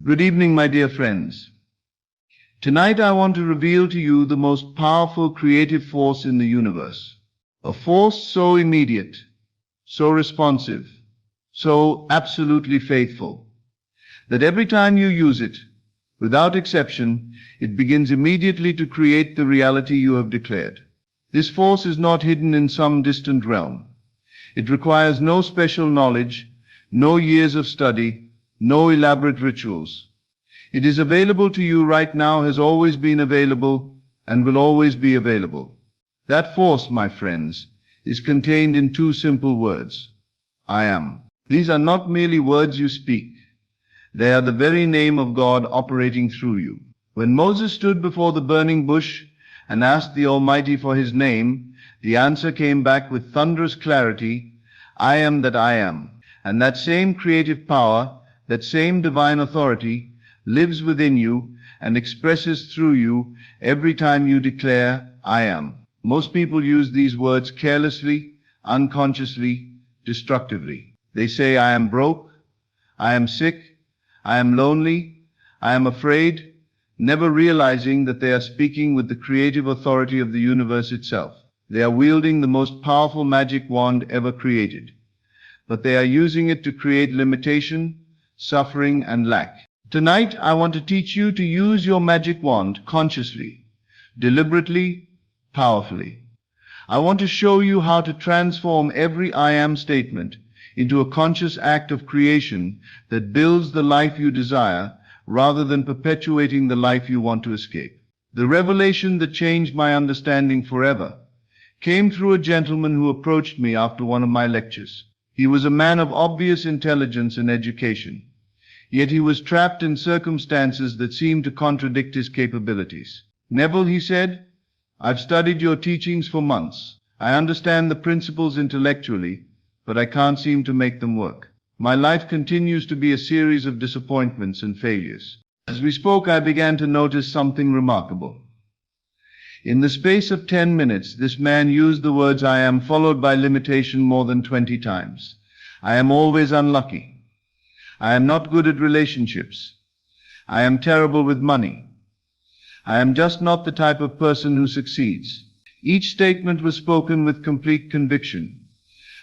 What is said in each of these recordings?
Good evening, my dear friends. Tonight I want to reveal to you the most powerful creative force in the universe. A force so immediate, so responsive, so absolutely faithful, that every time you use it, without exception, it begins immediately to create the reality you have declared. This force is not hidden in some distant realm. It requires no special knowledge, no years of study, no elaborate rituals. It is available to you right now, has always been available, and will always be available. That force, my friends, is contained in two simple words. I am. These are not merely words you speak. They are the very name of God operating through you. When Moses stood before the burning bush and asked the Almighty for his name, the answer came back with thunderous clarity, I am that I am. And that same creative power, that same divine authority, lives within you and expresses through you every time you declare, I am. Most people use these words carelessly, unconsciously, destructively. They say, I am broke, I am sick, I am lonely, I am afraid, never realizing that they are speaking with the creative authority of the universe itself. They are wielding the most powerful magic wand ever created, but they are using it to create limitation, suffering, and lack. Tonight, I want to teach you to use your magic wand consciously, deliberately, powerfully. I want to show you how to transform every I am statement into a conscious act of creation that builds the life you desire rather than perpetuating the life you want to escape. The revelation that changed my understanding forever came through a gentleman who approached me after one of my lectures. He was a man of obvious intelligence and education, yet he was trapped in circumstances that seemed to contradict his capabilities. Neville, he said, I've studied your teachings for months. I understand the principles intellectually, but I can't seem to make them work. My life continues to be a series of disappointments and failures. As we spoke, I began to notice something remarkable. In the space of 10 minutes, this man used the words I am followed by limitation more than 20 times. I am always unlucky. I am not good at relationships. I am terrible with money. I am just not the type of person who succeeds. Each statement was spoken with complete conviction,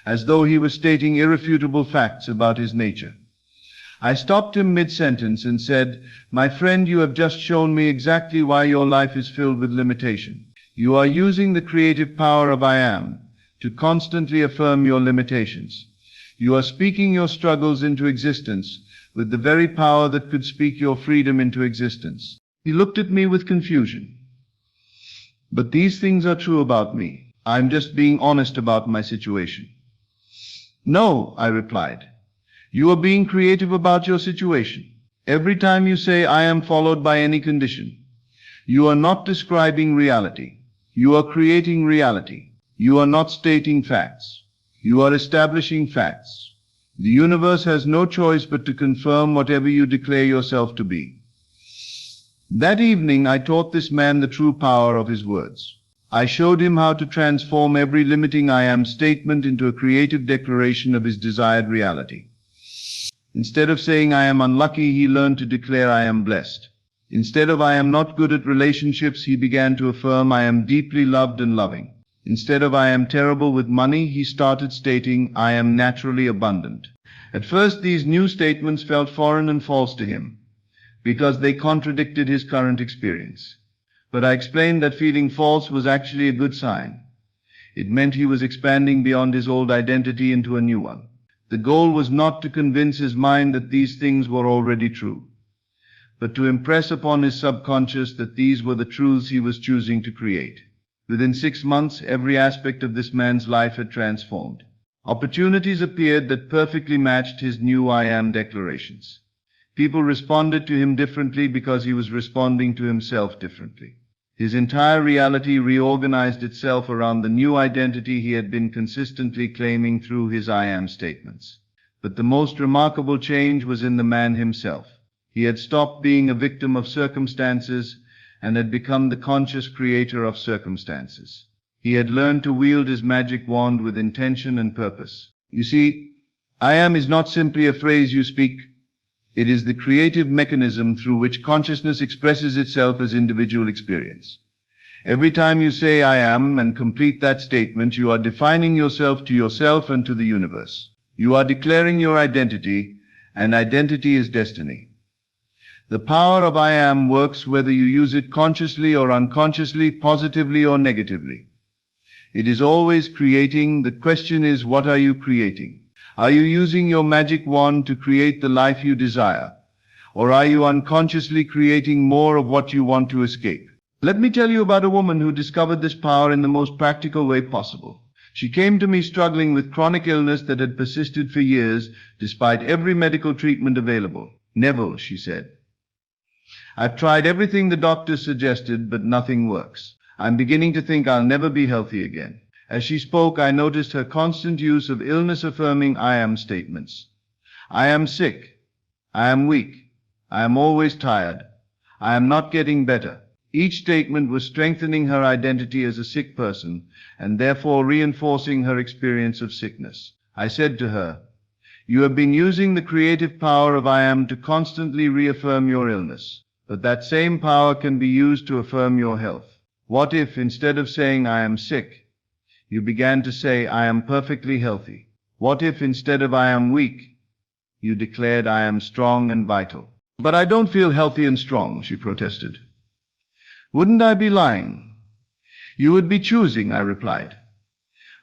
as though he was stating irrefutable facts about his nature. I stopped him mid-sentence and said, my friend, you have just shown me exactly why your life is filled with limitation. You are using the creative power of I am to constantly affirm your limitations. You are speaking your struggles into existence with the very power that could speak your freedom into existence. He looked at me with confusion. But these things are true about me. I'm just being honest about my situation. No, I replied. You are being creative about your situation. Every time you say I am followed by any condition, you are not describing reality. You are creating reality. You are not stating facts. You are establishing facts. The universe has no choice but to confirm whatever you declare yourself to be. That evening, I taught this man the true power of his words. I showed him how to transform every limiting I am statement into a creative declaration of his desired reality. Instead of saying I am unlucky, he learned to declare I am blessed. Instead of I am not good at relationships, he began to affirm I am deeply loved and loving. Instead of I am terrible with money, he started stating I am naturally abundant. At first, these new statements felt foreign and false to him, because they contradicted his current experience. But I explained that feeling false was actually a good sign. It meant he was expanding beyond his old identity into a new one. The goal was not to convince his mind that these things were already true, but to impress upon his subconscious that these were the truths he was choosing to create. Within 6 months, every aspect of this man's life had transformed. Opportunities appeared that perfectly matched his new I am declarations. People responded to him differently because he was responding to himself differently. His entire reality reorganized itself around the new identity he had been consistently claiming through his I am statements. But the most remarkable change was in the man himself. He had stopped being a victim of circumstances and had become the conscious creator of circumstances. He had learned to wield his magic wand with intention and purpose. You see, I am is not simply a phrase you speak. It is the creative mechanism through which consciousness expresses itself as individual experience. Every time you say I am and complete that statement, you are defining yourself to yourself and to the universe. You are declaring your identity, and identity is destiny. The power of I am works whether you use it consciously or unconsciously, positively or negatively. It is always creating. The question is, what are you creating? Are you using your magic wand to create the life you desire? Or are you unconsciously creating more of what you want to escape? Let me tell you about a woman who discovered this power in the most practical way possible. She came to me struggling with chronic illness that had persisted for years, despite every medical treatment available. Neville, she said, I've tried everything the doctors suggested, but nothing works. I'm beginning to think I'll never be healthy again. As she spoke, I noticed her constant use of illness-affirming I am statements. I am sick. I am weak. I am always tired. I am not getting better. Each statement was strengthening her identity as a sick person, and therefore reinforcing her experience of sickness. I said to her, you have been using the creative power of I am to constantly reaffirm your illness, but that same power can be used to affirm your health. What if, instead of saying I am sick, you began to say I am perfectly healthy? What if, instead of I am weak, you declared I am strong and vital? But I don't feel healthy and strong, she protested. Wouldn't I be lying? You would be choosing, I replied.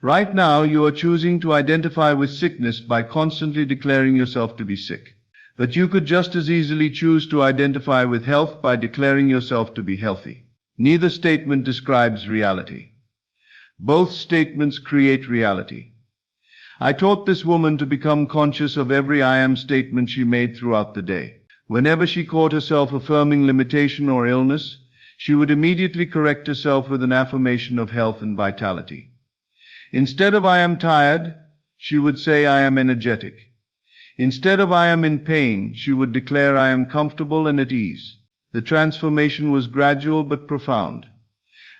Right now, you are choosing to identify with sickness by constantly declaring yourself to be sick. But you could just as easily choose to identify with health by declaring yourself to be healthy. Neither statement describes reality. Both statements create reality. I taught this woman to become conscious of every I am statement she made throughout the day. Whenever she caught herself affirming limitation or illness, she would immediately correct herself with an affirmation of health and vitality. Instead of I am tired, she would say I am energetic. Instead of I am in pain, she would declare I am comfortable and at ease. The transformation was gradual but profound.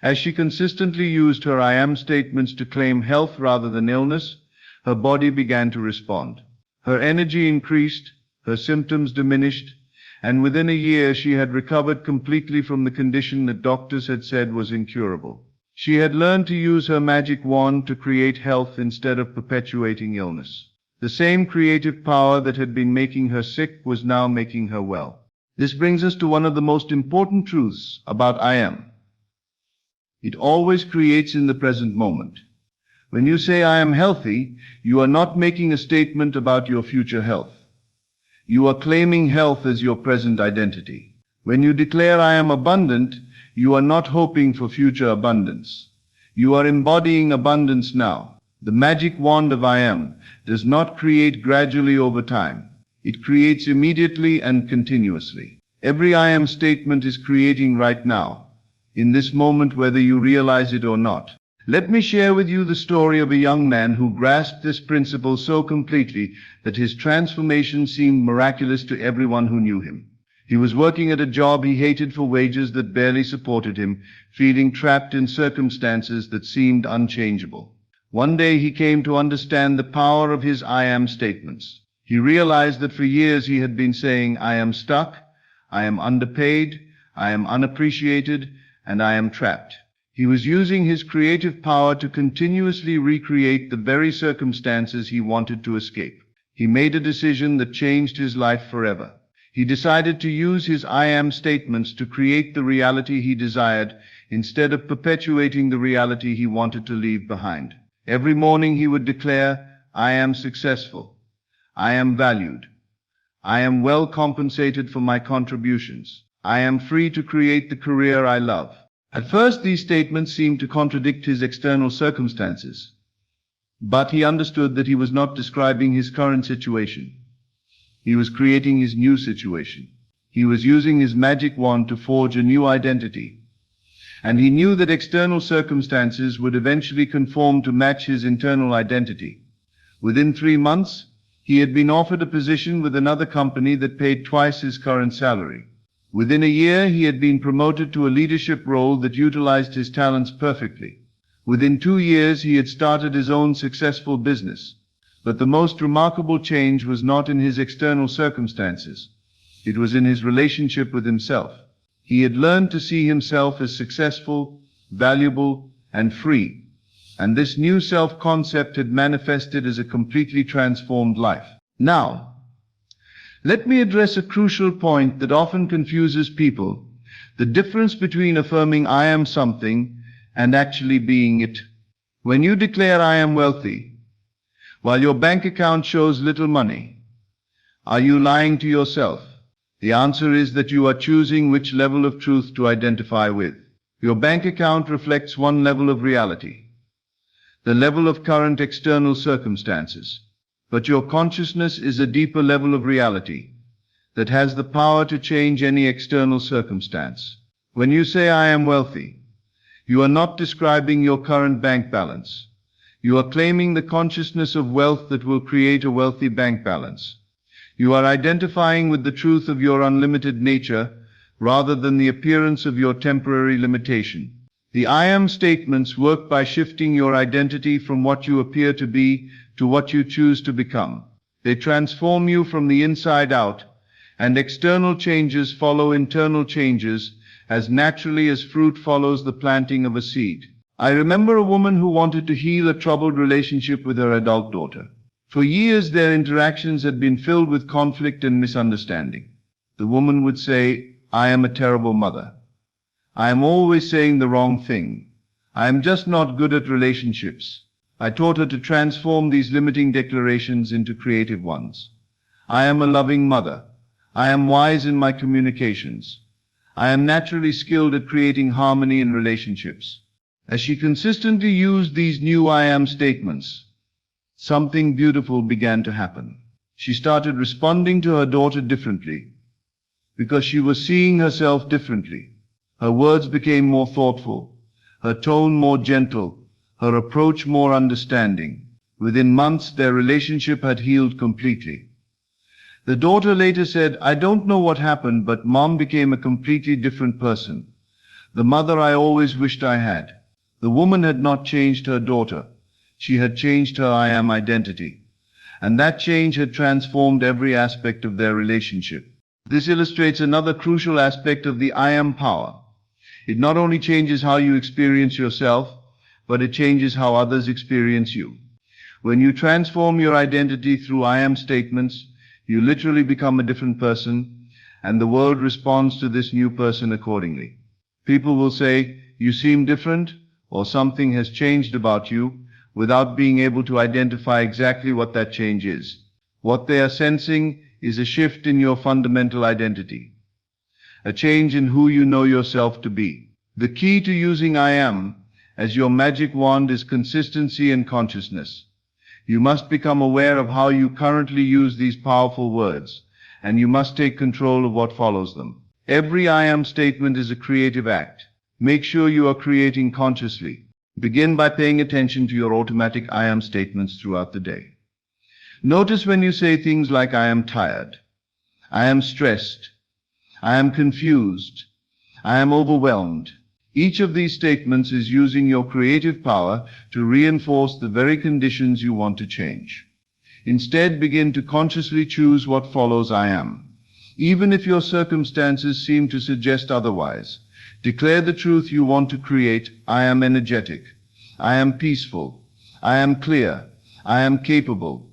As she consistently used her I am statements to claim health rather than illness, her body began to respond. Her energy increased, her symptoms diminished, and within a year she had recovered completely from the condition that doctors had said was incurable. She had learned to use her magic wand to create health instead of perpetuating illness. The same creative power that had been making her sick was now making her well. This brings us to one of the most important truths about I am. It always creates in the present moment. When you say I am healthy, you are not making a statement about your future health. You are claiming health as your present identity. When you declare I am abundant, you are not hoping for future abundance. You are embodying abundance now. The magic wand of I am does not create gradually over time. It creates immediately and continuously. Every I am statement is creating right now, in this moment, whether you realize it or not. Let me share with you the story of a young man who grasped this principle so completely that his transformation seemed miraculous to everyone who knew him. He was working at a job he hated for wages that barely supported him, feeling trapped in circumstances that seemed unchangeable. One day he came to understand the power of his I am statements. He realized that for years he had been saying, I am stuck, I am underpaid, I am unappreciated, and I am trapped. He was using his creative power to continuously recreate the very circumstances he wanted to escape. He made a decision that changed his life forever. He decided to use his I am statements to create the reality he desired instead of perpetuating the reality he wanted to leave behind. Every morning he would declare, I am successful. I am valued. I am well compensated for my contributions. I am free to create the career I love. At first, these statements seemed to contradict his external circumstances, but he understood that he was not describing his current situation. He was creating his new situation. He was using his magic wand to forge a new identity, and he knew that external circumstances would eventually conform to match his internal identity. Within 3 months, he had been offered a position with another company that paid twice his current salary. Within a year, he had been promoted to a leadership role that utilized his talents perfectly. Within 2 years, he had started his own successful business. But the most remarkable change was not in his external circumstances. It was in his relationship with himself. He had learned to see himself as successful, valuable, and free. And this new self-concept had manifested as a completely transformed life. Now, let me address a crucial point that often confuses people: the difference between affirming I am something and actually being it. When you declare I am wealthy, while your bank account shows little money, are you lying to yourself? The answer is that you are choosing which level of truth to identify with. Your bank account reflects one level of reality, the level of current external circumstances. But your consciousness is a deeper level of reality that has the power to change any external circumstance. When you say I am wealthy, you are not describing your current bank balance. You are claiming the consciousness of wealth that will create a wealthy bank balance. You are identifying with the truth of your unlimited nature rather than the appearance of your temporary limitation. The I am statements work by shifting your identity from what you appear to be to what you choose to become. They transform you from the inside out, and external changes follow internal changes as naturally as fruit follows the planting of a seed. I remember a woman who wanted to heal a troubled relationship with her adult daughter. For years, their interactions had been filled with conflict and misunderstanding. The woman would say, I am a terrible mother. I am always saying the wrong thing. I am just not good at relationships. I taught her to transform these limiting declarations into creative ones. I am a loving mother. I am wise in my communications. I am naturally skilled at creating harmony in relationships. As she consistently used these new I am statements, something beautiful began to happen. She started responding to her daughter differently because she was seeing herself differently. Her words became more thoughtful, her tone more gentle, her approach more understanding. Within months, their relationship had healed completely. The daughter later said, I don't know what happened, but Mom became a completely different person. The mother I always wished I had. The woman had not changed her daughter. She had changed her I am identity. And that change had transformed every aspect of their relationship. This illustrates another crucial aspect of the I am power. It not only changes how you experience yourself, but it changes how others experience you. When you transform your identity through I am statements, you literally become a different person, and the world responds to this new person accordingly. People will say, you seem different, or something has changed about you, without being able to identify exactly what that change is. What they are sensing is a shift in your fundamental identity, a change in who you know yourself to be. The key to using I am as your magic wand is consistency and consciousness. You must become aware of how you currently use these powerful words, and you must take control of what follows them. Every I am statement is a creative act. Make sure you are creating consciously. Begin by paying attention to your automatic I am statements throughout the day. Notice when you say things like I am tired, I am stressed, I am confused, I am overwhelmed. Each of these statements is using your creative power to reinforce the very conditions you want to change. Instead, begin to consciously choose what follows I am. Even if your circumstances seem to suggest otherwise, declare the truth you want to create. I am energetic. I am peaceful. I am clear. I am capable.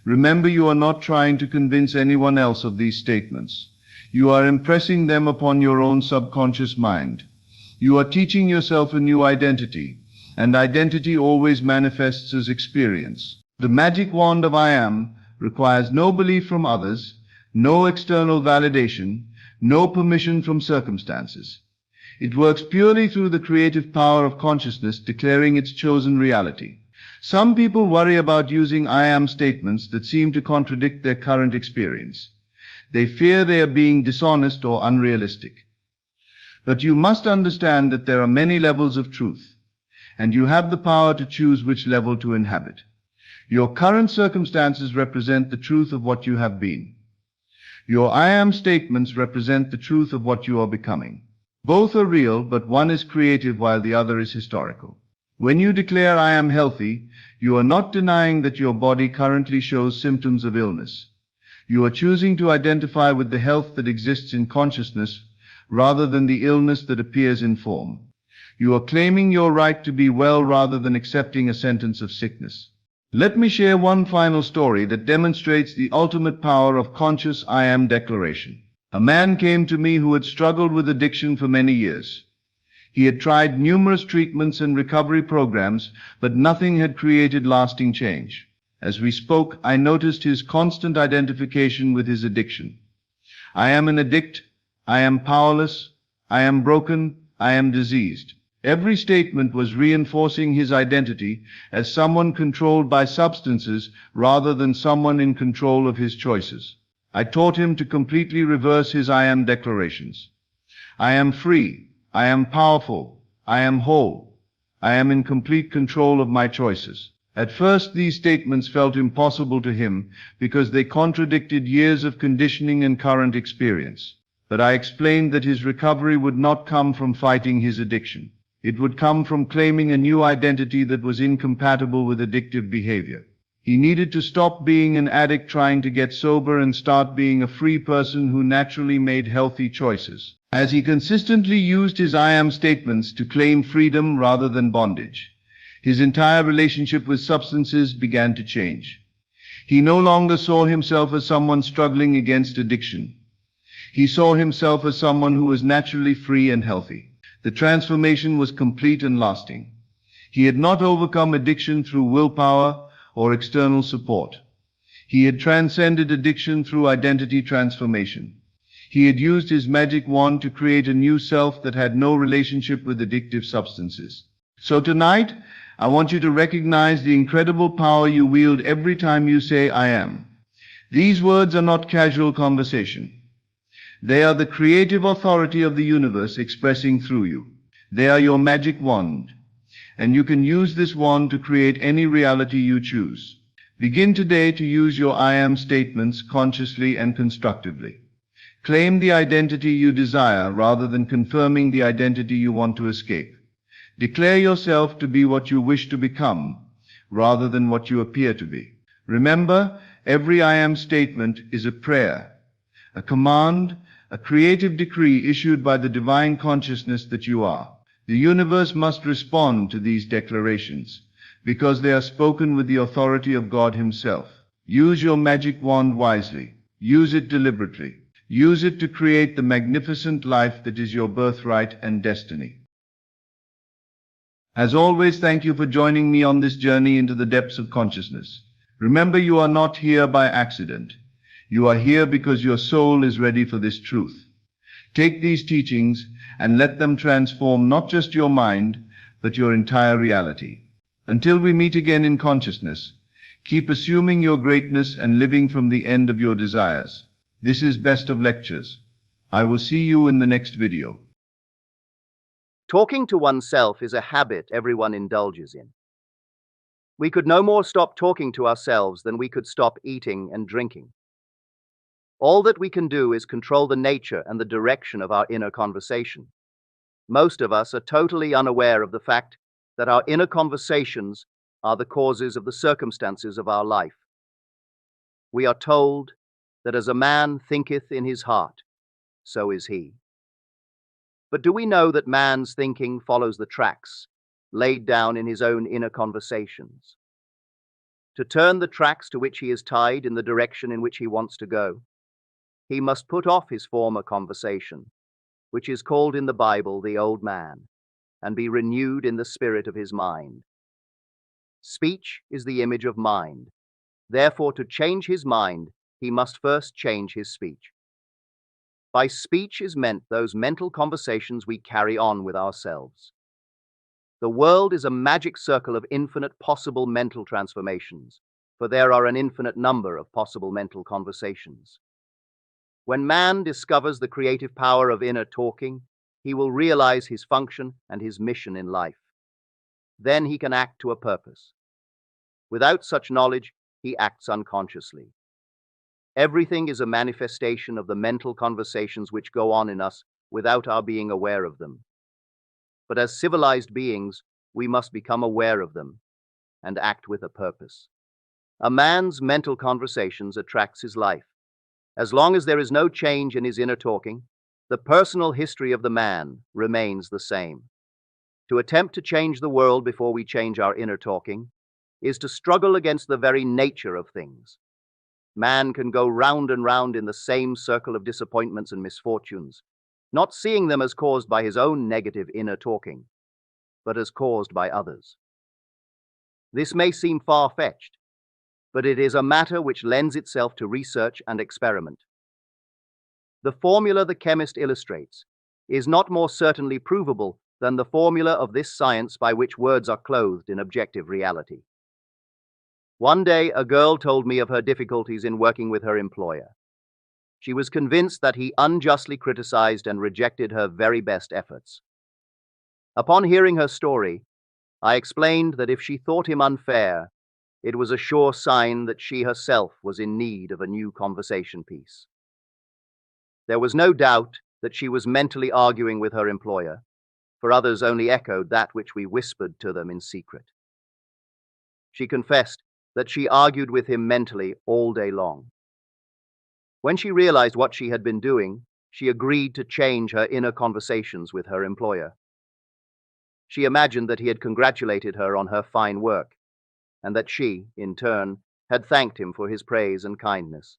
Remember, you are not trying to convince anyone else of these statements. You are impressing them upon your own subconscious mind. You are teaching yourself a new identity, and identity always manifests as experience. The magic wand of I am requires no belief from others, no external validation, no permission from circumstances. It works purely through the creative power of consciousness declaring its chosen reality. Some people worry about using I am statements that seem to contradict their current experience. They fear they are being dishonest or unrealistic. But you must understand that there are many levels of truth, and you have the power to choose which level to inhabit. Your current circumstances represent the truth of what you have been. Your I am statements represent the truth of what you are becoming. Both are real, but one is creative while the other is historical. When you declare I am healthy, you are not denying that your body currently shows symptoms of illness. You are choosing to identify with the health that exists in consciousness rather than the illness that appears in form. You are claiming your right to be well rather than accepting a sentence of sickness. Let me share one final story that demonstrates the ultimate power of conscious I am declaration. A man came to me who had struggled with addiction for many years. He had tried numerous treatments and recovery programs, but nothing had created lasting change. As we spoke, I noticed his constant identification with his addiction. I am an addict. I am powerless. I am broken. I am diseased. Every statement was reinforcing his identity as someone controlled by substances rather than someone in control of his choices. I taught him to completely reverse his I am declarations. I am free. I am powerful. I am whole. I am in complete control of my choices. At first, these statements felt impossible to him because they contradicted years of conditioning and current experience. But I explained that his recovery would not come from fighting his addiction. It would come from claiming a new identity that was incompatible with addictive behavior. He needed to stop being an addict trying to get sober and start being a free person who naturally made healthy choices. As he consistently used his I am statements to claim freedom rather than bondage, his entire relationship with substances began to change. He no longer saw himself as someone struggling against addiction. He saw himself as someone who was naturally free and healthy. The transformation was complete and lasting. He had not overcome addiction through willpower or external support. He had transcended addiction through identity transformation. He had used his magic wand to create a new self that had no relationship with addictive substances. So tonight, I want you to recognize the incredible power you wield every time you say, I am. These words are not casual conversation. They are the creative authority of the universe expressing through you. They are your magic wand, and you can use this wand to create any reality you choose. Begin today to use your I am statements consciously and constructively. Claim the identity you desire rather than confirming the identity you want to escape. Declare yourself to be what you wish to become rather than what you appear to be. Remember, every I am statement is a prayer, a command, a creative decree issued by the divine consciousness that you are. The universe must respond to these declarations because they are spoken with the authority of God Himself. Use your magic wand wisely. Use it deliberately. Use it to create the magnificent life that is your birthright and destiny. As always, thank you for joining me on this journey into the depths of consciousness. Remember, you are not here by accident. You are here because your soul is ready for this truth. Take these teachings and let them transform not just your mind, but your entire reality. Until we meet again in consciousness, keep assuming your greatness and living from the end of your desires. This is Best of Lectures. I will see you in the next video. Talking to oneself is a habit everyone indulges in. We could no more stop talking to ourselves than we could stop eating and drinking. All that we can do is control the nature and the direction of our inner conversation. Most of us are totally unaware of the fact that our inner conversations are the causes of the circumstances of our life. We are told that as a man thinketh in his heart, so is he. But do we know that man's thinking follows the tracks laid down in his own inner conversations? To turn the tracks to which he is tied in the direction in which he wants to go, he must put off his former conversation, which is called in the Bible the old man, and be renewed in the spirit of his mind. Speech is the image of mind. Therefore, to change his mind, he must first change his speech. By speech is meant those mental conversations we carry on with ourselves. The world is a magic circle of infinite possible mental transformations, for there are an infinite number of possible mental conversations. When man discovers the creative power of inner talking, he will realize his function and his mission in life. Then he can act to a purpose. Without such knowledge, he acts unconsciously. Everything is a manifestation of the mental conversations which go on in us without our being aware of them. But as civilized beings, we must become aware of them and act with a purpose. A man's mental conversations attracts his life. As long as there is no change in his inner talking, the personal history of the man remains the same. To attempt to change the world before we change our inner talking is to struggle against the very nature of things. Man can go round and round in the same circle of disappointments and misfortunes, not seeing them as caused by his own negative inner talking, but as caused by others. This may seem far-fetched, but it is a matter which lends itself to research and experiment. The formula the chemist illustrates is not more certainly provable than the formula of this science by which words are clothed in objective reality. One day, a girl told me of her difficulties in working with her employer. She was convinced that he unjustly criticized and rejected her very best efforts. Upon hearing her story, I explained that if she thought him unfair, it was a sure sign that she herself was in need of a new conversation piece. There was no doubt that she was mentally arguing with her employer, for others only echoed that which we whispered to them in secret. She confessed that she argued with him mentally all day long. When she realized what she had been doing, she agreed to change her inner conversations with her employer. She imagined that he had congratulated her on her fine work, and that she, in turn, had thanked him for his praise and kindness.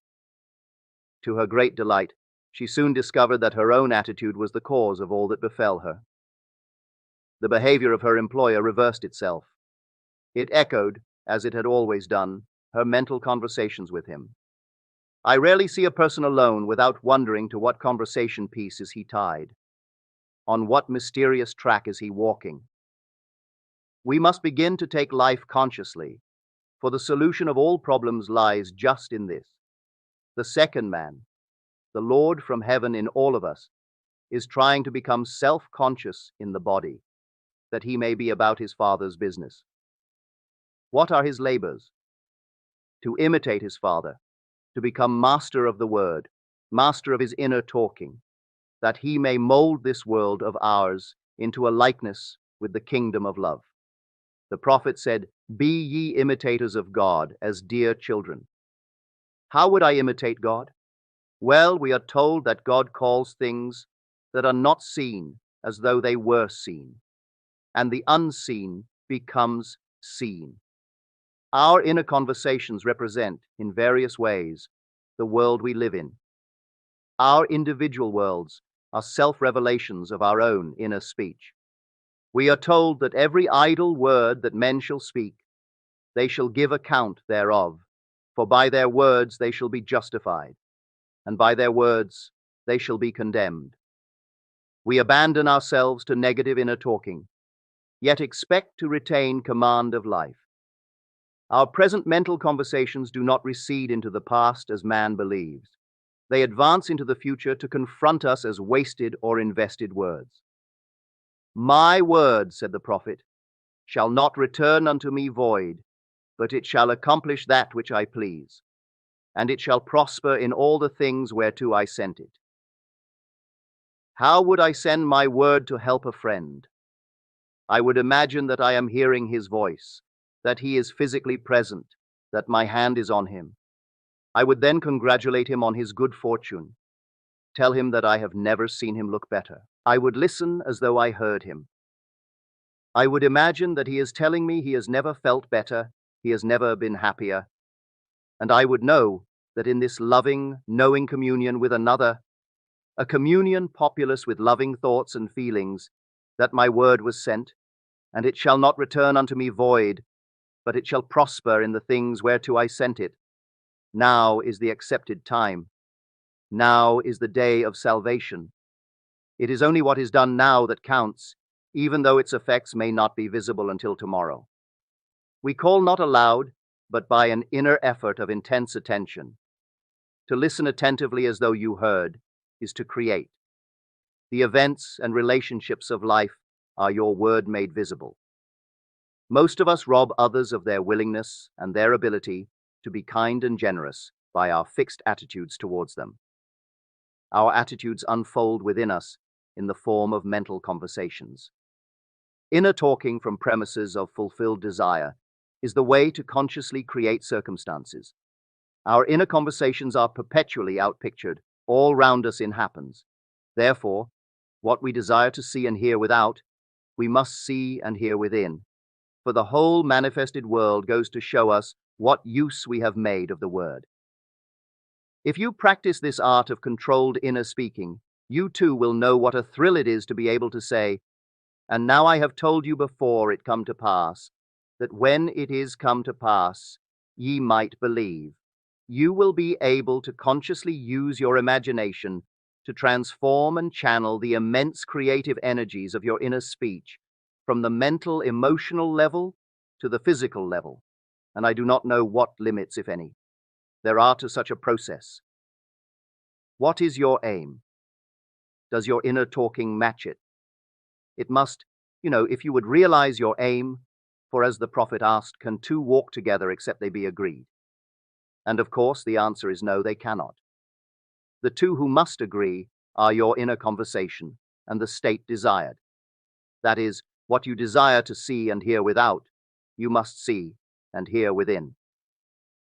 To her great delight, she soon discovered that her own attitude was the cause of all that befell her. The behavior of her employer reversed itself. It echoed, as it had always done, her mental conversations with him. I rarely see a person alone without wondering to what conversation piece is he tied. On what mysterious track is he walking? We must begin to take life consciously, for the solution of all problems lies just in this. The second man, the Lord from heaven in all of us, is trying to become self-conscious in the body, that he may be about his Father's business. What are his labors? To imitate his Father, to become master of the word, master of his inner talking, that he may mold this world of ours into a likeness with the kingdom of love. The prophet said, "Be ye imitators of God as dear children." How would I imitate God? Well, we are told that God calls things that are not seen as though they were seen, and the unseen becomes seen. Our inner conversations represent, in various ways, the world we live in. Our individual worlds are self-revelations of our own inner speech. We are told that every idle word that men shall speak, they shall give account thereof, for by their words they shall be justified, and by their words they shall be condemned. We abandon ourselves to negative inner talking, yet expect to retain command of life. Our present mental conversations do not recede into the past as man believes. They advance into the future to confront us as wasted or invested words. My word, said the prophet, shall not return unto me void, but it shall accomplish that which I please, and it shall prosper in all the things whereto I sent it. How would I send my word to help a friend? I would imagine that I am hearing his voice, that he is physically present, that my hand is on him. I would then congratulate him on his good fortune, tell him that I have never seen him look better. I would listen as though I heard him. I would imagine that he is telling me he has never felt better, he has never been happier, and I would know that in this loving, knowing communion with another, a communion populous with loving thoughts and feelings, that my word was sent, and it shall not return unto me void, but it shall prosper in the things whereto I sent it. Now is the accepted time. Now is the day of salvation. It is only what is done now that counts, even though its effects may not be visible until tomorrow. We call not aloud, but by an inner effort of intense attention. To listen attentively as though you heard is to create. The events and relationships of life are your word made visible. Most of us rob others of their willingness and their ability to be kind and generous by our fixed attitudes towards them. Our attitudes unfold within us in the form of mental conversations. Inner talking from premises of fulfilled desire is the way to consciously create circumstances. Our inner conversations are perpetually outpictured, all round us in happens. Therefore, what we desire to see and hear without, we must see and hear within. For the whole manifested world goes to show us what use we have made of the word. If you practice this art of controlled inner speaking, you too will know what a thrill it is to be able to say, "And now I have told you before it come to pass, that when it is come to pass, ye might believe." You will be able to consciously use your imagination to transform and channel the immense creative energies of your inner speech from the mental, emotional level to the physical level, and I do not know what limits, if any, there are to such a process. What is your aim? Does your inner talking match it? It must, if you would realize your aim, for as the prophet asked, can two walk together except they be agreed? And of course, the answer is no, they cannot. The two who must agree are your inner conversation and the state desired. That is, what you desire to see and hear without, you must see and hear within.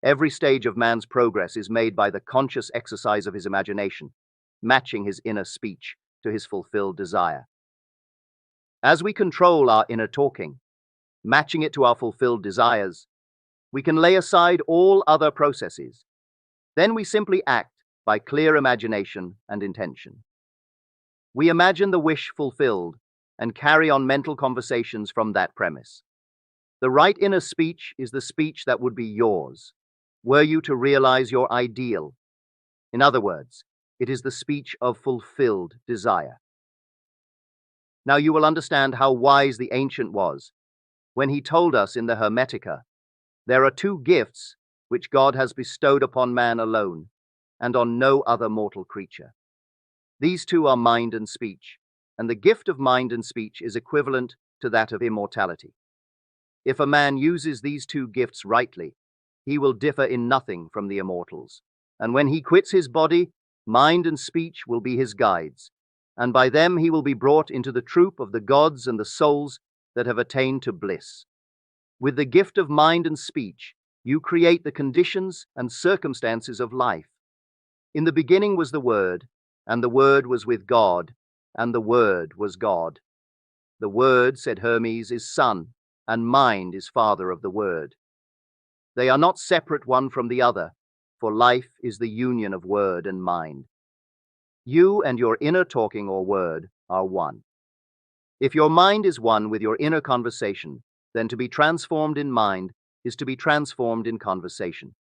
Every stage of man's progress is made by the conscious exercise of his imagination, matching his inner speech to his fulfilled desire. As we control our inner talking, matching it to our fulfilled desires, we can lay aside all other processes. Then we simply act by clear imagination and intention. We imagine the wish fulfilled and carry on mental conversations from that premise. The right inner speech is the speech that would be yours, were you to realize your ideal. In other words, it is the speech of fulfilled desire. Now you will understand how wise the ancient was when he told us in the Hermetica, there are two gifts which God has bestowed upon man alone, and on no other mortal creature. These two are mind and speech, and the gift of mind and speech is equivalent to that of immortality. If a man uses these two gifts rightly, he will differ in nothing from the immortals, and when he quits his body, mind and speech will be his guides, and by them he will be brought into the troop of the gods and the souls that have attained to bliss. With the gift of mind and speech, you create the conditions and circumstances of life. In the beginning was the Word, and the Word was with God, and the Word was God. The Word, said Hermes, is Son, and mind is Father of the Word. They are not separate one from the other, for life is the union of word and mind. You and your inner talking or word are one. If your mind is one with your inner conversation, then to be transformed in mind is to be transformed in conversation.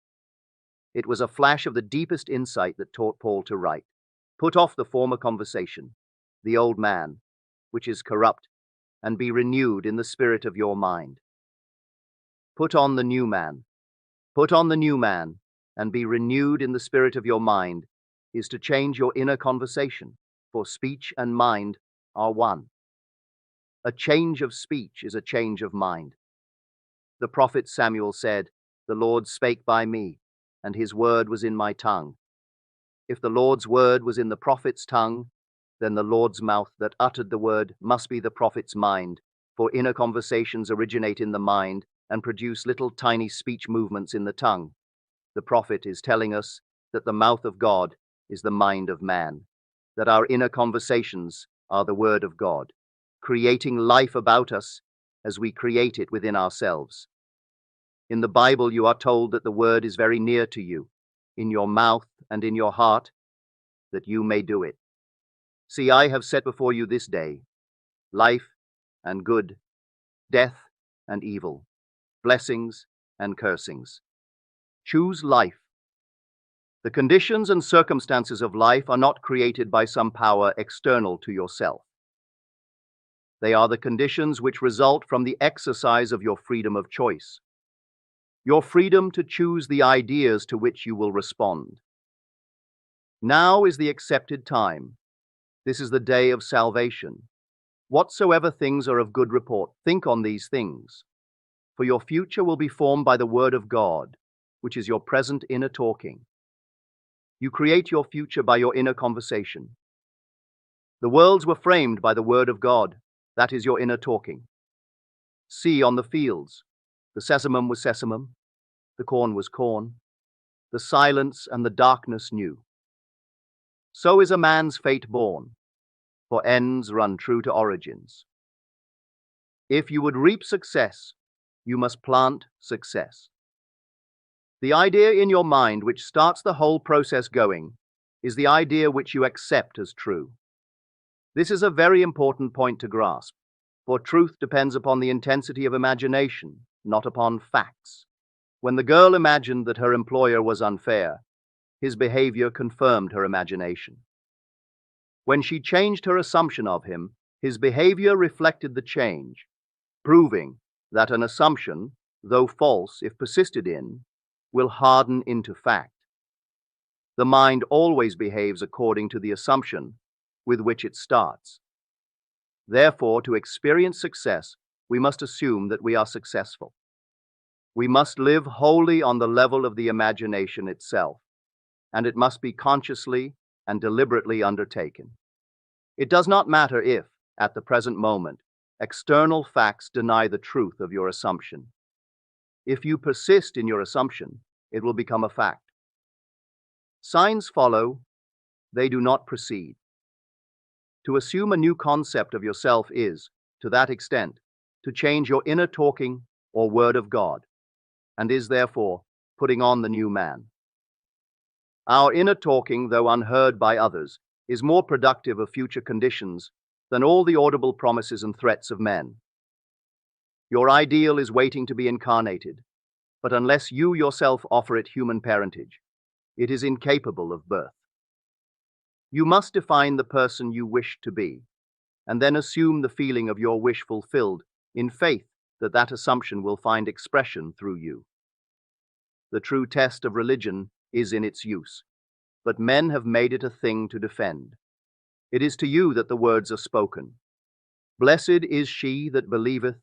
It was a flash of the deepest insight that taught Paul to write, "Put off the former conversation, the old man, which is corrupt, and be renewed in the spirit of your mind. Put on the new man. Put on the new man, and be renewed in the spirit of your mind," is to change your inner conversation, for speech and mind are one. A change of speech is a change of mind. The prophet Samuel said, "The Lord spake by me, and his word was in my tongue." If the Lord's word was in the prophet's tongue, then the Lord's mouth that uttered the word must be the prophet's mind, for inner conversations originate in the mind and produce little tiny speech movements in the tongue. The prophet is telling us that the mouth of God is the mind of man, that our inner conversations are the word of God, creating life about us as we create it within ourselves. In the Bible, you are told that the word is very near to you, in your mouth and in your heart, that you may do it. See, I have set before you this day life and good, death and evil, blessings and cursings. Choose life. The conditions and circumstances of life are not created by some power external to yourself. They are the conditions which result from the exercise of your freedom of choice, your freedom to choose the ideas to which you will respond. Now is the accepted time. This is the day of salvation. Whatsoever things are of good report, think on these things. For your future will be formed by the word of God, which is your present inner talking. You create your future by your inner conversation. The worlds were framed by the word of God, that is your inner talking. See on the fields, the sesamum was sesamum, the corn was corn. the silence and the darkness knew. So is a man's fate born, for ends run true to origins. If you would reap success, you must plant success. The idea in your mind which starts the whole process going is the idea which you accept as true. This is a very important point to grasp, for truth depends upon the intensity of imagination, not upon facts. When the girl imagined that her employer was unfair, his behavior confirmed her imagination. When she changed her assumption of him, his behavior reflected the change, proving that an assumption, though false if persisted in, will harden into fact. The mind always behaves according to the assumption with which it starts. Therefore, to experience success, we must assume that we are successful. We must live wholly on the level of the imagination itself, and it must be consciously and deliberately undertaken. It does not matter if, at the present moment, external facts deny the truth of your assumption. If you persist in your assumption, it will become a fact. Signs follow, they do not precede. To assume a new concept of yourself is, to that extent, to change your inner talking or word of God, and is therefore putting on the new man. Our inner talking, though unheard by others, is more productive of future conditions than all the audible promises and threats of men. Your ideal is waiting to be incarnated, but unless you yourself offer it human parentage, it is incapable of birth. You must define the person you wish to be, and then assume the feeling of your wish fulfilled in faith that that assumption will find expression through you. The true test of religion is in its use, but men have made it a thing to defend. It is to you that the words are spoken. Blessed is she that believeth,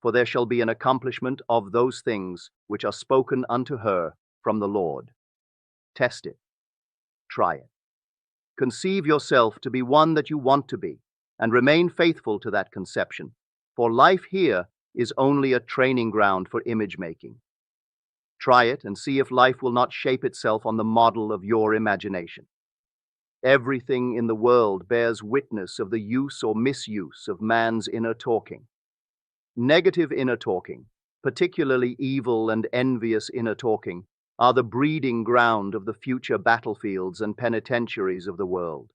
for there shall be an accomplishment of those things which are spoken unto her from the Lord. Test it. Try it. Conceive yourself to be one that you want to be, and remain faithful to that conception, for life here is only a training ground for image making. Try it and see if life will not shape itself on the model of your imagination. Everything in the world bears witness of the use or misuse of man's inner talking. Negative inner talking, particularly evil and envious inner talking, are the breeding ground of the future battlefields and penitentiaries of the world.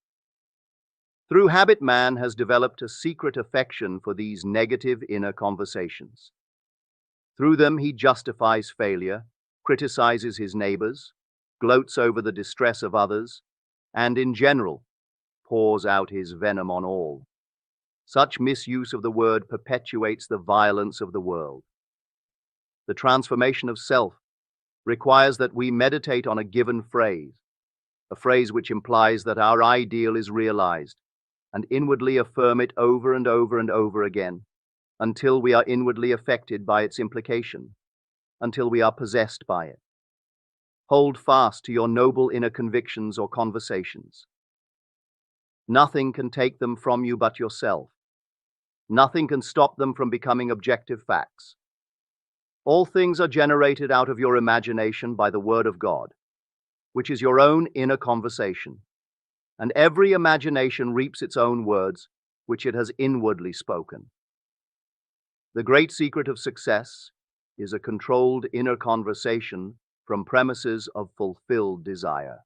Through habit, man has developed a secret affection for these negative inner conversations. Through them he justifies failure, criticizes his neighbors, gloats over the distress of others, and in general, pours out his venom on all. Such misuse of the word perpetuates the violence of the world. The transformation of self requires that we meditate on a given phrase, a phrase which implies that our ideal is realized, and inwardly affirm it over and over and over again, until we are inwardly affected by its implication, until we are possessed by it. Hold fast to your noble inner convictions or conversations. Nothing can take them from you but yourself. Nothing can stop them from becoming objective facts. All things are generated out of your imagination by the Word of God, which is your own inner conversation, and every imagination reaps its own words, which it has inwardly spoken. The great secret of success is a controlled inner conversation from premises of fulfilled desire.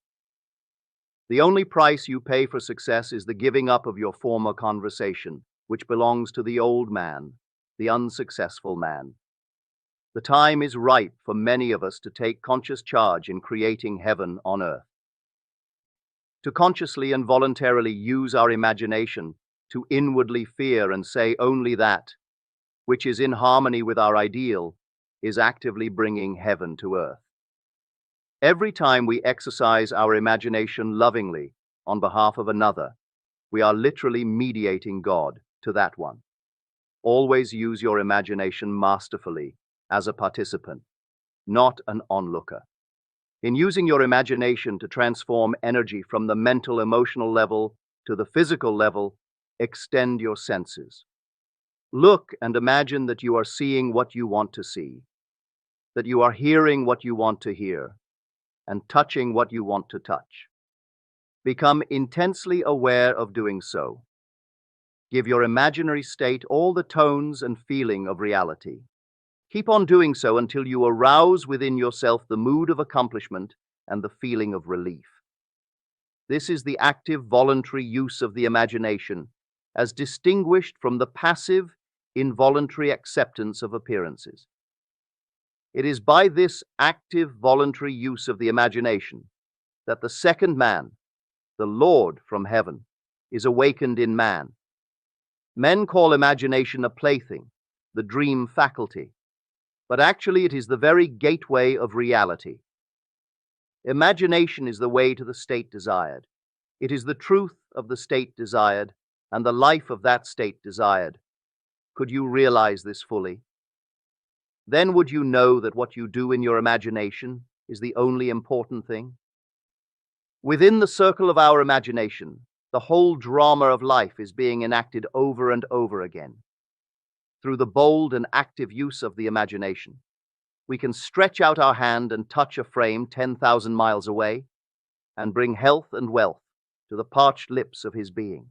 The only price you pay for success is the giving up of your former conversation, which belongs to the old man, the unsuccessful man. The time is ripe for many of us to take conscious charge in creating heaven on earth. To consciously and voluntarily use our imagination to inwardly fear and say only that which is in harmony with our ideal is actively bringing heaven to earth. Every time we exercise our imagination lovingly on behalf of another, we are literally mediating God to that one. Always use your imagination masterfully as a participant, not an onlooker. In using your imagination to transform energy from the mental, emotional level to the physical level, extend your senses. Look and imagine that you are seeing what you want to see, that you are hearing what you want to hear, and touching what you want to touch. Become intensely aware of doing so. Give your imaginary state all the tones and feeling of reality. Keep on doing so until you arouse within yourself the mood of accomplishment and the feeling of relief. This is the active, voluntary use of the imagination, as distinguished from the passive, involuntary acceptance of appearances. It is by this active, voluntary use of the imagination that the second man, the Lord from heaven, is awakened in man. Men call imagination a plaything, the dream faculty, but actually it is the very gateway of reality. Imagination is the way to the state desired. It is the truth of the state desired and the life of that state desired. Could you realize this fully? Then would you know that what you do in your imagination is the only important thing? Within the circle of our imagination, the whole drama of life is being enacted over and over again. Through the bold and active use of the imagination, we can stretch out our hand and touch a frame 10,000 miles away and bring health and wealth to the parched lips of his being.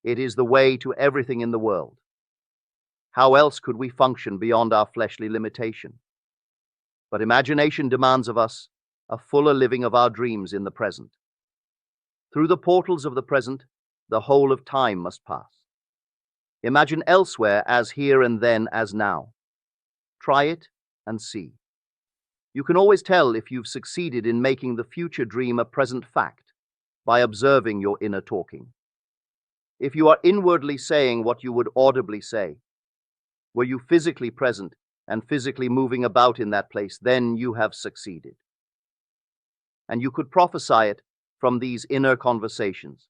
It is the way to everything in the world. How else could we function beyond our fleshly limitation? But imagination demands of us a fuller living of our dreams in the present. Through the portals of the present, the whole of time must pass. Imagine elsewhere as here and then as now. Try it and see. You can always tell if you've succeeded in making the future dream a present fact by observing your inner talking. If you are inwardly saying what you would audibly say, were you physically present and physically moving about in that place, then you have succeeded. And you could prophesy it from these inner conversations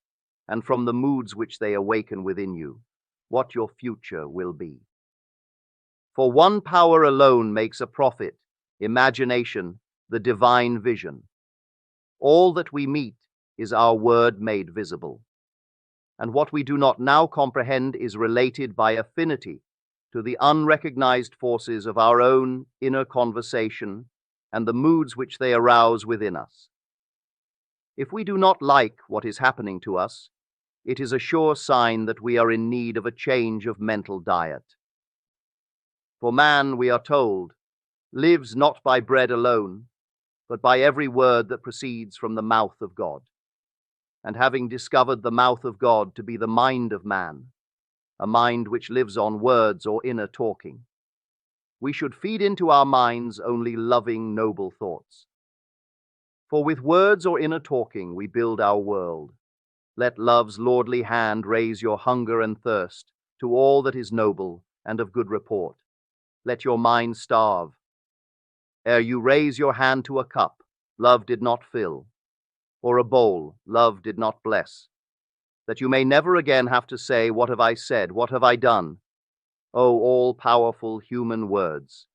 and from the moods which they awaken within you, what your future will be. For one power alone makes a prophet, imagination, the divine vision. All that we meet is our word made visible. And what we do not now comprehend is related by affinity to the unrecognized forces of our own inner conversation and the moods which they arouse within us. If we do not like what is happening to us, it is a sure sign that we are in need of a change of mental diet. For man, we are told, lives not by bread alone, but by every word that proceeds from the mouth of God. And having discovered the mouth of God to be the mind of man, a mind which lives on words or inner talking, we should feed into our minds only loving, noble thoughts. For with words or inner talking we build our world. Let love's lordly hand raise your hunger and thirst to all that is noble and of good report. Let your mind starve. Ere you raise your hand to a cup, love did not fill, or a bowl, love did not bless, that you may never again have to say, "What have I said? What have I done?" O all-powerful human words.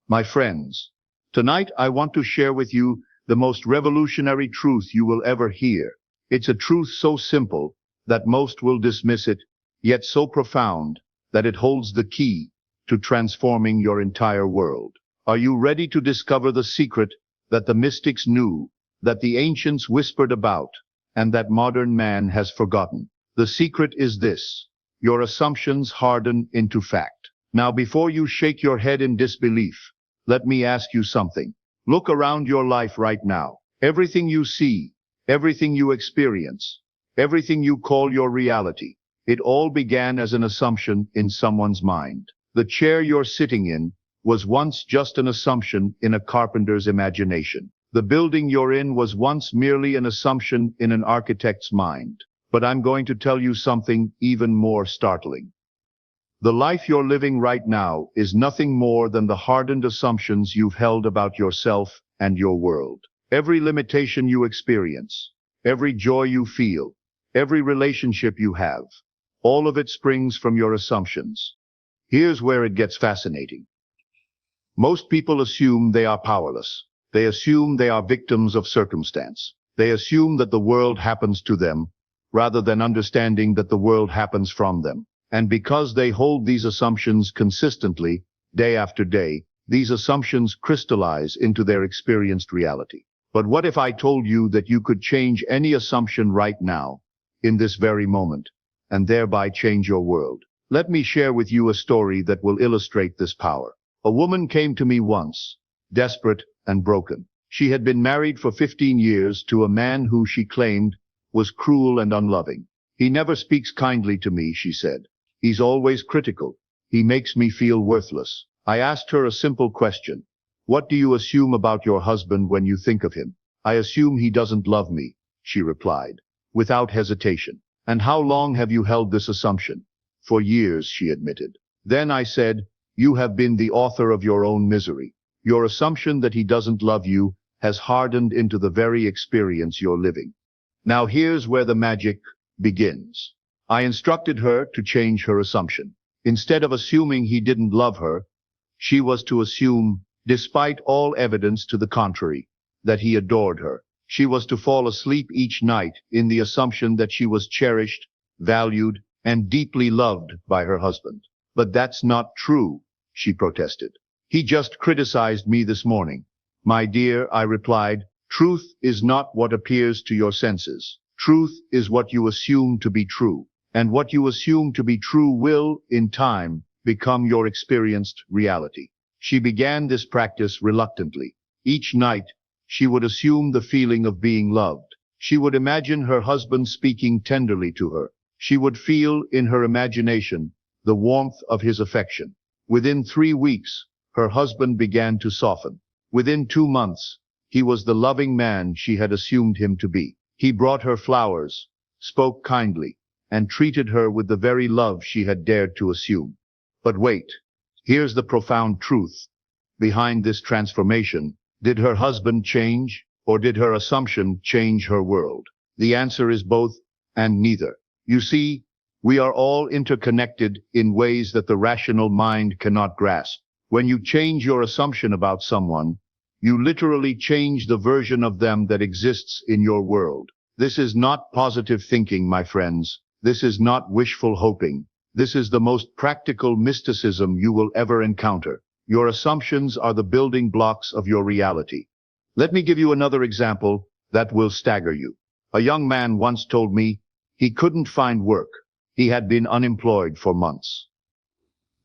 My friends, tonight I want to share with you the most revolutionary truth you will ever hear. It's a truth so simple that most will dismiss it, yet so profound that it holds the key to transforming your entire world. Are you ready to discover the secret that the mystics knew, that the ancients whispered about, and that modern man has forgotten? The secret is this: your assumptions harden into fact. Now, before you shake your head in disbelief, let me ask you something. Look around your life right now. Everything you see, everything you experience, everything you call your reality, it all began as an assumption in someone's mind. The chair you're sitting in was once just an assumption in a carpenter's imagination. The building you're in was once merely an assumption in an architect's mind. But I'm going to tell you something even more startling. The life you're living right now is nothing more than the hardened assumptions you've held about yourself and your world. Every limitation you experience, every joy you feel, every relationship you have, all of it springs from your assumptions. Here's where it gets fascinating. Most people assume they are powerless. They assume they are victims of circumstance. They assume that the world happens to them, rather than understanding that the world happens from them. And because they hold these assumptions consistently, day after day, these assumptions crystallize into their experienced reality. But what if I told you that you could change any assumption right now, in this very moment, and thereby change your world? Let me share with you a story that will illustrate this power. A woman came to me once, desperate and broken. She had been married for 15 years to a man who she claimed was cruel and unloving. He never speaks kindly to me, she said. He's always critical. He makes me feel worthless. I asked her a simple question. What do you assume about your husband when you think of him? I assume he doesn't love me, she replied, without hesitation. And how long have you held this assumption? For years, she admitted. Then I said, you have been the author of your own misery. Your assumption that he doesn't love you has hardened into the very experience you're living. Now here's where the magic begins. I instructed her to change her assumption. Instead of assuming he didn't love her, she was to assume, despite all evidence to the contrary, that he adored her. She was to fall asleep each night in the assumption that she was cherished, valued, and deeply loved by her husband. But that's not true, she protested. He just criticized me this morning. My dear, I replied, truth is not what appears to your senses. Truth is what you assume to be true. And what you assume to be true will, in time, become your experienced reality. She began this practice reluctantly. Each night, she would assume the feeling of being loved. She would imagine her husband speaking tenderly to her. She would feel, in her imagination, the warmth of his affection. Within 3 weeks, her husband began to soften. Within 2 months, he was the loving man she had assumed him to be. He brought her flowers, spoke kindly, and treated her with the very love she had dared to assume. But wait, here's the profound truth. Behind this transformation, did her husband change, or did her assumption change her world? The answer is both, and neither. You see, we are all interconnected in ways that the rational mind cannot grasp. When you change your assumption about someone, you literally change the version of them that exists in your world. This is not positive thinking, my friends. This is not wishful hoping. This is the most practical mysticism you will ever encounter. Your assumptions are the building blocks of your reality. Let me give you another example that will stagger you. A young man once told me he couldn't find work. He had been unemployed for months.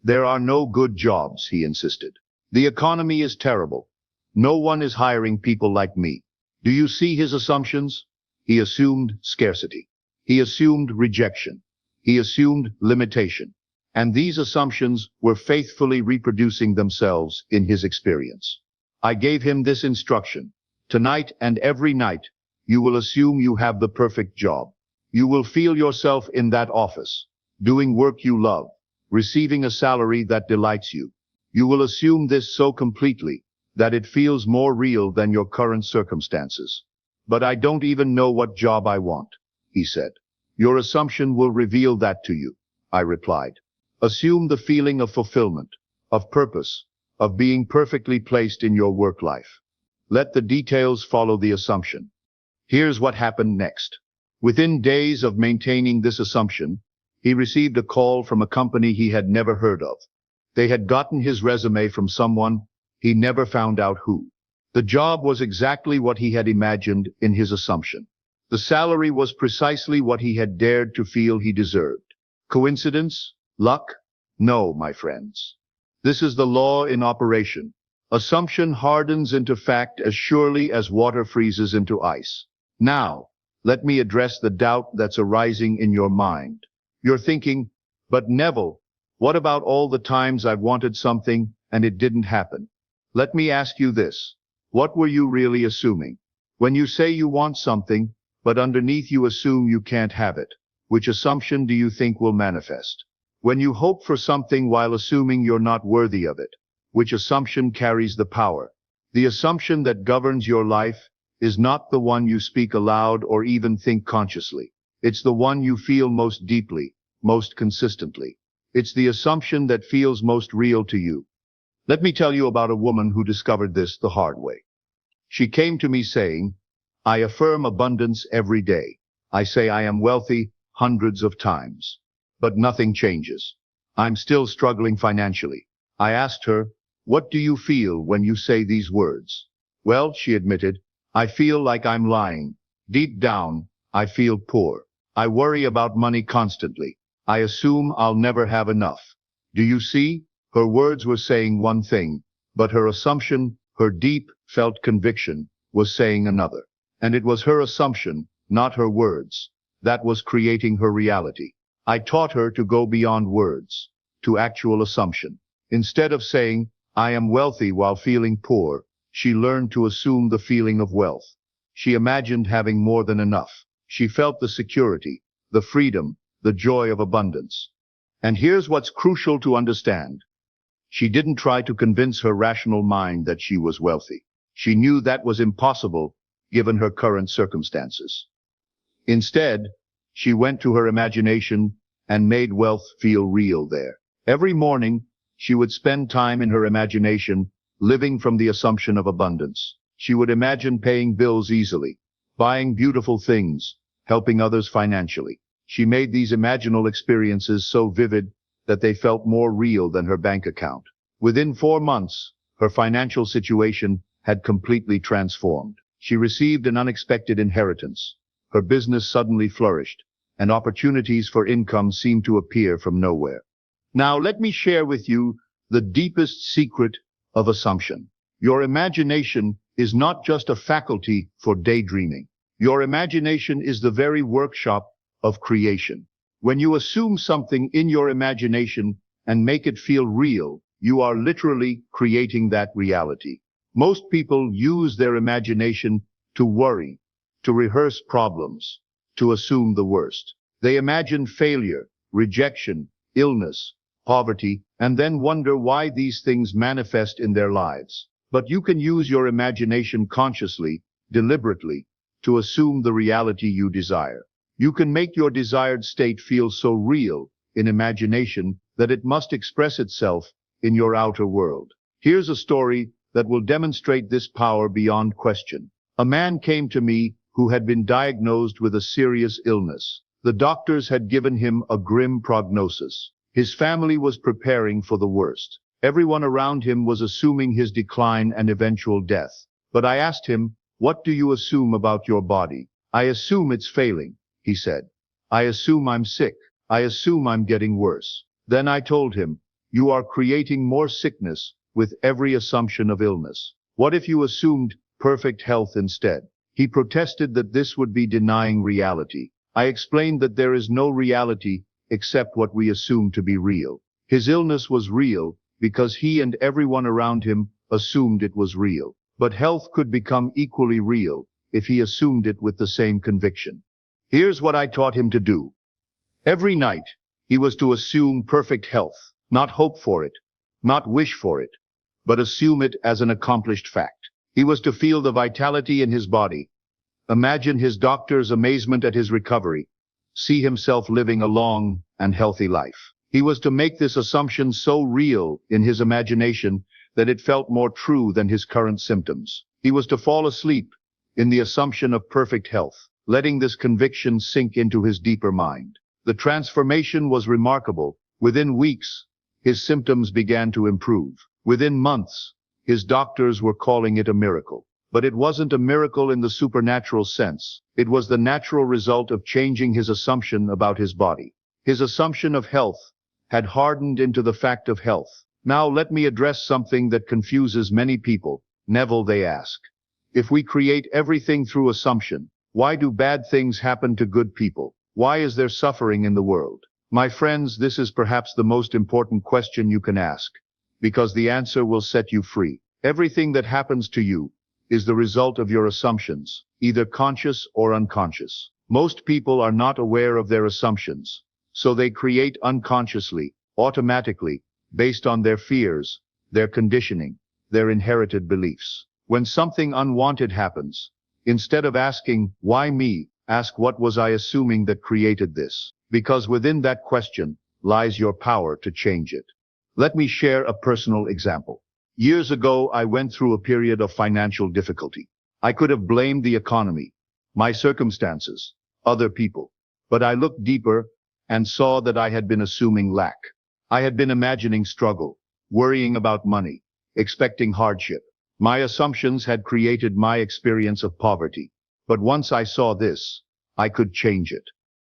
There are no good jobs, he insisted. The economy is terrible. No one is hiring people like me. Do you see his assumptions? He assumed scarcity. He assumed rejection. He assumed limitation. And these assumptions were faithfully reproducing themselves in his experience. I gave him this instruction. Tonight and every night, you will assume you have the perfect job. You will feel yourself in that office, doing work you love, receiving a salary that delights you. You will assume this so completely that it feels more real than your current circumstances. But I don't even know what job I want, he said. Your assumption will reveal that to you, I replied. Assume the feeling of fulfillment, of purpose, of being perfectly placed in your work life. Let the details follow the assumption. Here's what happened next. Within days of maintaining this assumption, he received a call from a company he had never heard of. They had gotten his resume from someone, he never found out who. The job was exactly what he had imagined in his assumption. The salary was precisely what he had dared to feel he deserved. Coincidence? Luck? No, my friends. This is the law in operation. Assumption hardens into fact as surely as water freezes into ice. Now, let me address the doubt that's arising in your mind. You're thinking, but Neville, what about all the times I've wanted something and it didn't happen? Let me ask you this. What were you really assuming? When you say you want something, but underneath you assume you can't have it, which assumption do you think will manifest? When you hope for something while assuming you're not worthy of it, which assumption carries the power? The assumption that governs your life is not the one you speak aloud or even think consciously. It's the one you feel most deeply, most consistently. It's the assumption that feels most real to you. Let me tell you about a woman who discovered this the hard way. She came to me saying, I affirm abundance every day. I say I am wealthy hundreds of times. But nothing changes. I'm still struggling financially. I asked her, "What do you feel when you say these words?" "Well," she admitted, "I feel like I'm lying. Deep down, I feel poor. I worry about money constantly. I assume I'll never have enough." Do you see? Her words were saying one thing, but her assumption, her deep, felt conviction, was saying another. And it was her assumption, not her words, that was creating her reality. I taught her to go beyond words, to actual assumption. Instead of saying, "I am wealthy," while feeling poor, she learned to assume the feeling of wealth. She imagined having more than enough. She felt the security, the freedom, the joy of abundance. And here's what's crucial to understand. She didn't try to convince her rational mind that she was wealthy. She knew that was impossible, given her current circumstances. Instead, she went to her imagination and made wealth feel real there. Every morning, she would spend time in her imagination, living from the assumption of abundance. She would imagine paying bills easily, buying beautiful things, helping others financially. She made these imaginal experiences so vivid that they felt more real than her bank account. Within 4 months, her financial situation had completely transformed. She received an unexpected inheritance. Her business suddenly flourished, and opportunities for income seemed to appear from nowhere. Now let me share with you the deepest secret of assumption. Your imagination is not just a faculty for daydreaming. Your imagination is the very workshop of creation. When you assume something in your imagination and make it feel real, you are literally creating that reality. Most people use their imagination to worry, to rehearse problems, to assume the worst. They imagine failure, rejection, illness, poverty, and then wonder why these things manifest in their lives. But you can use your imagination consciously, deliberately, to assume the reality you desire. You can make your desired state feel so real in imagination that it must express itself in your outer world. Here's a story that will demonstrate this power beyond question. A man came to me who had been diagnosed with a serious illness. The doctors had given him a grim prognosis. His family was preparing for the worst. Everyone around him was assuming his decline and eventual death. But I asked him, "What do you assume about your body?" "I assume it's failing," he said. "I assume I'm sick. I assume I'm getting worse." Then I told him, "You are creating more sickness with every assumption of illness. What if you assumed perfect health instead?" He protested that this would be denying reality. I explained that there is no reality except what we assume to be real. His illness was real because he and everyone around him assumed it was real. But health could become equally real if he assumed it with the same conviction. Here's what I taught him to do. Every night, he was to assume perfect health, not hope for it, not wish for it, but assume it as an accomplished fact. He was to feel the vitality in his body, imagine his doctor's amazement at his recovery, see himself living a long and healthy life. He was to make this assumption so real in his imagination that it felt more true than his current symptoms. He was to fall asleep in the assumption of perfect health, letting this conviction sink into his deeper mind. The transformation was remarkable. Within weeks, his symptoms began to improve. Within months, his doctors were calling it a miracle. But it wasn't a miracle in the supernatural sense. It was the natural result of changing his assumption about his body. His assumption of health had hardened into the fact of health. Now let me address something that confuses many people. Neville, they ask, if we create everything through assumption, why do bad things happen to good people? Why is there suffering in the world? My friends, this is perhaps the most important question you can ask, because the answer will set you free. Everything that happens to you is the result of your assumptions, either conscious or unconscious. Most people are not aware of their assumptions, so they create unconsciously, automatically, based on their fears, their conditioning, their inherited beliefs. When something unwanted happens, instead of asking, "Why me?" ask, "What was I assuming that created this?" Because within that question lies your power to change it. Let me share a personal example. Years ago, I went through a period of financial difficulty. I could have blamed the economy, my circumstances, other people. But I looked deeper and saw that I had been assuming lack. I had been imagining struggle, worrying about money, expecting hardship. My assumptions had created my experience of poverty. But once I saw this, I could change it.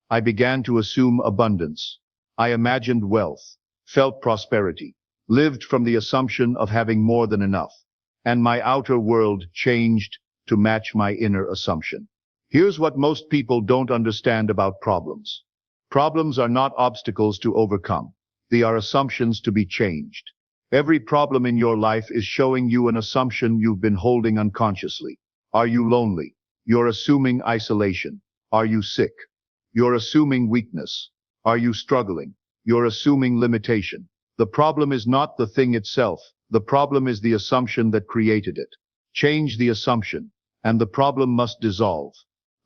I began to assume abundance. I imagined wealth, felt prosperity, lived from the assumption of having more than enough. And my outer world changed to match my inner assumption. Here's what most people don't understand about problems. Problems are not obstacles to overcome. They are assumptions to be changed. Every problem in your life is showing you an assumption you've been holding unconsciously. Are you lonely? You're assuming isolation. Are you sick? You're assuming weakness. Are you struggling? You're assuming limitation. The problem is not the thing itself. The problem is the assumption that created it. Change the assumption, and the problem must dissolve.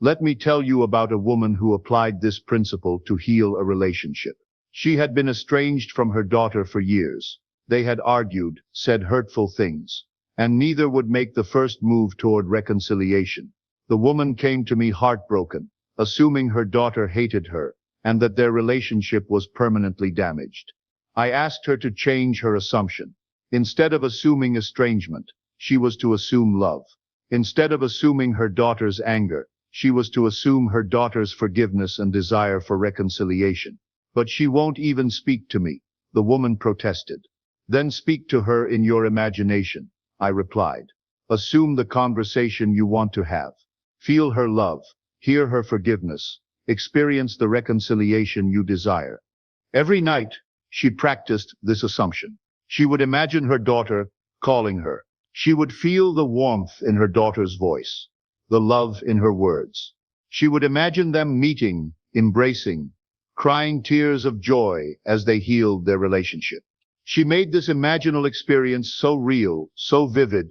Let me tell you about a woman who applied this principle to heal a relationship. She had been estranged from her daughter for years. They had argued, said hurtful things, and neither would make the first move toward reconciliation. The woman came to me heartbroken, assuming her daughter hated her, and that their relationship was permanently damaged. I asked her to change her assumption. Instead of assuming estrangement, she was to assume love. Instead of assuming her daughter's anger, she was to assume her daughter's forgiveness and desire for reconciliation. But she won't even speak to me, the woman protested. Then speak to her in your imagination, I replied. Assume the conversation you want to have. Feel her love, hear her forgiveness, experience the reconciliation you desire. Every night, she practiced this assumption. She would imagine her daughter calling her. She would feel the warmth in her daughter's voice, the love in her words. She would imagine them meeting, embracing, crying tears of joy as they healed their relationship. She made this imaginal experience so real, so vivid,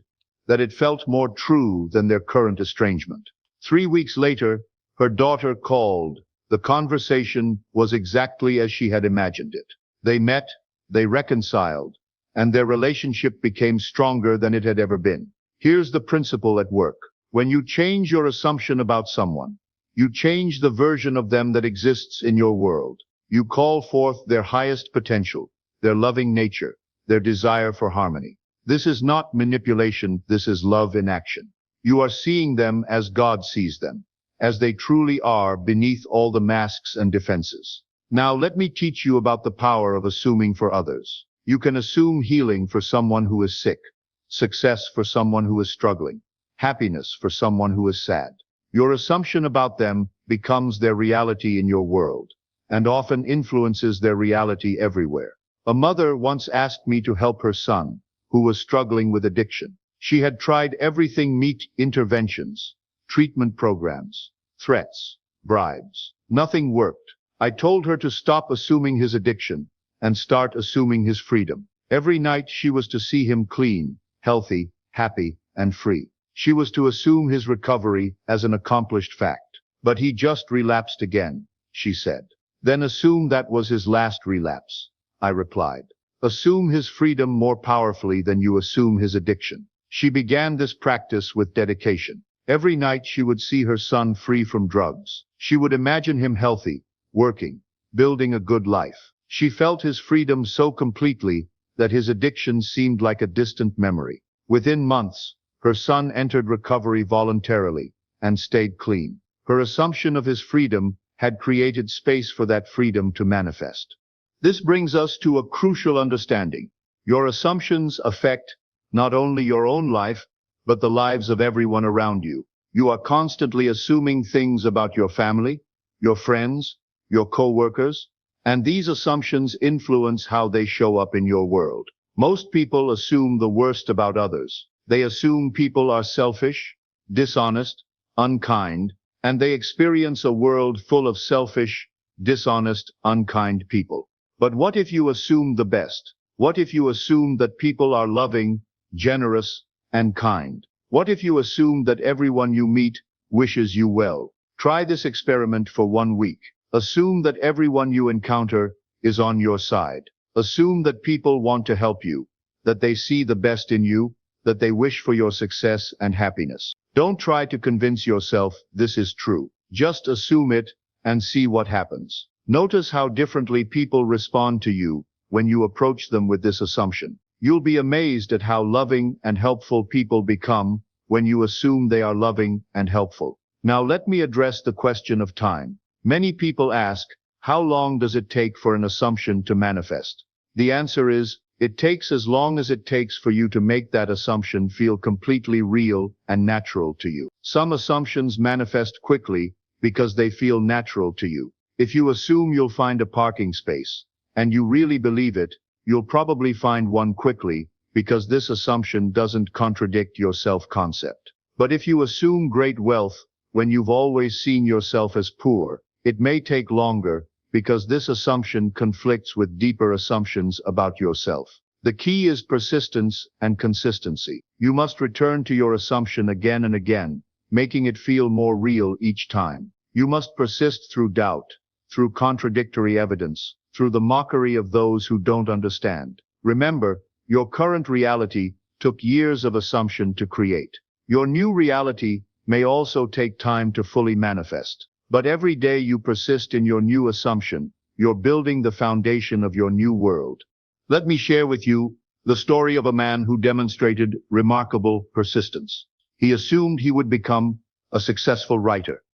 that it felt more true than their current estrangement. 3 weeks later, her daughter called. The conversation was exactly as she had imagined it. They met, they reconciled, and their relationship became stronger than it had ever been. Here's the principle at work. When you change your assumption about someone, you change the version of them that exists in your world. You call forth their highest potential, their loving nature, their desire for harmony. This is not manipulation, this is love in action. You are seeing them as God sees them, as they truly are beneath all the masks and defenses. Now let me teach you about the power of assuming for others. You can assume healing for someone who is sick, success for someone who is struggling, happiness for someone who is sad. Your assumption about them becomes their reality in your world, and often influences their reality everywhere. A mother once asked me to help her son, who was struggling with addiction. She had tried everything: interventions, treatment programs, threats, bribes. Nothing worked. I told her to stop assuming his addiction and start assuming his freedom. Every night she was to see him clean, healthy, happy, and free. She was to assume his recovery as an accomplished fact. But he just relapsed again, she said. Then assume that was his last relapse, I replied. Assume his freedom more powerfully than you assume his addiction. She began this practice with dedication. Every night she would see her son free from drugs. She would imagine him healthy, working, building a good life. She felt his freedom so completely that his addiction seemed like a distant memory. Within months, her son entered recovery voluntarily and stayed clean. Her assumption of his freedom had created space for that freedom to manifest. This brings us to a crucial understanding. Your assumptions affect not only your own life, but the lives of everyone around you. You are constantly assuming things about your family, your friends, your co-workers, and these assumptions influence how they show up in your world. Most people assume the worst about others. They assume people are selfish, dishonest, unkind, and they experience a world full of selfish, dishonest, unkind people. But what if you assume the best? What if you assume that people are loving, generous, and kind? What if you assume that everyone you meet wishes you well? Try this experiment for 1 week. Assume that everyone you encounter is on your side. Assume that people want to help you, that they see the best in you, that they wish for your success and happiness. Don't try to convince yourself this is true. Just assume it and see what happens. Notice how differently people respond to you when you approach them with this assumption. You'll be amazed at how loving and helpful people become when you assume they are loving and helpful. Now let me address the question of time. Many people ask, how long does it take for an assumption to manifest? The answer is, it takes as long as it takes for you to make that assumption feel completely real and natural to you. Some assumptions manifest quickly because they feel natural to you. If you assume you'll find a parking space, and you really believe it, you'll probably find one quickly because this assumption doesn't contradict your self-concept. But if you assume great wealth when you've always seen yourself as poor, it may take longer because this assumption conflicts with deeper assumptions about yourself. The key is persistence and consistency. You must return to your assumption again and again, making it feel more real each time. You must persist through doubt, through contradictory evidence, through the mockery of those who don't understand. Remember, your current reality took years of assumption to create. Your new reality may also take time to fully manifest. But every day you persist in your new assumption, you're building the foundation of your new world. Let me share with you the story of a man who demonstrated remarkable persistence. He assumed he would become a successful writer,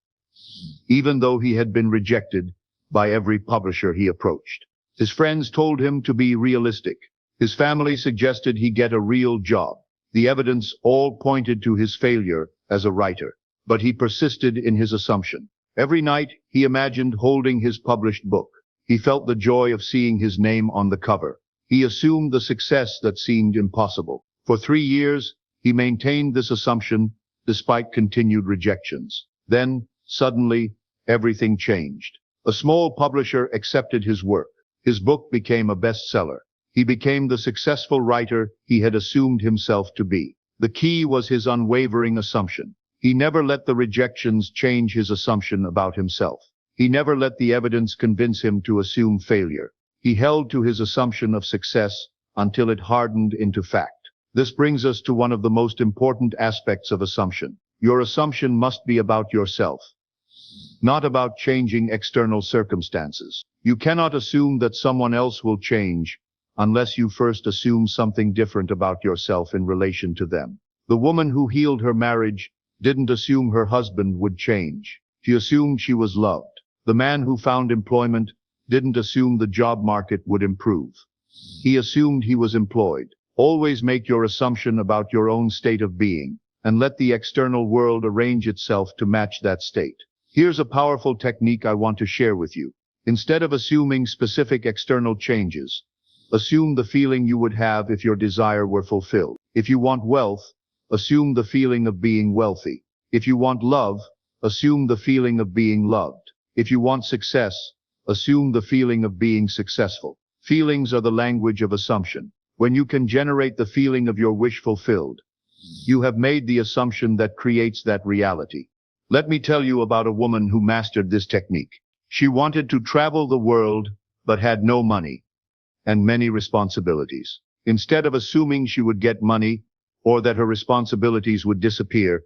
even though he had been rejected by every publisher he approached. His friends told him to be realistic. His family suggested he get a real job. The evidence all pointed to his failure as a writer, but he persisted in his assumption. Every night, he imagined holding his published book. He felt the joy of seeing his name on the cover. He assumed the success that seemed impossible. For 3 years, he maintained this assumption despite continued rejections. Then, suddenly, everything changed. A small publisher accepted his work. His book became a bestseller. He became the successful writer he had assumed himself to be. The key was his unwavering assumption. He never let the rejections change his assumption about himself. He never let the evidence convince him to assume failure. He held to his assumption of success until it hardened into fact. This brings us to one of the most important aspects of assumption. Your assumption must be about yourself, not about changing external circumstances. You cannot assume that someone else will change unless you first assume something different about yourself in relation to them. The woman who healed her marriage didn't assume her husband would change. She assumed she was loved. The man who found employment didn't assume the job market would improve. He assumed he was employed. Always make your assumption about your own state of being, and let the external world arrange itself to match that state. Here's a powerful technique I want to share with you. Instead of assuming specific external changes, assume the feeling you would have if your desire were fulfilled. If you want wealth, assume the feeling of being wealthy. If you want love, assume the feeling of being loved. If you want success, assume the feeling of being successful. Feelings are the language of assumption. When you can generate the feeling of your wish fulfilled, you have made the assumption that creates that reality. Let me tell you about a woman who mastered this technique. She wanted to travel the world, but had no money and many responsibilities. Instead of assuming she would get money, or that her responsibilities would disappear,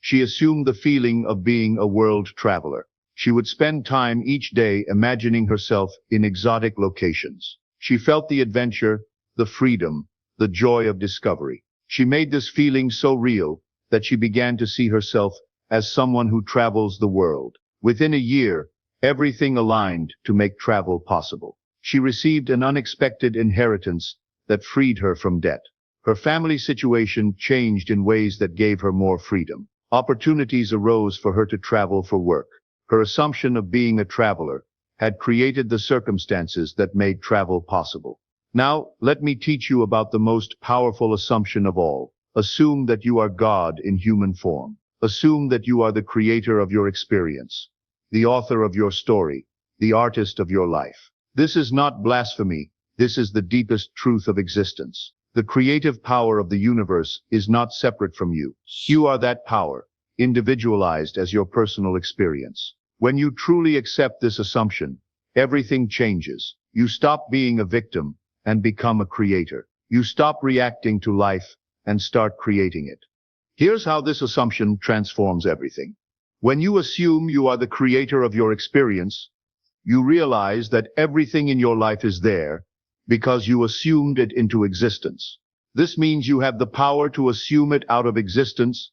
she assumed the feeling of being a world traveler. She would spend time each day imagining herself in exotic locations. She felt the adventure, the freedom, the joy of discovery. She made this feeling so real that she began to see herself as someone who travels the world. Within a year, everything aligned to make travel possible. She received an unexpected inheritance that freed her from debt. Her family situation changed in ways that gave her more freedom. Opportunities arose for her to travel for work. Her assumption of being a traveler had created the circumstances that made travel possible. Now, let me teach you about the most powerful assumption of all. Assume that you are God in human form. Assume that you are the creator of your experience, the author of your story, the artist of your life. This is not blasphemy. This is the deepest truth of existence. The creative power of the universe is not separate from you. You are that power, individualized as your personal experience. When you truly accept this assumption, everything changes. You stop being a victim and become a creator. You stop reacting to life and start creating it. Here's how this assumption transforms everything. When you assume you are the creator of your experience, You realize that everything in your life is there because you assumed it into existence. This means you have the power to assume it out of existence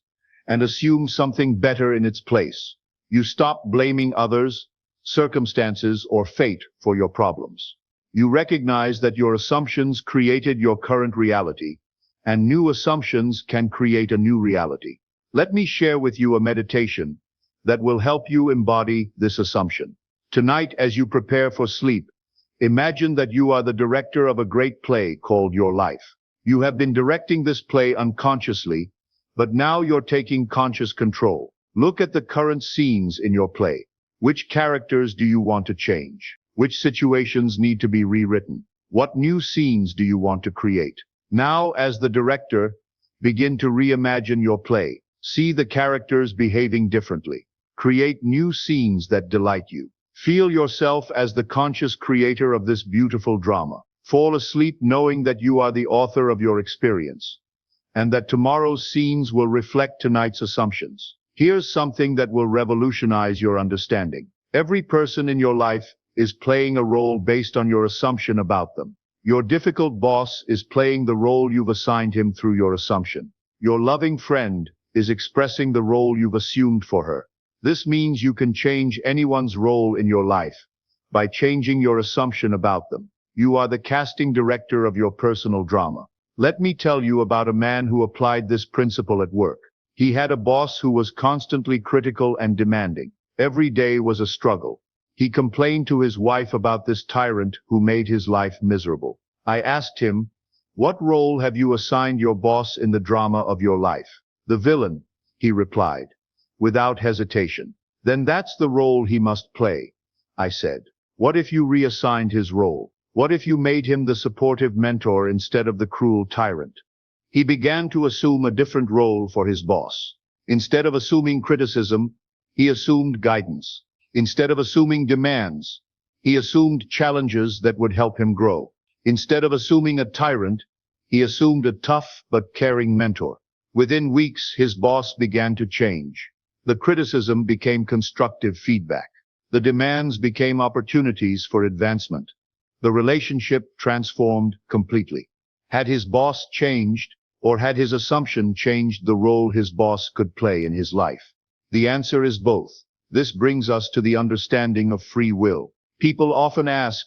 and assume something better in its place. You stop blaming others, circumstances, or fate for your problems. You recognize that your assumptions created your current reality, and new assumptions can create a new reality. Let me share with you a meditation that will help you embody this assumption. Tonight, as you prepare for sleep, imagine that you are the director of a great play called your life. You have been directing this play unconsciously, but now you're taking conscious control. Look at the current scenes in your play. Which characters do you want to change? Which situations need to be rewritten? What new scenes do you want to create? Now, as the director, begin to reimagine your play. See the characters behaving differently. Create new scenes that delight you. Feel yourself as the conscious creator of this beautiful drama. Fall asleep knowing that you are the author of your experience, and that tomorrow's scenes will reflect tonight's assumptions. Here's something that will revolutionize your understanding. Every person in your life is playing a role based on your assumption about them. Your difficult boss is playing the role you've assigned him through your assumption. Your loving friend is expressing the role you've assumed for her. This means you can change anyone's role in your life by changing your assumption about them. You are the casting director of your personal drama. Let me tell you about a man who applied this principle at work. He had a boss who was constantly critical and demanding. Every day was a struggle. He complained to his wife about this tyrant who made his life miserable. I asked him, "What role have you assigned your boss in the drama of your life?" "The villain," he replied, without hesitation. "Then that's the role he must play," I said. "What if you reassigned his role? What if you made him the supportive mentor instead of the cruel tyrant?" He began to assume a different role for his boss. Instead of assuming criticism, he assumed guidance. Instead of assuming demands, he assumed challenges that would help him grow. Instead of assuming a tyrant, he assumed a tough but caring mentor. Within weeks, his boss began to change. The criticism became constructive feedback. The demands became opportunities for advancement. The relationship transformed completely. Had his boss changed, or had his assumption changed the role his boss could play in his life? The answer is both. This brings us to the understanding of free will. People often ask,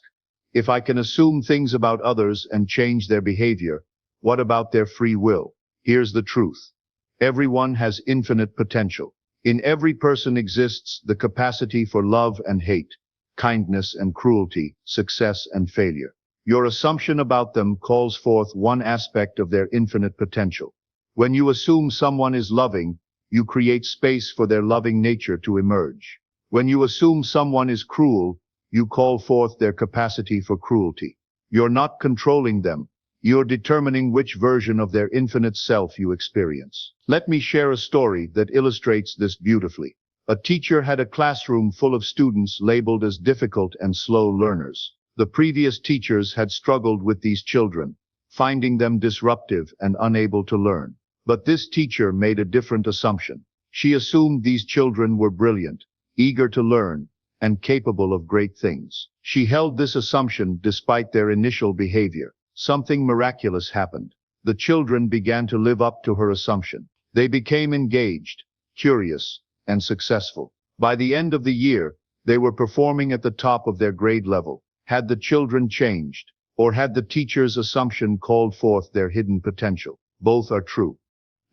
if I can assume things about others and change their behavior, what about their free will? Here's the truth. Everyone has infinite potential. In every person exists the capacity for love and hate, kindness and cruelty, success and failure. Your assumption about them calls forth one aspect of their infinite potential. When you assume someone is loving, you create space for their loving nature to emerge. When you assume someone is cruel, you call forth their capacity for cruelty. You're not controlling them. You're determining which version of their infinite self you experience. Let me share a story that illustrates this beautifully. A teacher had a classroom full of students labeled as difficult and slow learners. The previous teachers had struggled with these children, finding them disruptive and unable to learn. But this teacher made a different assumption. She assumed these children were brilliant, eager to learn, and capable of great things. She held this assumption despite their initial behavior. Something miraculous happened. The children began to live up to her assumption. They became engaged, curious, and successful. By the end of the year, they were performing at the top of their grade level. Had the children changed, or had the teacher's assumption called forth their hidden potential? Both are true.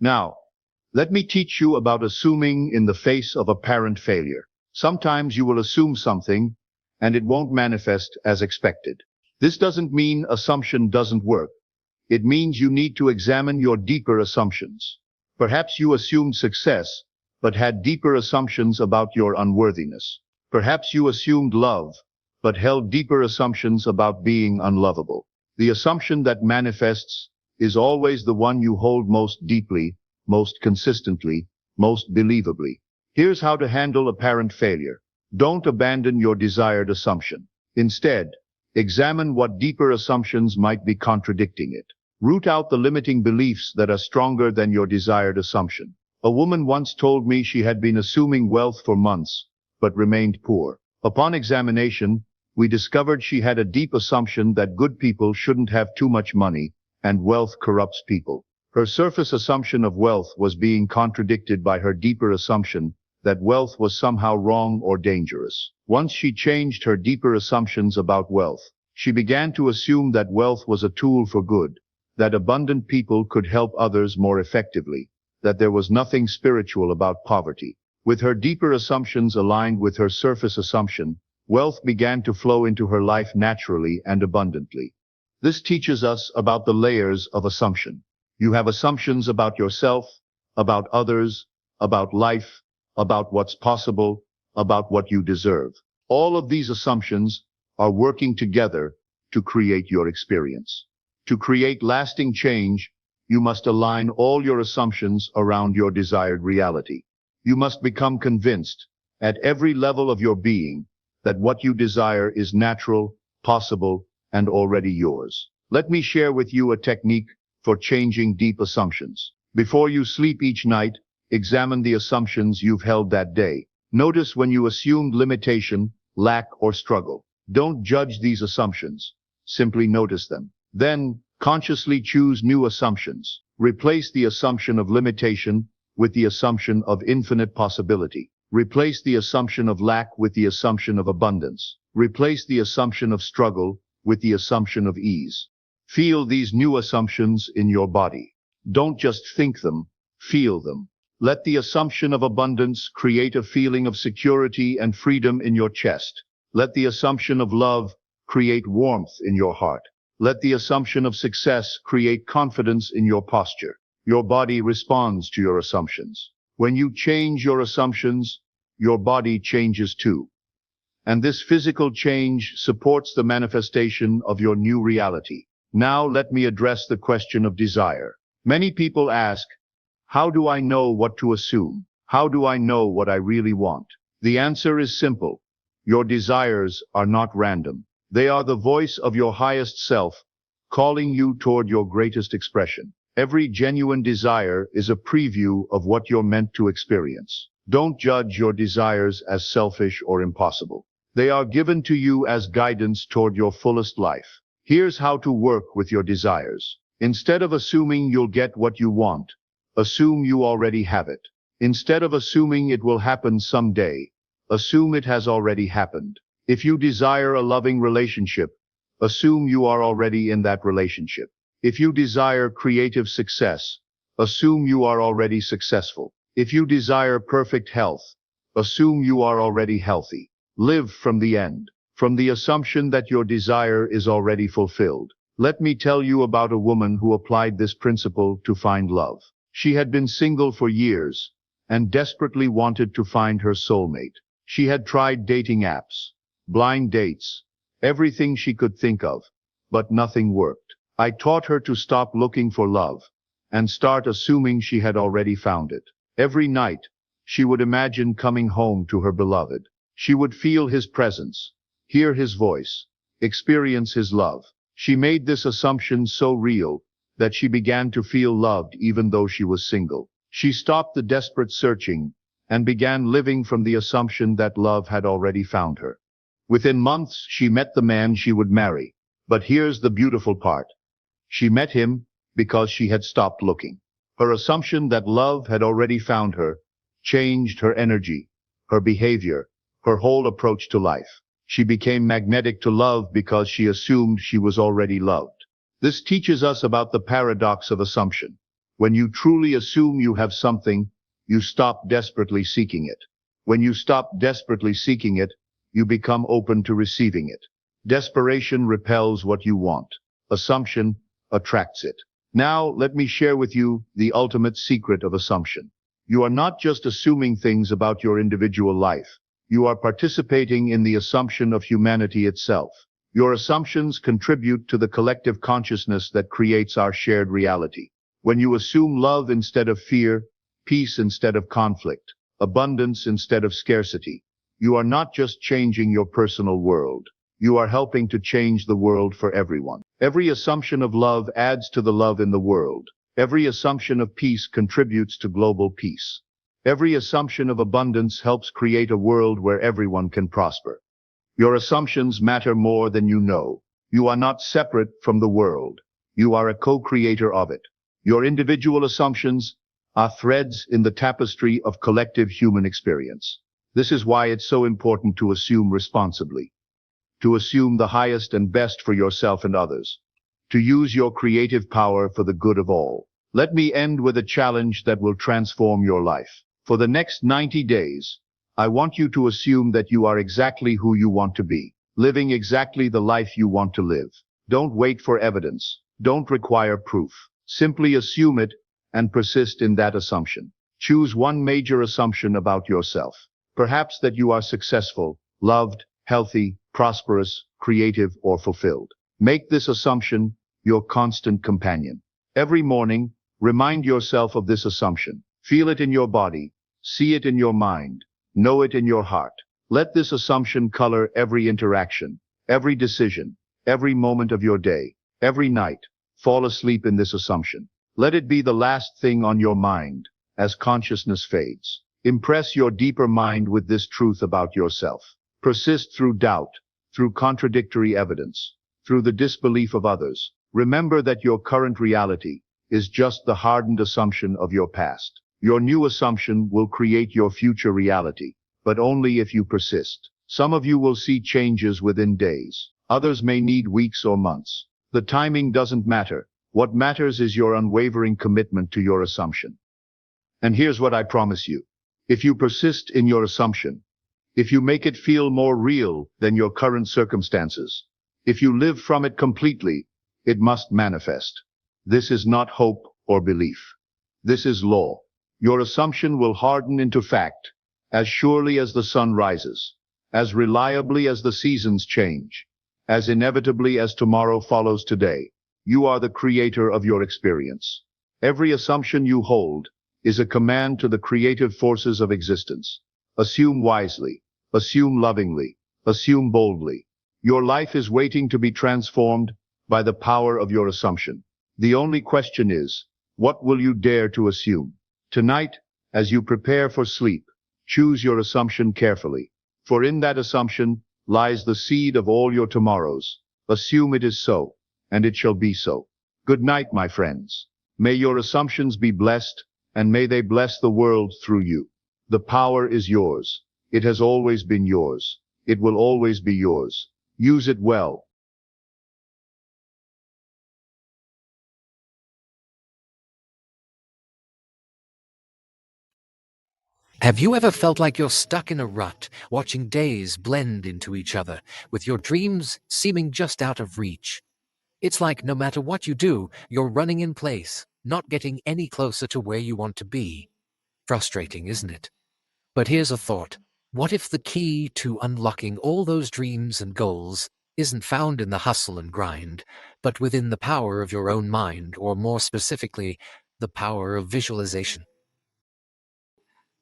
Now, let me teach you about assuming in the face of apparent failure. Sometimes you will assume something, and it won't manifest as expected. This doesn't mean assumption doesn't work. It means you need to examine your deeper assumptions. Perhaps you assumed success, but had deeper assumptions about your unworthiness. Perhaps you assumed love, but held deeper assumptions about being unlovable. The assumption that manifests is always the one you hold most deeply, most consistently, most believably. Here's how to handle apparent failure. Don't abandon your desired assumption. Instead, examine what deeper assumptions might be contradicting it. Root out the limiting beliefs that are stronger than your desired assumption. A woman once told me she had been assuming wealth for months, but remained poor. Upon examination, we discovered she had a deep assumption that good people shouldn't have too much money, and wealth corrupts people. Her surface assumption of wealth was being contradicted by her deeper assumption that wealth was somehow wrong or dangerous. Once she changed her deeper assumptions about wealth, she began to assume that wealth was a tool for good, that abundant people could help others more effectively, that there was nothing spiritual about poverty. With her deeper assumptions aligned with her surface assumption, wealth began to flow into her life naturally and abundantly. This teaches us about the layers of assumption. You have assumptions about yourself, about others, about life, about what's possible, about what you deserve. All of these assumptions are working together to create your experience. To create lasting change, you must align all your assumptions around your desired reality. You must become convinced, at every level of your being, that what you desire is natural, possible, and already yours. Let me share with you a technique for changing deep assumptions. Before you sleep each night, examine the assumptions you've held that day. Notice when you assumed limitation, lack, or struggle. Don't judge these assumptions. Simply notice them. Then, consciously choose new assumptions. Replace the assumption of limitation with the assumption of infinite possibility. Replace the assumption of lack with the assumption of abundance. Replace the assumption of struggle with the assumption of ease. Feel these new assumptions in your body. Don't just think them, feel them. Let the assumption of abundance create a feeling of security and freedom in your chest. Let the assumption of love create warmth in your heart. Let the assumption of success create confidence in your posture. Your body responds to your assumptions. When you change your assumptions, your body changes too. And this physical change supports the manifestation of your new reality. Now let me address the question of desire. Many people ask, how do I know what to assume? How do I know what I really want? The answer is simple. Your desires are not random. They are the voice of your highest self, calling you toward your greatest expression. Every genuine desire is a preview of what you're meant to experience. Don't judge your desires as selfish or impossible. They are given to you as guidance toward your fullest life. Here's how to work with your desires. Instead of assuming you'll get what you want, assume you already have it. Instead of assuming it will happen someday, assume it has already happened. If you desire a loving relationship, assume you are already in that relationship. If you desire creative success, assume you are already successful. If you desire perfect health, assume you are already healthy. Live from the end, from the assumption that your desire is already fulfilled. Let me tell you about a woman who applied this principle to find love. She had been single for years and desperately wanted to find her soulmate. She had tried dating apps, blind dates, everything she could think of, but nothing worked. I taught her to stop looking for love and start assuming she had already found it. Every night, she would imagine coming home to her beloved. She would feel his presence, hear his voice, experience his love. She made this assumption so real that she began to feel loved even though she was single. She stopped the desperate searching and began living from the assumption that love had already found her. Within months, she met the man she would marry. But here's the beautiful part. She met him because she had stopped looking. Her assumption that love had already found her changed her energy, her behavior, her whole approach to life. She became magnetic to love because she assumed she was already loved. This teaches us about the paradox of assumption. When you truly assume you have something, you stop desperately seeking it. When you stop desperately seeking it, you become open to receiving it. Desperation repels what you want. Assumption attracts it. Now, let me share with you the ultimate secret of assumption. You are not just assuming things about your individual life. You are participating in the assumption of humanity itself. Your assumptions contribute to the collective consciousness that creates our shared reality. When you assume love instead of fear, peace instead of conflict, abundance instead of scarcity, you are not just changing your personal world. You are helping to change the world for everyone. Every assumption of love adds to the love in the world. Every assumption of peace contributes to global peace. Every assumption of abundance helps create a world where everyone can prosper. Your assumptions matter more than you know. You are not separate from the world. You are a co-creator of it. Your individual assumptions are threads in the tapestry of collective human experience. This is why it's so important to assume responsibly, to assume the highest and best for yourself and others, to use your creative power for the good of all. Let me end with a challenge that will transform your life. For the next 90 days, I want you to assume that you are exactly who you want to be, living exactly the life you want to live. Don't wait for evidence. Don't require proof. Simply assume it and persist in that assumption. Choose one major assumption about yourself. Perhaps that you are successful, loved, healthy, prosperous, creative, or fulfilled. Make this assumption your constant companion. Every morning, remind yourself of this assumption. Feel it in your body, see it in your mind, know it in your heart. Let this assumption color every interaction, every decision, every moment of your day, every night. Fall asleep in this assumption. Let it be the last thing on your mind as consciousness fades. Impress your deeper mind with this truth about yourself. Persist through doubt, through contradictory evidence, through the disbelief of others. Remember that your current reality is just the hardened assumption of your past. Your new assumption will create your future reality, but only if you persist. Some of you will see changes within days. Others may need weeks or months. The timing doesn't matter. What matters is your unwavering commitment to your assumption. And here's what I promise you. If you persist in your assumption, if you make it feel more real than your current circumstances, if you live from it completely, it must manifest. This is not hope or belief. This is law. Your assumption will harden into fact, as surely as the sun rises, as reliably as the seasons change, as inevitably as tomorrow follows today. You are the creator of your experience. Every assumption you hold is a command to the creative forces of existence. Assume wisely, assume lovingly, assume boldly. Your life is waiting to be transformed by the power of your assumption. The only question is, what will you dare to assume? Tonight, as you prepare for sleep, choose your assumption carefully, for in that assumption lies the seed of all your tomorrows. Assume it is so, and it shall be so. Good night, my friends. May your assumptions be blessed, and may they bless the world through you. The power is yours. It has always been yours. It will always be yours. Use it well. Have you ever felt like you're stuck in a rut, watching days blend into each other, with your dreams seeming just out of reach? It's like no matter what you do, you're running in place, not getting any closer to where you want to be. Frustrating, isn't it? But here's a thought. What if the key to unlocking all those dreams and goals isn't found in the hustle and grind, but within the power of your own mind, or more specifically, the power of visualization?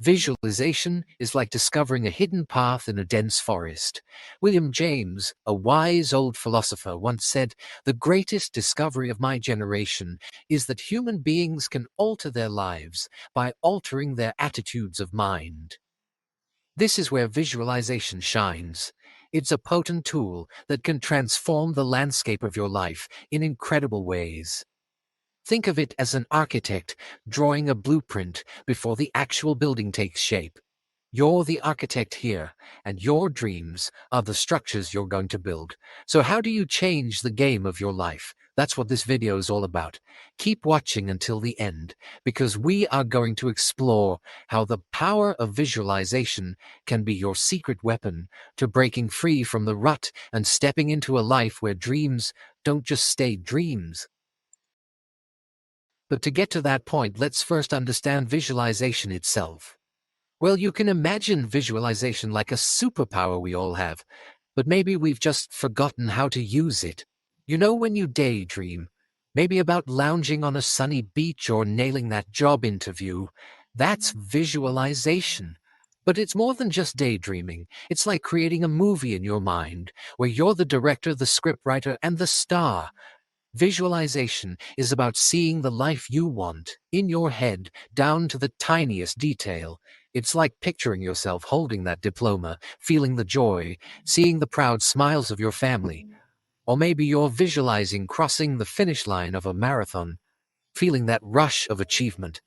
Visualization is like discovering a hidden path in a dense forest. William James, a wise old philosopher, once said, "The greatest discovery of my generation is that human beings can alter their lives by altering their attitudes of mind." This is where visualization shines. It's a potent tool that can transform the landscape of your life in incredible ways. Think of it as an architect drawing a blueprint before the actual building takes shape. You're the architect here, and your dreams are the structures you're going to build. So how do you change the game of your life? That's what this video is all about. Keep watching until the end, because we are going to explore how the power of visualization can be your secret weapon to breaking free from the rut and stepping into a life where dreams don't just stay dreams. But to get to that point, let's first understand visualization itself. Well, you can imagine visualization like a superpower we all have, but maybe we've just forgotten how to use it. You know, when you daydream, maybe about lounging on a sunny beach or nailing that job interview, that's visualization. But it's more than just daydreaming. It's like creating a movie in your mind, where you're the director, the scriptwriter, and the star. Visualization is about seeing the life you want in your head down to the tiniest detail. It's like picturing yourself holding that diploma, feeling the joy, seeing the proud smiles of your family. Or maybe you're visualizing crossing the finish line of a marathon, feeling that rush of achievement.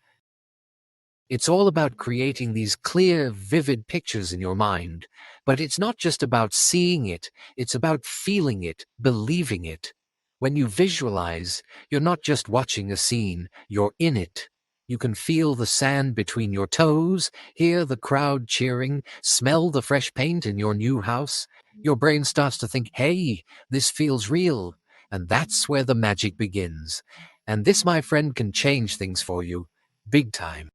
It's all about creating these clear, vivid pictures in your mind. But it's not just about seeing it, it's about feeling it, believing it. When you visualize, you're not just watching a scene, you're in it. You can feel the sand between your toes, hear the crowd cheering, smell the fresh paint in your new house. Your brain starts to think, hey, this feels real. And that's where the magic begins. And this, my friend, can change things for you, big time.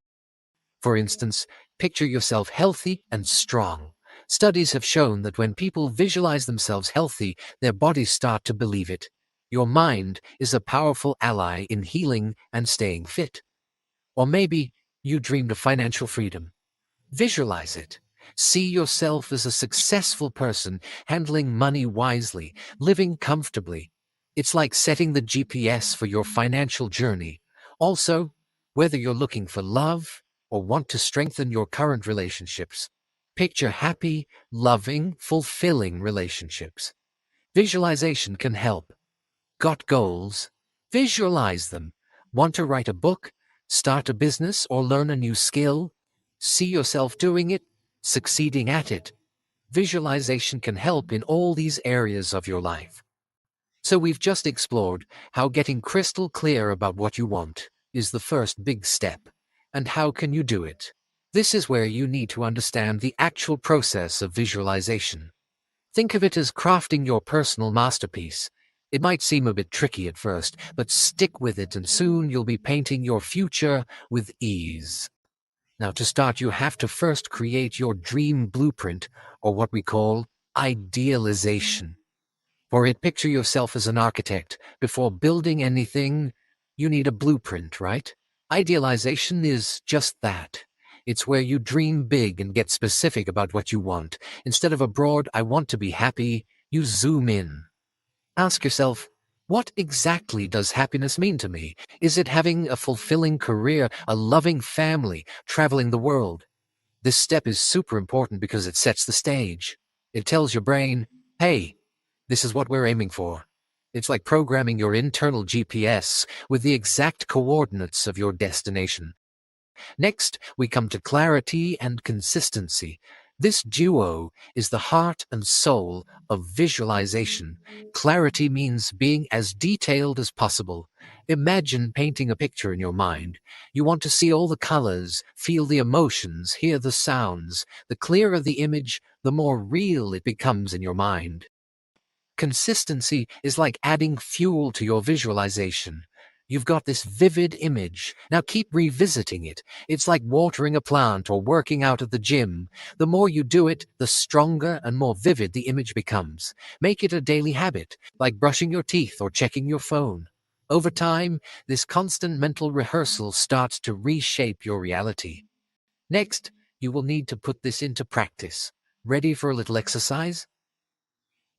For instance, picture yourself healthy and strong. Studies have shown that when people visualize themselves healthy, their bodies start to believe it. Your mind is a powerful ally in healing and staying fit. Or maybe you dreamed of financial freedom. Visualize it. See yourself as a successful person, handling money wisely, living comfortably. It's like setting the GPS for your financial journey. Also, whether you're looking for love or want to strengthen your current relationships, picture happy, loving, fulfilling relationships. Visualization can help. Got goals? Visualize them. Want to write a book, start a business, or learn a new skill? See yourself doing it, succeeding at it. Visualization can help in all these areas of your life. So we've just explored how getting crystal clear about what you want is the first big step. And how can you do it? This is where you need to understand the actual process of visualization. Think of it as crafting your personal masterpiece. It might seem a bit tricky at first, but stick with it and soon you'll be painting your future with ease. Now, to start, you have to first create your dream blueprint, or what we call idealization. For it, picture yourself as an architect. Before building anything, you need a blueprint, right? Idealization is just that. It's where you dream big and get specific about what you want. Instead of a broad, I want to be happy, you zoom in. Ask yourself, what exactly does happiness mean to me? Is it having a fulfilling career, a loving family, traveling the world? This step is super important because it sets the stage. It tells your brain, hey, this is what we're aiming for. It's like programming your internal GPS with the exact coordinates of your destination. Next, we come to clarity and consistency. This duo is the heart and soul of visualization. Clarity means being as detailed as possible. Imagine painting a picture in your mind. You want to see all the colors, feel the emotions, hear the sounds. The clearer the image, the more real it becomes in your mind. Consistency is like adding fuel to your visualization. You've got this vivid image. Now keep revisiting it. It's like watering a plant or working out at the gym. The more you do it, the stronger and more vivid the image becomes. Make it a daily habit, like brushing your teeth or checking your phone. Over time, this constant mental rehearsal starts to reshape your reality. Next, you will need to put this into practice. Ready for a little exercise?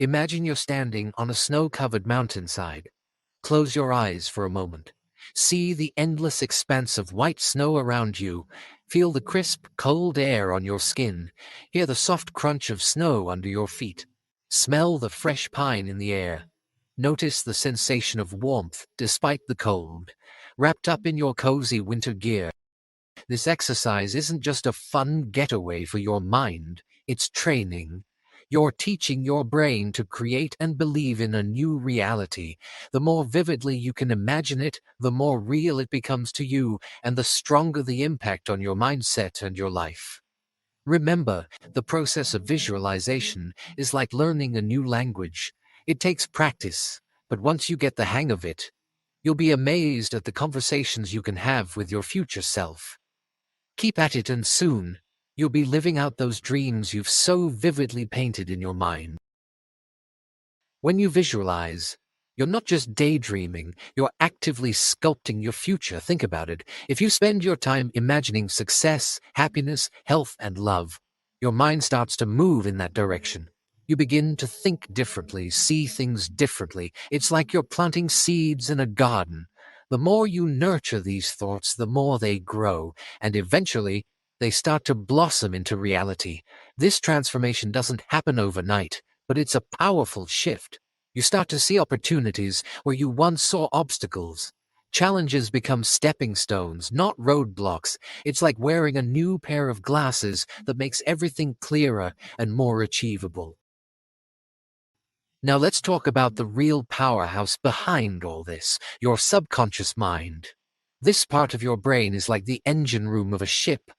Imagine you're standing on a snow-covered mountainside. Close your eyes for a moment. See the endless expanse of white snow around you. Feel the crisp, cold air on your skin. Hear the soft crunch of snow under your feet. Smell the fresh pine in the air. Notice the sensation of warmth despite the cold. Wrapped up in your cozy winter gear. This exercise isn't just a fun getaway for your mind, it's training. You're teaching your brain to create and believe in a new reality. The more vividly you can imagine it, the more real it becomes to you, and the stronger the impact on your mindset and your life. Remember, the process of visualization is like learning a new language. It takes practice, but once you get the hang of it, you'll be amazed at the conversations you can have with your future self. Keep at it and soon, you'll be living out those dreams you've so vividly painted in your mind. When you visualize, you're not just daydreaming, you're actively sculpting your future. Think about it. If you spend your time imagining success, happiness, health, and love, your mind starts to move in that direction. You begin to think differently, see things differently. It's like you're planting seeds in a garden. The more you nurture these thoughts, the more they grow, and eventually, They start to blossom into reality. This transformation doesn't happen overnight, but it's a powerful shift. You start to see opportunities where you once saw obstacles. Challenges become stepping stones, not roadblocks. It's like wearing a new pair of glasses that makes everything clearer and more achievable. Now let's talk about the real powerhouse behind all this, your subconscious mind. This part of your brain is like the engine room of a ship.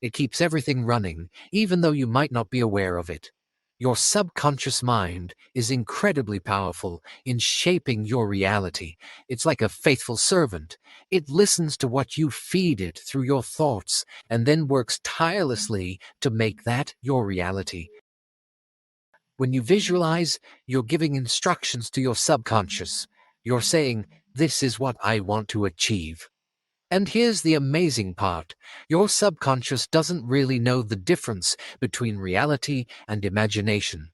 It keeps everything running, even though you might not be aware of it. Your subconscious mind is incredibly powerful in shaping your reality. It's like a faithful servant. It listens to what you feed it through your thoughts and then works tirelessly to make that your reality. When you visualize, you're giving instructions to your subconscious. You're saying, "This is what I want to achieve." And here's the amazing part. Your subconscious doesn't really know the difference between reality and imagination.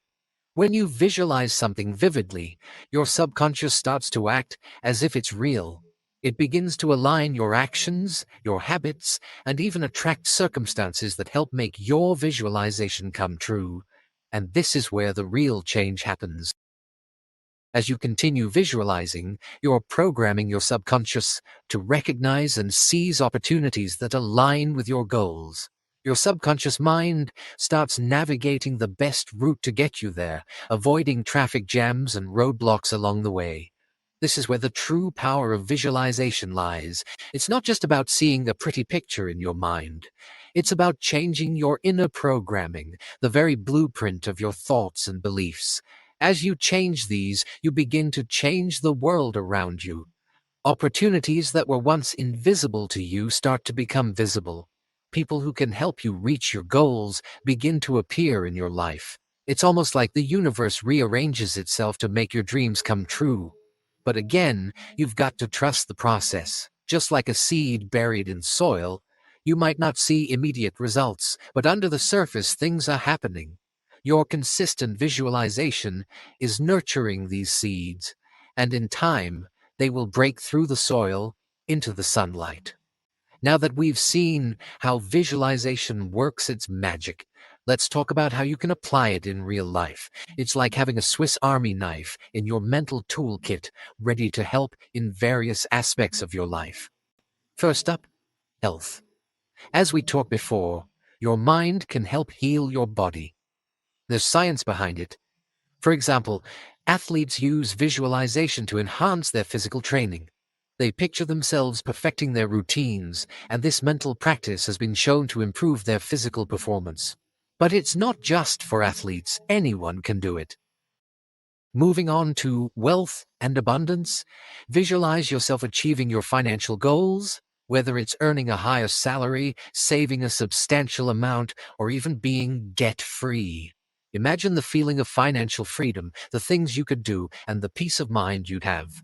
When you visualize something vividly, your subconscious starts to act as if it's real. It begins to align your actions, your habits, and even attract circumstances that help make your visualization come true. And this is where the real change happens. As you continue visualizing, you're programming your subconscious to recognize and seize opportunities that align with your goals. Your subconscious mind starts navigating the best route to get you there, avoiding traffic jams and roadblocks along the way. This is where the true power of visualization lies. It's not just about seeing a pretty picture in your mind. It's about changing your inner programming, the very blueprint of your thoughts and beliefs. As you change these, you begin to change the world around you. Opportunities that were once invisible to you start to become visible. People who can help you reach your goals begin to appear in your life. It's almost like the universe rearranges itself to make your dreams come true. But again, you've got to trust the process. Just like a seed buried in soil, you might not see immediate results, but under the surface things are happening. Your consistent visualization is nurturing these seeds, and in time, they will break through the soil into the sunlight. Now that we've seen how visualization works its magic, let's talk about how you can apply it in real life. It's like having a Swiss Army knife in your mental toolkit, ready to help in various aspects of your life. First up, health. As we talked before, your mind can help heal your body. There's science behind it. For example, athletes use visualization to enhance their physical training. They picture themselves perfecting their routines, and this mental practice has been shown to improve their physical performance. But it's not just for athletes, anyone can do it. Moving on to wealth and abundance, visualize yourself achieving your financial goals, whether it's earning a higher salary, saving a substantial amount, or even being debt-free. Imagine the feeling of financial freedom, the things you could do, and the peace of mind you'd have.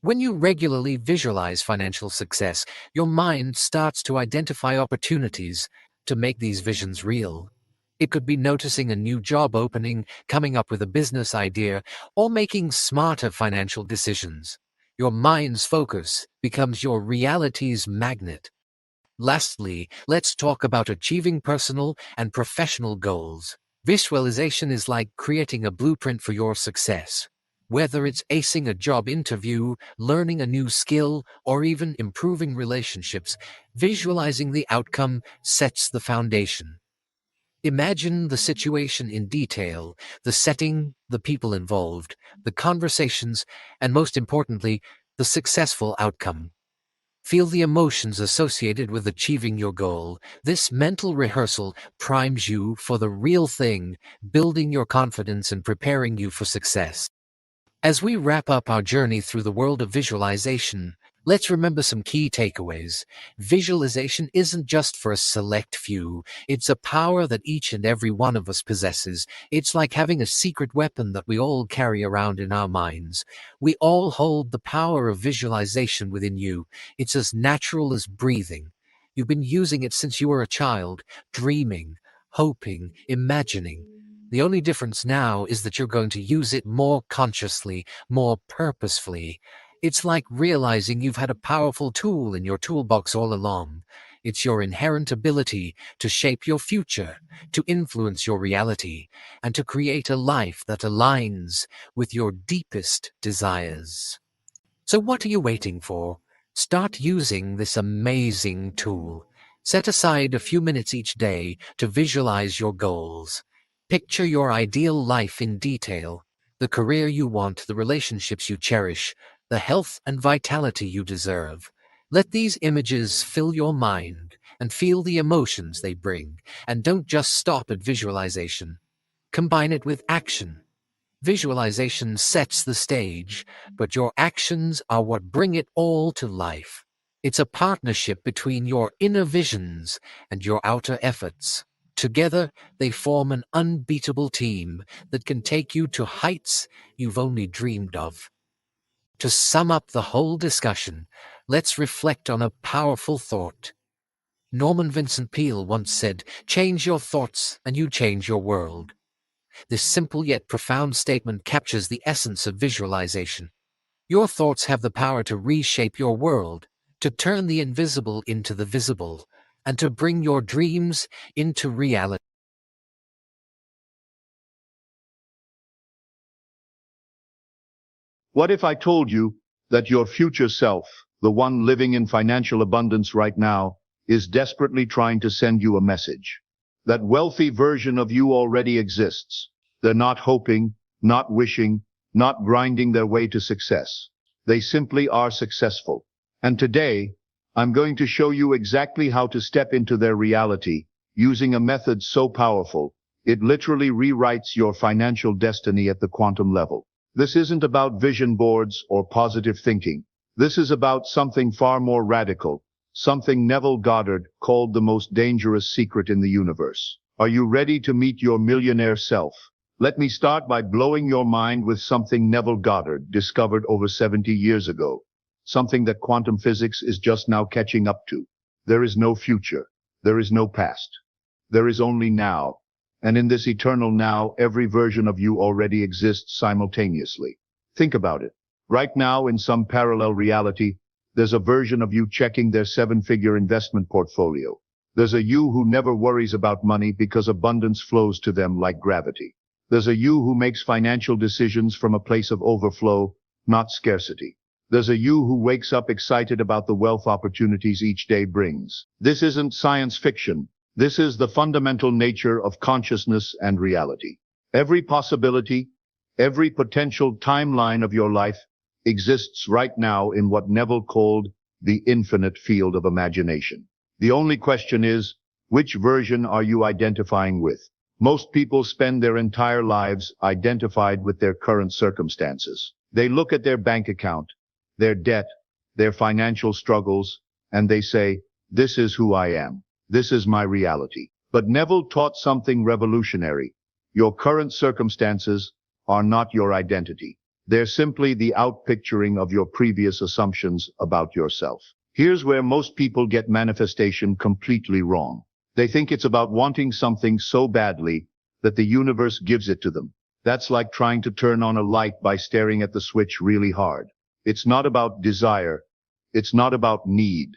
When you regularly visualize financial success, your mind starts to identify opportunities to make these visions real. It could be noticing a new job opening, coming up with a business idea, or making smarter financial decisions. Your mind's focus becomes your reality's magnet. Lastly, let's talk about achieving personal and professional goals. Visualization is like creating a blueprint for your success. Whether it's acing a job interview, learning a new skill, or even improving relationships, visualizing the outcome sets the foundation. Imagine the situation in detail, the setting, the people involved, the conversations, and most importantly, the successful outcome. Feel the emotions associated with achieving your goal. This mental rehearsal primes you for the real thing, building your confidence and preparing you for success. As we wrap up our journey through the world of visualization, let's remember some key takeaways. Visualization isn't just for a select few. It's a power that each and every one of us possesses. It's like having a secret weapon that we all carry around in our minds. We all hold the power of visualization within you. It's as natural as breathing. You've been using it since you were a child, dreaming, hoping, imagining. The only difference now is that you're going to use it more consciously, more purposefully. It's like realizing you've had a powerful tool in your toolbox all along. It's your inherent ability to shape your future, to influence your reality, and to create a life that aligns with your deepest desires. So what are you waiting for? Start using this amazing tool. Set aside a few minutes each day to visualize your goals. Picture your ideal life in detail, the career you want, the relationships you cherish, the health and vitality you deserve. Let these images fill your mind and feel the emotions they bring, and don't just stop at visualization. Combine it with action. Visualization sets the stage, but your actions are what bring it all to life. It's a partnership between your inner visions and your outer efforts. Together, they form an unbeatable team that can take you to heights you've only dreamed of. To sum up the whole discussion, let's reflect on a powerful thought. Norman Vincent Peale once said, "Change your thoughts and you change your world." This simple yet profound statement captures the essence of visualization. Your thoughts have the power to reshape your world, to turn the invisible into the visible, and to bring your dreams into reality. What if I told you that your future self, the one living in financial abundance right now, is desperately trying to send you a message? That wealthy version of you already exists. They're not hoping, not wishing, not grinding their way to success. They simply are successful. And today, I'm going to show you exactly how to step into their reality using a method so powerful, it literally rewrites your financial destiny at the quantum level. This isn't about vision boards or positive thinking. This is about something far more radical, something Neville Goddard called the most dangerous secret in the universe. Are you ready to meet your millionaire self? Let me start by blowing your mind with something Neville Goddard discovered over 70 years ago, something that quantum physics is just now catching up to. There is no future. There is no past. There is only now. And in this eternal now, every version of you already exists simultaneously. Think about it. Right now, in some parallel reality, there's a version of you checking their 7-figure investment portfolio. There's a you who never worries about money because abundance flows to them like gravity. There's a you who makes financial decisions from a place of overflow, not scarcity. There's a you who wakes up excited about the wealth opportunities each day brings. This isn't science fiction. This is the fundamental nature of consciousness and reality. Every possibility, every potential timeline of your life exists right now in what Neville called the infinite field of imagination. The only question is, which version are you identifying with? Most people spend their entire lives identified with their current circumstances. They look at their bank account, their debt, their financial struggles, and they say, "This is who I am. This is my reality." But Neville taught something revolutionary. Your current circumstances are not your identity. They're simply the outpicturing of your previous assumptions about yourself. Here's where most people get manifestation completely wrong. They think it's about wanting something so badly that the universe gives it to them. That's like trying to turn on a light by staring at the switch really hard. It's not about desire. It's not about need.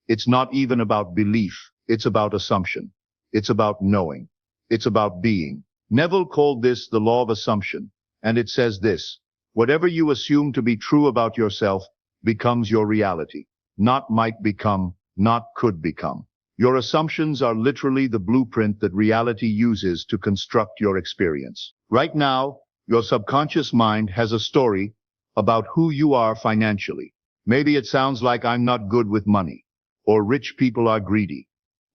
It's not even about belief. It's about assumption. It's about knowing. It's about being. Neville called this the law of assumption, and it says this: whatever you assume to be true about yourself becomes your reality. Not might become, not could become. Your assumptions are literally the blueprint that reality uses to construct your experience. Right now, your subconscious mind has a story about who you are financially. Maybe it sounds like "I'm not good with money," or "rich people are greedy,"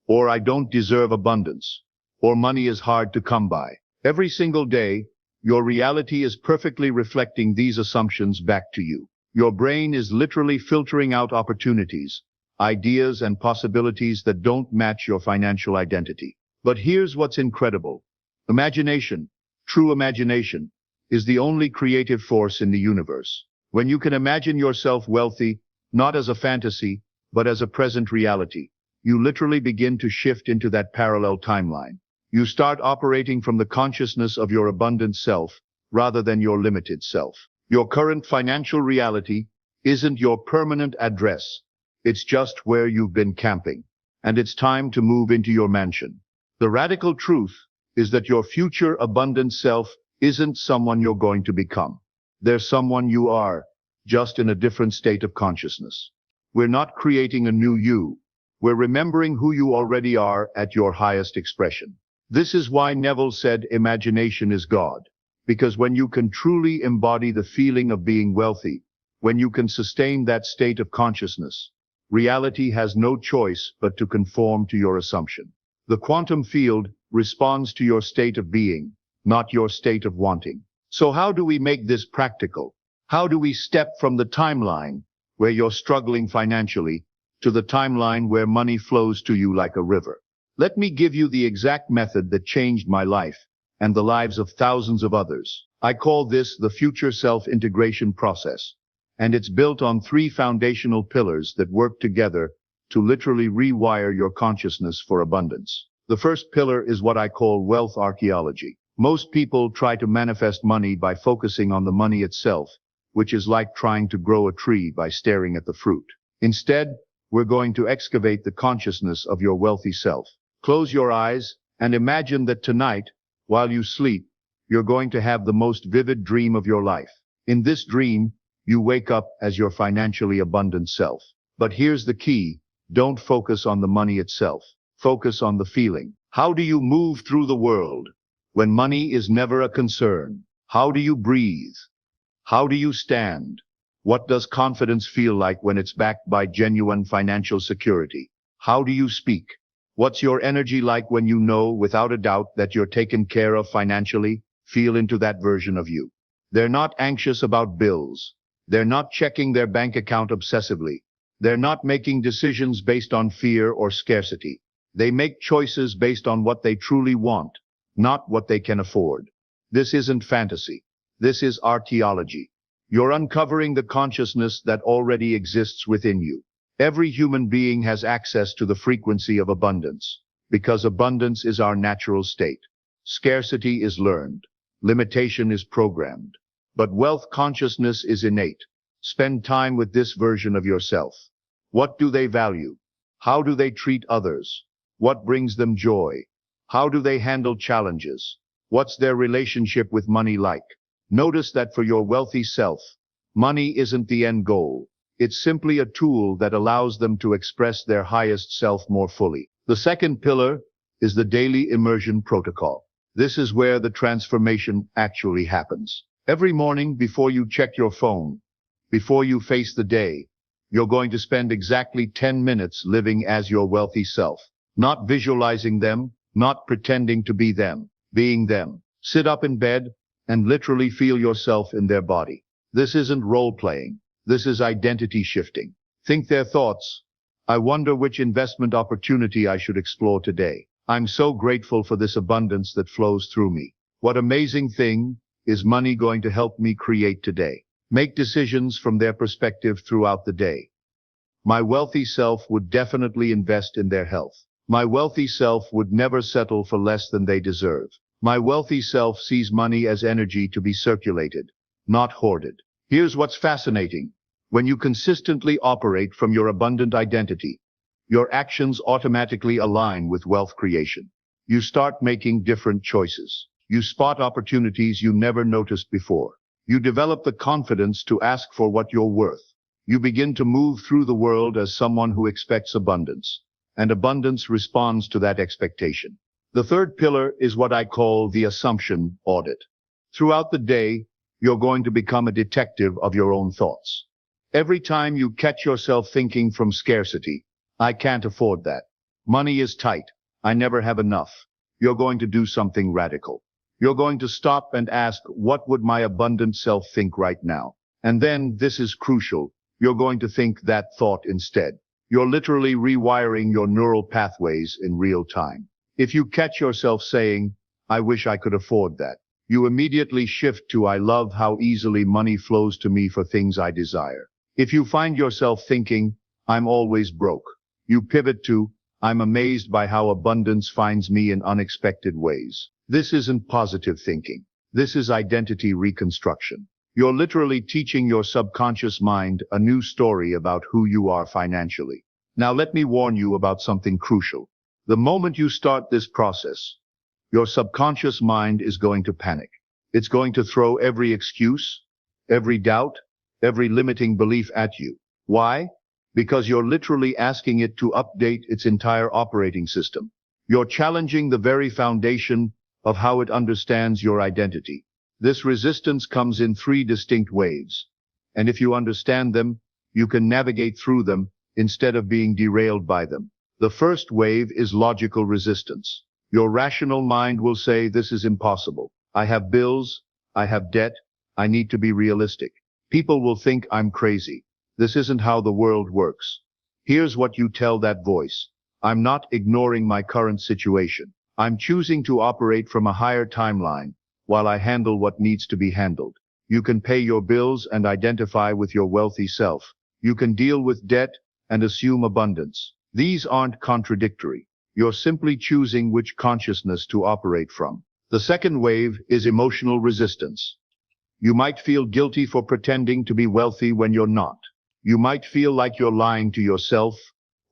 or "I don't deserve abundance," or "money is hard to come by." Every single day, your reality is perfectly reflecting these assumptions back to you. Your brain is literally filtering out opportunities, ideas, and possibilities that don't match your financial identity. But here's what's incredible. Imagination, true imagination, is the only creative force in the universe. When you can imagine yourself wealthy, not as a fantasy, but as a present reality, you literally begin to shift into that parallel timeline. You start operating from the consciousness of your abundant self rather than your limited self. Your current financial reality isn't your permanent address. It's just where you've been camping. and it's time to move into your mansion. The radical truth is that your future abundant self isn't someone you're going to become. They're someone you are, just in a different state of consciousness. We're not creating a new you. We're remembering who you already are at your highest expression. This is why Neville said imagination is God. Because when you can truly embody the feeling of being wealthy, when you can sustain that state of consciousness, reality has no choice but to conform to your assumption. The quantum field responds to your state of being, not your state of wanting. So how do we make this practical? How do we step from the timeline where you're struggling financially to the timeline where money flows to you like a river? Let me give you the exact method that changed my life and the lives of thousands of others. I call this the future self-integration process, and it's built on 3 foundational pillars that work together to literally rewire your consciousness for abundance. The first pillar is what I call wealth archaeology. Most people try to manifest money by focusing on the money itself, which is like trying to grow a tree by staring at the fruit. Instead, we're going to excavate the consciousness of your wealthy self. Close your eyes and imagine that tonight, while you sleep, you're going to have the most vivid dream of your life. In this dream, you wake up as your financially abundant self. But here's the key. Don't focus on the money itself. Focus on the feeling. How do you move through the world when money is never a concern? How do you breathe? How do you stand? What does confidence feel like when it's backed by genuine financial security? How do you speak? What's your energy like when you know without a doubt that you're taken care of financially? Feel into that version of you. They're not anxious about bills. They're not checking their bank account obsessively. They're not making decisions based on fear or scarcity. They make choices based on what they truly want, not what they can afford. This isn't fantasy. This is archaeology. You're uncovering the consciousness that already exists within you. Every human being has access to the frequency of abundance, because abundance is our natural state. Scarcity is learned. Limitation is programmed. But wealth consciousness is innate. Spend time with this version of yourself. What do they value? How do they treat others? What brings them joy? How do they handle challenges? What's their relationship with money like? Notice that for your wealthy self, money isn't the end goal. It's simply a tool that allows them to express their highest self more fully. The second pillar is the daily immersion protocol. This is where the transformation actually happens. Every morning before you check your phone, before you face the day, you're going to spend exactly 10 minutes living as your wealthy self. Not visualizing them, not pretending to be them, being them. Sit up in bed and literally feel yourself in their body. This isn't role-playing. This is identity shifting. Think their thoughts. I wonder which investment opportunity I should explore today. I'm so grateful for this abundance that flows through me. What amazing thing is money going to help me create today? Make decisions from their perspective throughout the day. My wealthy self would definitely invest in their health. My wealthy self would never settle for less than they deserve. My wealthy self sees money as energy to be circulated, not hoarded. Here's what's fascinating. When you consistently operate from your abundant identity, your actions automatically align with wealth creation. You start making different choices. You spot opportunities you never noticed before. You develop the confidence to ask for what you're worth. You begin to move through the world as someone who expects abundance, and abundance responds to that expectation. The third pillar is what I call the assumption audit. Throughout the day, you're going to become a detective of your own thoughts. Every time you catch yourself thinking from scarcity, I can't afford that. Money is tight. I never have enough. You're going to do something radical. You're going to stop and ask, what would my abundant self think right now? And then, this is crucial, you're going to think that thought instead. You're literally rewiring your neural pathways in real time. If you catch yourself saying, I wish I could afford that, you immediately shift to I love how easily money flows to me for things I desire. If you find yourself thinking, I'm always broke, you pivot to, I'm amazed by how abundance finds me in unexpected ways. This isn't positive thinking. This is identity reconstruction. You're literally teaching your subconscious mind a new story about who you are financially. Now let me warn you about something crucial. The moment you start this process, your subconscious mind is going to panic. It's going to throw every excuse, every doubt, every limiting belief at you. Why? Because you're literally asking it to update its entire operating system. You're challenging the very foundation of how it understands your identity. This resistance comes in three distinct waves, and if you understand them, you can navigate through them instead of being derailed by them. The first wave is logical resistance. Your rational mind will say, this is impossible. I have bills, I have debt, I need to be realistic. People will think I'm crazy. This isn't how the world works. Here's what you tell that voice. I'm not ignoring my current situation. I'm choosing to operate from a higher timeline while I handle what needs to be handled. You can pay your bills and identify with your wealthy self. You can deal with debt and assume abundance. These aren't contradictory. You're simply choosing which consciousness to operate from. The second wave is emotional resistance. You might feel guilty for pretending to be wealthy when you're not. You might feel like you're lying to yourself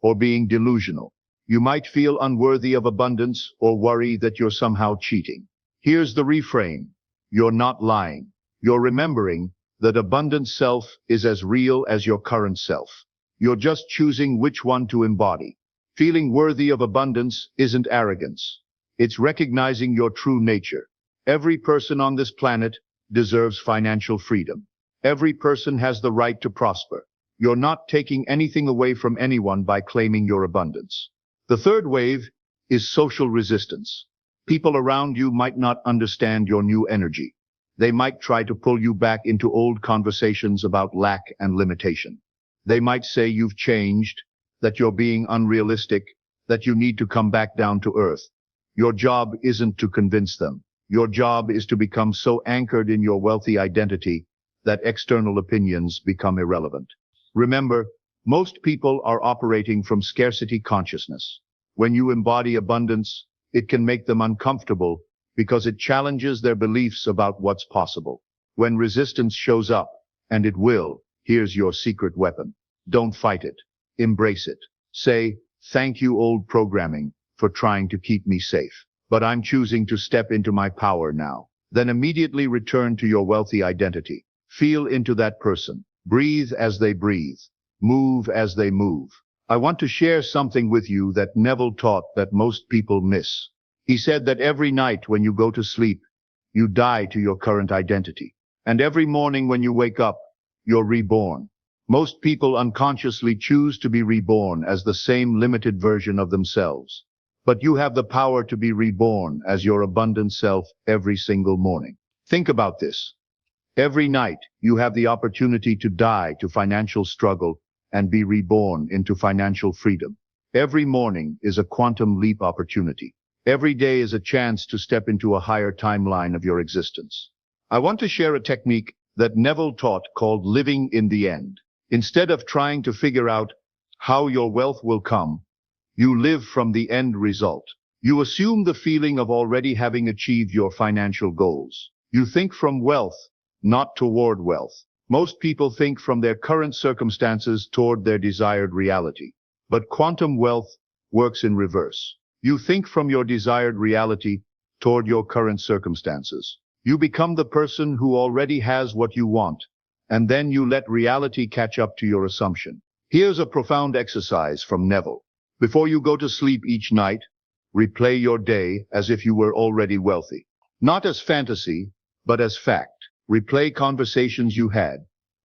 or being delusional. You might feel unworthy of abundance or worry that you're somehow cheating. Here's the reframe. You're not lying. You're remembering that abundant self is as real as your current self. You're just choosing which one to embody. Feeling worthy of abundance isn't arrogance. It's recognizing your true nature. Every person on this planet deserves financial freedom. Every person has the right to prosper. You're not taking anything away from anyone by claiming your abundance. The third wave is social resistance. People around you might not understand your new energy. They might try to pull you back into old conversations about lack and limitation. They might say you've changed, that you're being unrealistic, that you need to come back down to earth. Your job isn't to convince them. Your job is to become so anchored in your wealthy identity that external opinions become irrelevant. Remember, most people are operating from scarcity consciousness. When you embody abundance, it can make them uncomfortable because it challenges their beliefs about what's possible. When resistance shows up, and it will, here's your secret weapon. Don't fight it. Embrace it. Say, thank you, old programming, for trying to keep me safe. But I'm choosing to step into my power now. Then immediately return to your wealthy identity. Feel into that person. Breathe as they breathe. Move as they move. I want to share something with you that Neville taught that most people miss. He said that every night when you go to sleep, you die to your current identity. And every morning when you wake up, you're reborn. Most people unconsciously choose to be reborn as the same limited version of themselves. But you have the power to be reborn as your abundant self every single morning. Think about this. Every night, you have the opportunity to die to financial struggle and be reborn into financial freedom. Every morning is a quantum leap opportunity. Every day is a chance to step into a higher timeline of your existence. I want to share a technique that Neville taught called living in the end. Instead of trying to figure out how your wealth will come, you live from the end result. You assume the feeling of already having achieved your financial goals. You think from wealth, not toward wealth. Most people think from their current circumstances toward their desired reality. But quantum wealth works in reverse. You think from your desired reality toward your current circumstances. You become the person who already has what you want, and then you let reality catch up to your assumption. Here's a profound exercise from Neville. Before you go to sleep each night, replay your day as if you were already wealthy. Not as fantasy, but as fact. Replay conversations you had,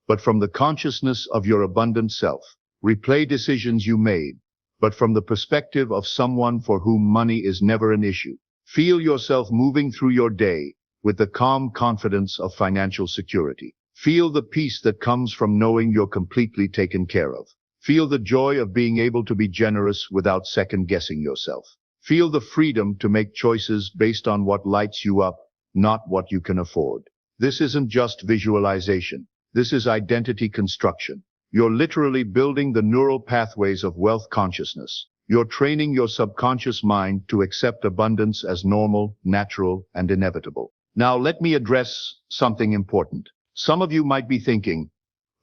but from the consciousness of your abundant self. Replay decisions you made, but from the perspective of someone for whom money is never an issue. Feel yourself moving through your day with the calm confidence of financial security. Feel the peace that comes from knowing you're completely taken care of. Feel the joy of being able to be generous without second-guessing yourself. Feel the freedom to make choices based on what lights you up, not what you can afford. This isn't just visualization. This is identity construction. You're literally building the neural pathways of wealth consciousness. You're training your subconscious mind to accept abundance as normal, natural, and inevitable. Now let me address something important. Some of you might be thinking,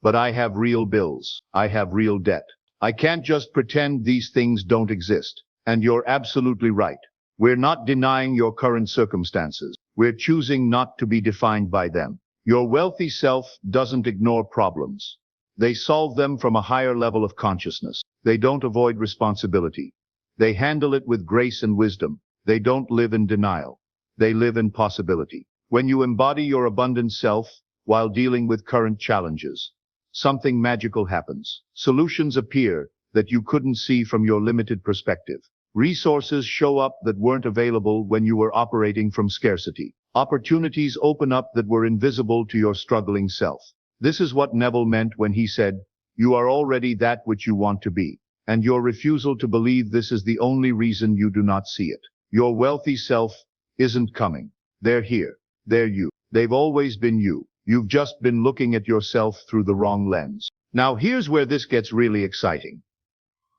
but I have real bills. I have real debt. I can't just pretend these things don't exist. And you're absolutely right. We're not denying your current circumstances. We're choosing not to be defined by them. Your wealthy self doesn't ignore problems. They solve them from a higher level of consciousness. They don't avoid responsibility. They handle it with grace and wisdom. They don't live in denial. They live in possibility. When you embody your abundant self while dealing with current challenges, something magical happens. Solutions appear that you couldn't see from your limited perspective. Resources show up that weren't available when you were operating from scarcity. Opportunities open up that were invisible to your struggling self. This is what Neville meant when he said, "You are already that which you want to be." And your refusal to believe this is the only reason you do not see it. Your wealthy self isn't coming. They're here. They're you. They've always been you. You've just been looking at yourself through the wrong lens. Now here's where this gets really exciting.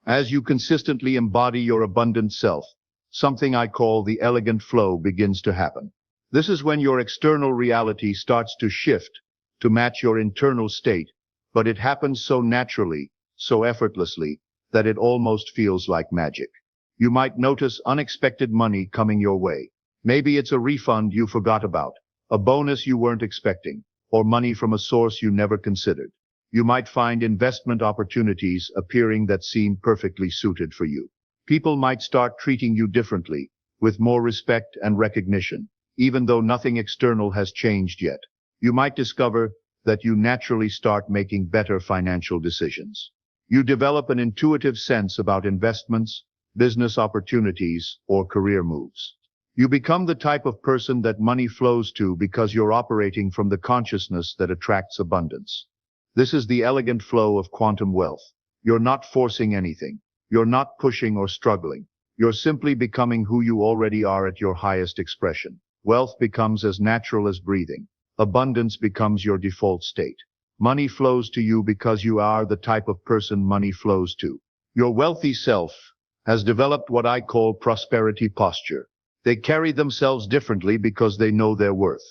As you consistently embody your abundant self, something I call the elegant flow begins to happen. This is when your external reality starts to shift to match your internal state, but it happens so naturally, so effortlessly, that it almost feels like magic. You might notice unexpected money coming your way. Maybe it's a refund you forgot about, a bonus you weren't expecting, or money from a source you never considered. You might find investment opportunities appearing that seem perfectly suited for you. People might start treating you differently, with more respect and recognition, even though nothing external has changed yet. You might discover that you naturally start making better financial decisions. You develop an intuitive sense about investments, business opportunities, or career moves. You become the type of person that money flows to because you're operating from the consciousness that attracts abundance. This is the elegant flow of quantum wealth. You're not forcing anything. You're not pushing or struggling. You're simply becoming who you already are at your highest expression. Wealth becomes as natural as breathing. Abundance becomes your default state. Money flows to you because you are the type of person money flows to. Your wealthy self has developed what I call prosperity posture. They carry themselves differently because they know their worth.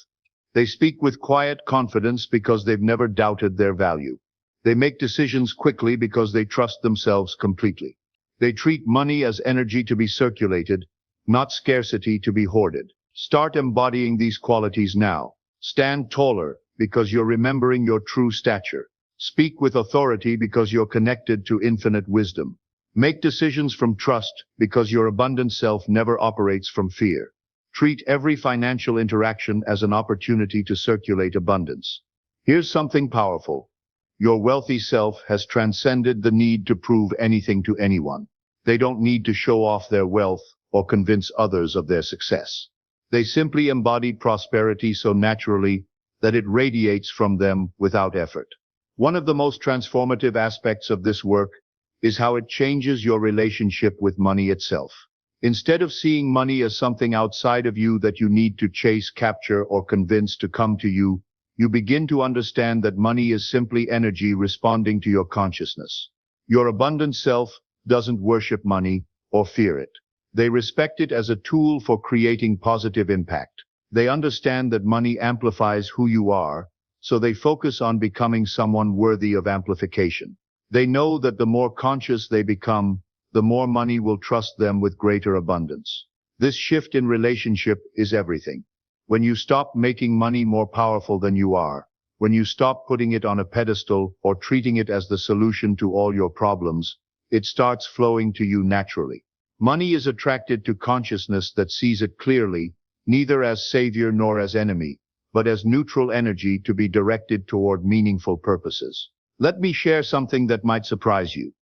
They speak with quiet confidence because they've never doubted their value. They make decisions quickly because they trust themselves completely. They treat money as energy to be circulated, not scarcity to be hoarded. Start embodying these qualities now. Stand taller because you're remembering your true stature. Speak with authority because you're connected to infinite wisdom. Make decisions from trust because your abundant self never operates from fear. Treat every financial interaction as an opportunity to circulate abundance. Here's something powerful. Your wealthy self has transcended the need to prove anything to anyone. They don't need to show off their wealth or convince others of their success. They simply embody prosperity so naturally that it radiates from them without effort. One of the most transformative aspects of this work is how it changes your relationship with money itself. Instead of seeing money as something outside of you that you need to chase, capture, or convince to come to you, you begin to understand that money is simply energy responding to your consciousness. Your abundant self doesn't worship money or fear it. They respect it as a tool for creating positive impact. They understand that money amplifies who you are, so they focus on becoming someone worthy of amplification. They know that the more conscious they become, the more money will trust them with greater abundance. This shift in relationship is everything. When you stop making money more powerful than you are, when you stop putting it on a pedestal or treating it as the solution to all your problems, it starts flowing to you naturally. Money is attracted to consciousness that sees it clearly, neither as savior nor as enemy, but as neutral energy to be directed toward meaningful purposes. Let me share something that might surprise you.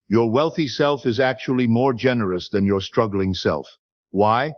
Your wealthy self is actually more generous than your struggling self. Why?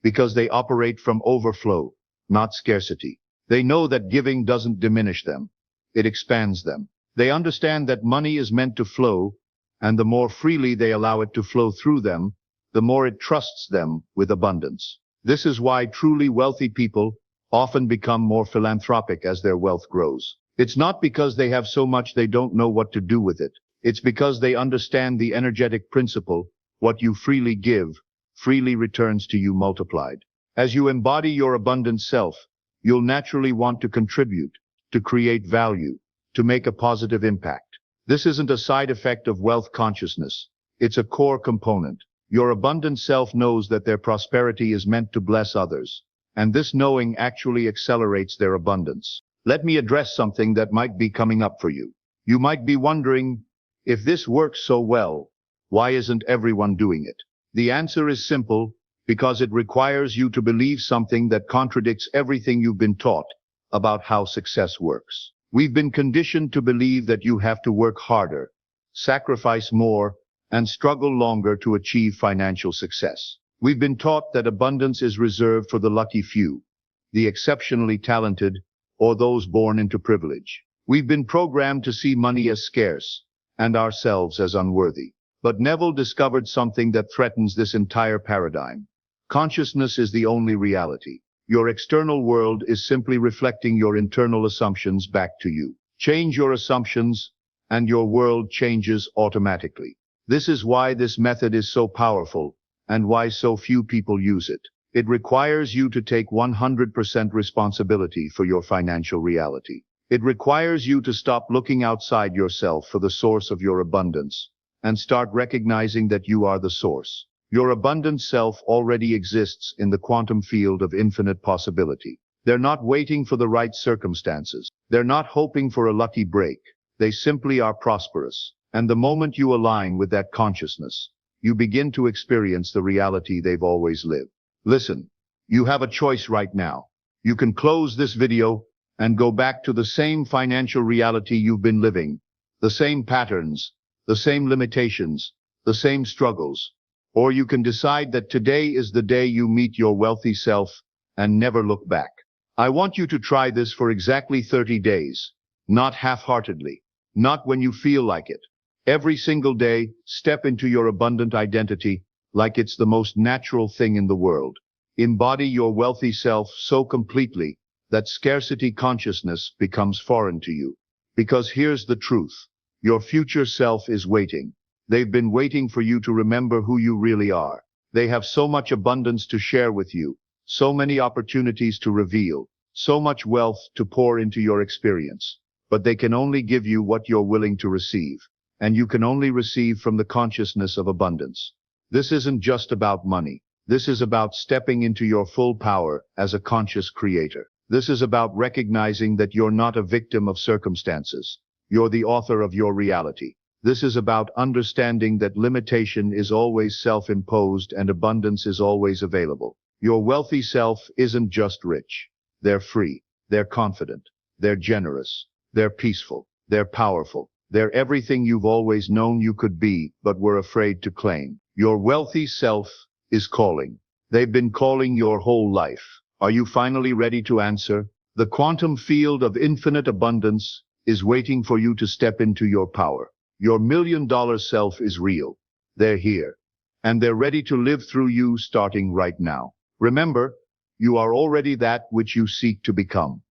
Because they operate from overflow, not scarcity. They know that giving doesn't diminish them. It expands them. They understand that money is meant to flow, and the more freely they allow it to flow through them, the more it trusts them with abundance. This is why truly wealthy people often become more philanthropic as their wealth grows. It's not because they have so much they don't know what to do with it. It's because they understand the energetic principle: what you freely give, freely returns to you multiplied. As you embody your abundant self, you'll naturally want to contribute, to create value, to make a positive impact. This isn't a side effect of wealth consciousness. It's a core component. Your abundant self knows that their prosperity is meant to bless others, and this knowing actually accelerates their abundance. Let me address something that might be coming up for you. You might be wondering, if this works so well, why isn't everyone doing it? The answer is simple, because it requires you to believe something that contradicts everything you've been taught about how success works. We've been conditioned to believe that you have to work harder, sacrifice more, and struggle longer to achieve financial success. We've been taught that abundance is reserved for the lucky few, the exceptionally talented, or those born into privilege. We've been programmed to see money as scarce, and ourselves as unworthy. But Neville discovered something that threatens this entire paradigm. Consciousness is the only reality. Your external world is simply reflecting your internal assumptions back to you. Change your assumptions, and your world changes automatically. This is why this method is so powerful, and why so few people use it. It requires you to take 100% responsibility for your financial reality. It requires you to stop looking outside yourself for the source of your abundance, and start recognizing that you are the source. Your abundant self already exists in the quantum field of infinite possibility. They're not waiting for the right circumstances. They're not hoping for a lucky break. They simply are prosperous. And the moment you align with that consciousness, you begin to experience the reality they've always lived. Listen, you have a choice right now. You can close this video and go back to the same financial reality you've been living, the same patterns, the same limitations, the same struggles. Or you can decide that today is the day you meet your wealthy self and never look back. I want you to try this for exactly 30 days, not half-heartedly, not when you feel like it. Every single day, step into your abundant identity like it's the most natural thing in the world. Embody your wealthy self so completely that scarcity consciousness becomes foreign to you. Because here's the truth. Your future self is waiting. They've been waiting for you to remember who you really are. They have so much abundance to share with you, so many opportunities to reveal, so much wealth to pour into your experience. But they can only give you what you're willing to receive. And you can only receive from the consciousness of abundance. This isn't just about money. This is about stepping into your full power as a conscious creator. This is about recognizing that you're not a victim of circumstances. You're the author of your reality. This is about understanding that limitation is always self-imposed and abundance is always available. Your wealthy self isn't just rich. They're free. They're confident. They're generous. They're peaceful. They're powerful. They're everything you've always known you could be, but were afraid to claim. Your wealthy self is calling. They've been calling your whole life. Are you finally ready to answer? The quantum field of infinite abundance is waiting for you to step into your power. Your $1 million self is real. They're here. And they're ready to live through you starting right now. Remember, you are already that which you seek to become.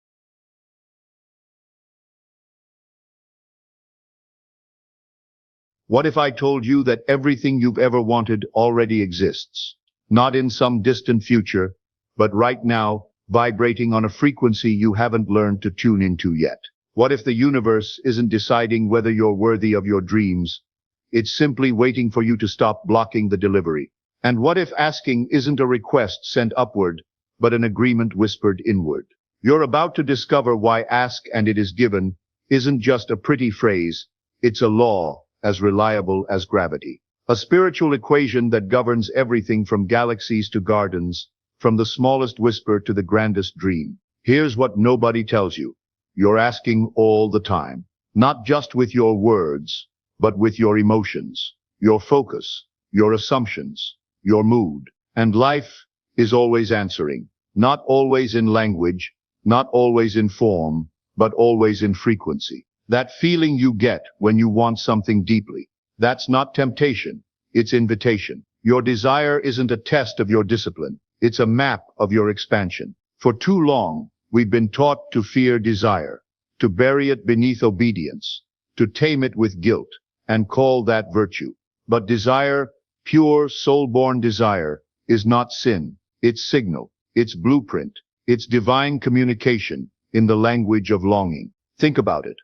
What if I told you that everything you've ever wanted already exists? Not in some distant future, but right now, vibrating on a frequency you haven't learned to tune into yet. What if the universe isn't deciding whether you're worthy of your dreams? It's simply waiting for you to stop blocking the delivery. And what if asking isn't a request sent upward, but an agreement whispered inward? You're about to discover why ask and it is given isn't just a pretty phrase, it's a law as reliable as gravity. A spiritual equation that governs everything from galaxies to gardens, from the smallest whisper to the grandest dream. Here's what nobody tells you. You're asking all the time, not just with your words, but with your emotions, your focus, your assumptions, your mood. And life is always answering, not always in language, not always in form, but always in frequency. That feeling you get when you want something deeply, that's not temptation, it's invitation. Your desire isn't a test of your discipline, it's a map of your expansion. For too long, we've been taught to fear desire, to bury it beneath obedience, to tame it with guilt, and call that virtue. But desire, pure soul-born desire, is not sin, it's signal, it's blueprint, it's divine communication in the language of longing. Think about it.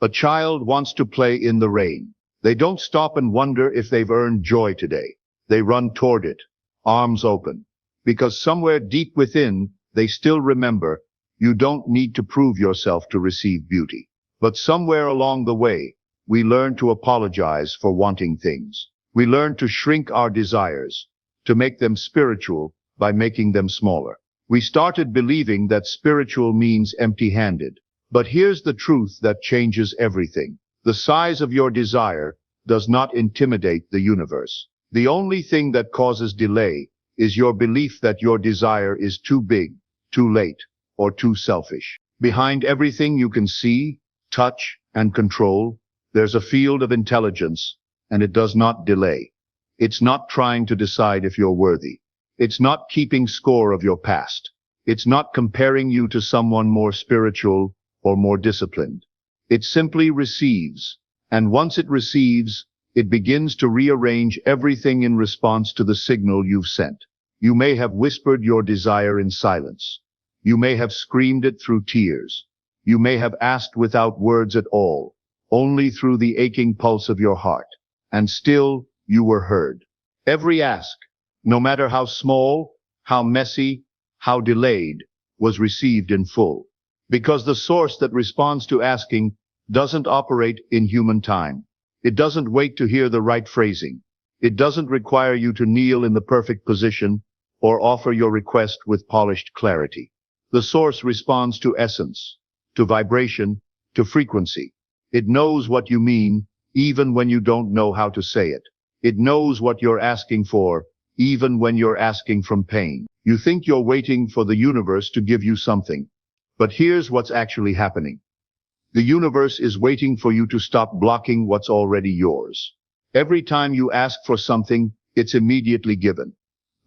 A child wants to play in the rain. They don't stop and wonder if they've earned joy today. They run toward it, arms open, because somewhere deep within, they still remember, you don't need to prove yourself to receive beauty. But somewhere along the way, we learn to apologize for wanting things. We learn to shrink our desires, to make them spiritual by making them smaller. We started believing that spiritual means empty-handed. But here's the truth that changes everything. The size of your desire does not intimidate the universe. The only thing that causes delay is your belief that your desire is too big, too late, or too selfish. Behind everything you can see, touch, and control, there's a field of intelligence, and it does not delay. It's not trying to decide if you're worthy. It's not keeping score of your past. It's not comparing you to someone more spiritual or more disciplined. It simply receives, and once it receives, it begins to rearrange everything in response to the signal you've sent. You may have whispered your desire in silence. You may have screamed it through tears. You may have asked without words at all, only through the aching pulse of your heart. And still, you were heard. Every ask, no matter how small, how messy, how delayed, was received in full. Because the source that responds to asking doesn't operate in human time. It doesn't wait to hear the right phrasing. It doesn't require you to kneel in the perfect position or offer your request with polished clarity. The source responds to essence, to vibration, to frequency. It knows what you mean, even when you don't know how to say it. It knows what you're asking for, even when you're asking from pain. You think you're waiting for the universe to give you something. But here's what's actually happening. The universe is waiting for you to stop blocking what's already yours. Every time you ask for something, it's immediately given.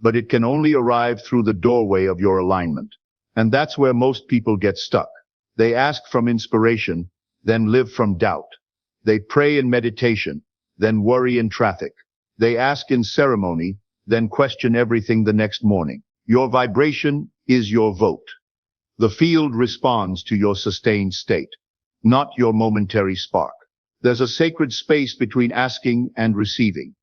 But it can only arrive through the doorway of your alignment. And that's where most people get stuck. They ask from inspiration, then live from doubt. They pray in meditation, then worry in traffic. They ask in ceremony, then question everything the next morning. Your vibration is your vote. The field responds to your sustained state, not your momentary spark. There's a sacred space between asking and receiving,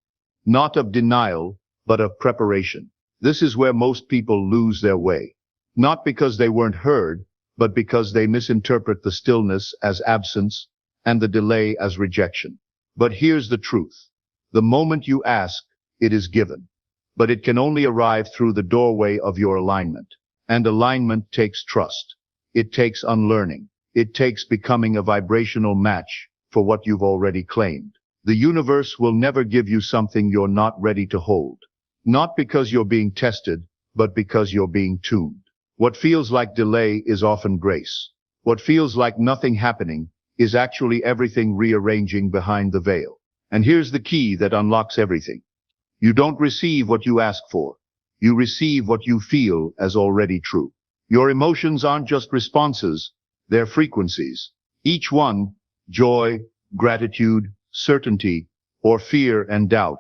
not of denial, but of preparation. This is where most people lose their way, not because they weren't heard, but because they misinterpret the stillness as absence and the delay as rejection. But here's the truth. The moment you ask, it is given. But it can only arrive through the doorway of your alignment. And alignment takes trust. It takes unlearning. It takes becoming a vibrational match for what you've already claimed. The universe will never give you something you're not ready to hold. Not because you're being tested, but because you're being tuned. What feels like delay is often grace. What feels like nothing happening is actually everything rearranging behind the veil. And here's the key that unlocks everything. You don't receive what you ask for. You receive what you feel as already true. Your emotions aren't just responses, they're frequencies. Each one, joy, gratitude, certainty, or fear and doubt,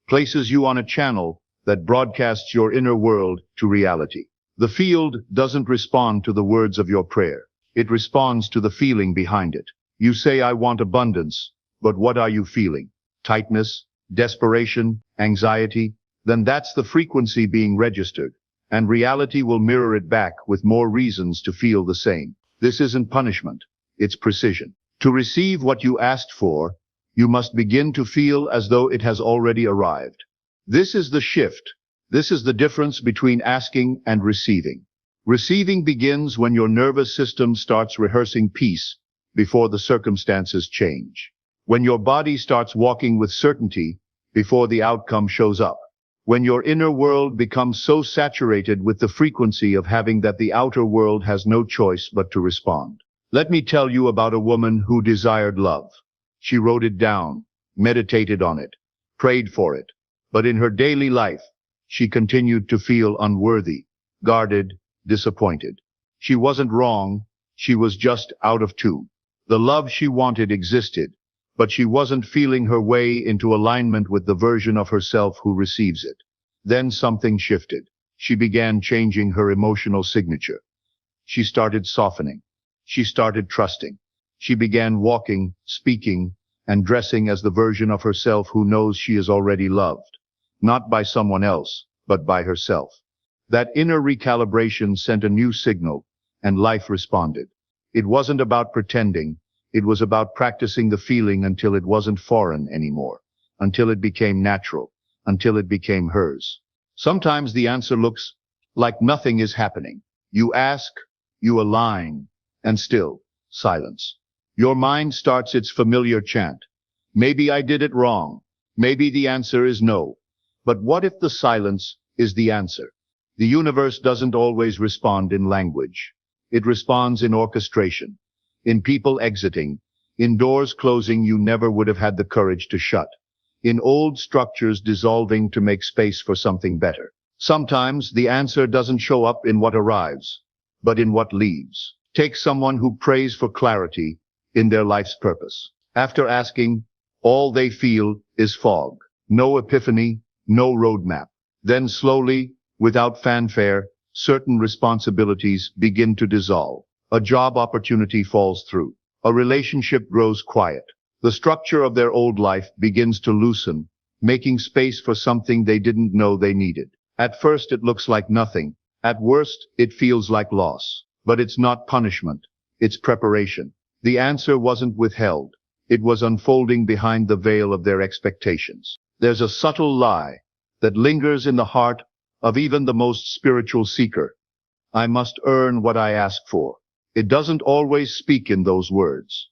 places you on a channel that broadcasts your inner world to reality. The field doesn't respond to the words of your prayer. It responds to the feeling behind it. You say, I want abundance, but what are you feeling? Tightness, desperation, anxiety? Then that's the frequency being registered, and reality will mirror it back with more reasons to feel the same. This isn't punishment, it's precision. To receive what you asked for, you must begin to feel as though it has already arrived. This is the shift. This is the difference between asking and receiving. Receiving begins when your nervous system starts rehearsing peace before the circumstances change. When your body starts walking with certainty before the outcome shows up. When your inner world becomes so saturated with the frequency of having that the outer world has no choice but to respond. Let me tell you about a woman who desired love. She wrote it down, meditated on it, prayed for it. But in her daily life, she continued to feel unworthy, guarded, disappointed. She wasn't wrong, she was just out of tune. The love she wanted existed, but she wasn't feeling her way into alignment with the version of herself who receives it. Then something shifted. She began changing her emotional signature. She started softening. She started trusting. She began walking, speaking, and dressing as the version of herself who knows she is already loved, not by someone else, but by herself. That inner recalibration sent a new signal, and life responded. It wasn't about pretending, it was about practicing the feeling until it wasn't foreign anymore, until it became natural, until it became hers. Sometimes the answer looks like nothing is happening. You ask, you align, and still, silence. Your mind starts its familiar chant. Maybe I did it wrong. Maybe the answer is no. But what if the silence is the answer? The universe doesn't always respond in language. It responds in orchestration, in people exiting, in doors closing you never would have had the courage to shut, in old structures dissolving to make space for something better. Sometimes the answer doesn't show up in what arrives, but in what leaves. Take someone who prays for clarity in their life's purpose. After asking, all they feel is fog. No epiphany, no roadmap. Then slowly, without fanfare, certain responsibilities begin to dissolve. A job opportunity falls through. A relationship grows quiet. The structure of their old life begins to loosen, making space for something they didn't know they needed. At first it looks like nothing. At worst, it feels like loss. But it's not punishment. It's preparation. The answer wasn't withheld. It was unfolding behind the veil of their expectations. There's a subtle lie that lingers in the heart of even the most spiritual seeker. I must earn what I ask for. It doesn't always speak in those words.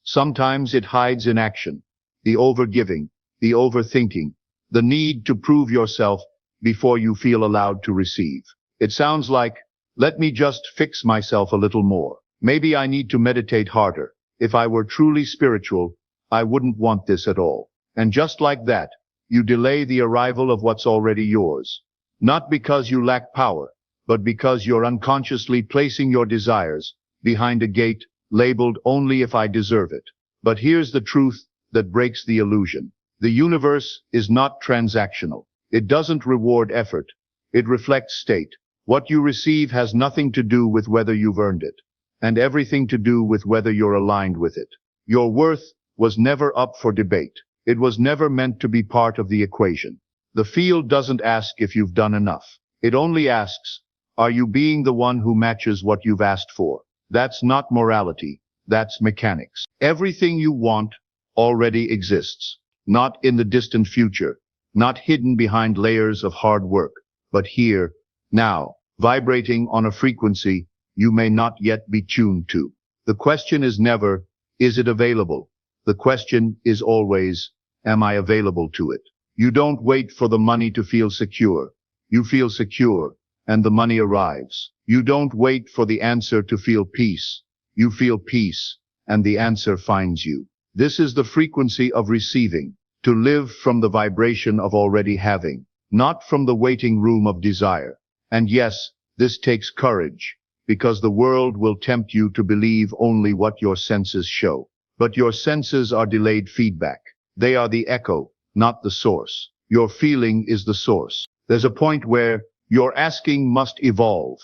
Sometimes it hides in action, the overgiving, the overthinking, the need to prove yourself before you feel allowed to receive. It sounds like, let me just fix myself a little more. Maybe I need to meditate harder. If I were truly spiritual, I wouldn't want this at all. And just like that, you delay the arrival of what's already yours. Not because you lack power, but because you're unconsciously placing your desires behind a gate labeled only if I deserve it. But here's the truth that breaks the illusion. The universe is not transactional. It doesn't reward effort. It reflects state. What you receive has nothing to do with whether you've earned it, and everything to do with whether you're aligned with it. Your worth was never up for debate. It was never meant to be part of the equation. The field doesn't ask if you've done enough. It only asks, are you being the one who matches what you've asked for? That's not morality. That's mechanics. Everything you want already exists. Not in the distant future. Not hidden behind layers of hard work. But here, now, vibrating on a frequency you may not yet be tuned to. The question is never, is it available? The question is always, am I available to it? You don't wait for the money to feel secure. You feel secure, and the money arrives. You don't wait for the answer to feel peace. You feel peace, and the answer finds you. This is the frequency of receiving, to live from the vibration of already having, not from the waiting room of desire. And yes, this takes courage, because the world will tempt you to believe only what your senses show. But your senses are delayed feedback. They are the echo, not the source. Your feeling is the source. There's a point where your asking must evolve.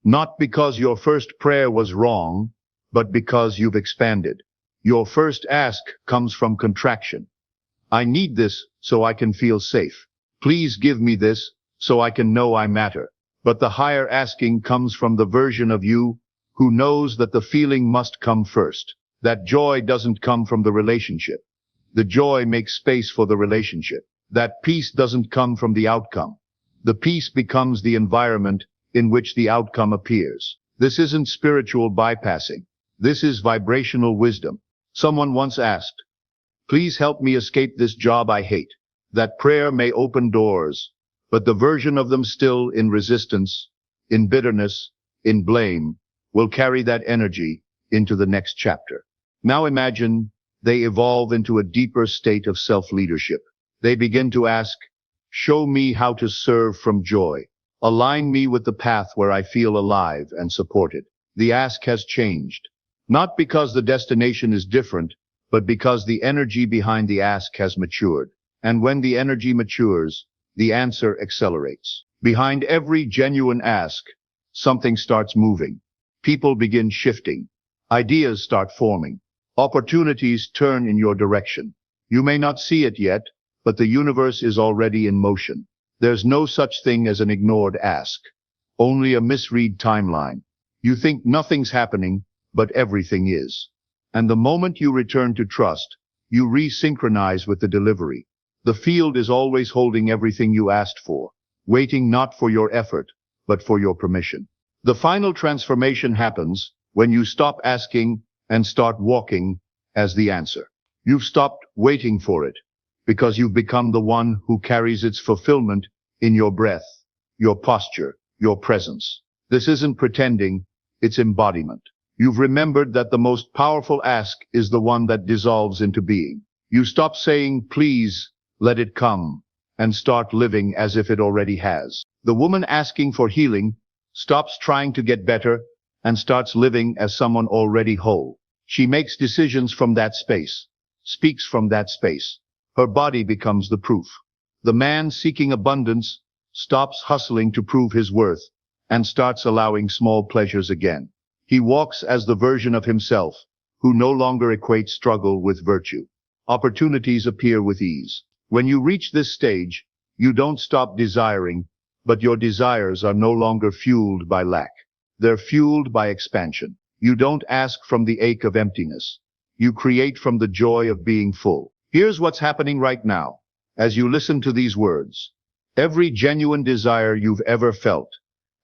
Not because your first prayer was wrong, but because you've expanded. Your first ask comes from contraction. I need this so I can feel safe. Please give me this so I can know I matter. But the higher asking comes from the version of you who knows that the feeling must come first. That joy doesn't come from the relationship. The joy makes space for the relationship. That peace doesn't come from the outcome. The peace becomes the environment in which the outcome appears. This isn't spiritual bypassing. This is vibrational wisdom. Someone once asked, please help me escape this job I hate. That prayer may open doors, but the version of them still in resistance, in bitterness, in blame, will carry that energy into the next chapter. Now imagine they evolve into a deeper state of self-leadership. They begin to ask, show me how to serve from joy. Align me with the path where I feel alive and supported. The ask has changed. Not because the destination is different, but because the energy behind the ask has matured. And when the energy matures, the answer accelerates. Behind every genuine ask, something starts moving. People begin shifting. Ideas start forming. Opportunities turn in your direction. You may not see it yet, but the universe is already in motion. There's no such thing as an ignored ask, only a misread timeline. You think nothing's happening, but everything is. And the moment you return to trust, you resynchronize with the delivery. The field is always holding everything you asked for, waiting not for your effort, but for your permission. The final transformation happens when you stop asking and start walking as the answer. You've stopped waiting for it, because you've become the one who carries its fulfillment in your breath, your posture, your presence. This isn't pretending, it's embodiment. You've remembered that the most powerful ask is the one that dissolves into being. You stop saying, please, let it come, and start living as if it already has. The woman asking for healing stops trying to get better and starts living as someone already whole. She makes decisions from that space, speaks from that space. Her body becomes the proof. The man seeking abundance stops hustling to prove his worth and starts allowing small pleasures again. He walks as the version of himself who no longer equates struggle with virtue. Opportunities appear with ease. When you reach this stage, you don't stop desiring, but your desires are no longer fueled by lack. They're fueled by expansion. You don't ask from the ache of emptiness. You create from the joy of being full. Here's what's happening right now. As you listen to these words, every genuine desire you've ever felt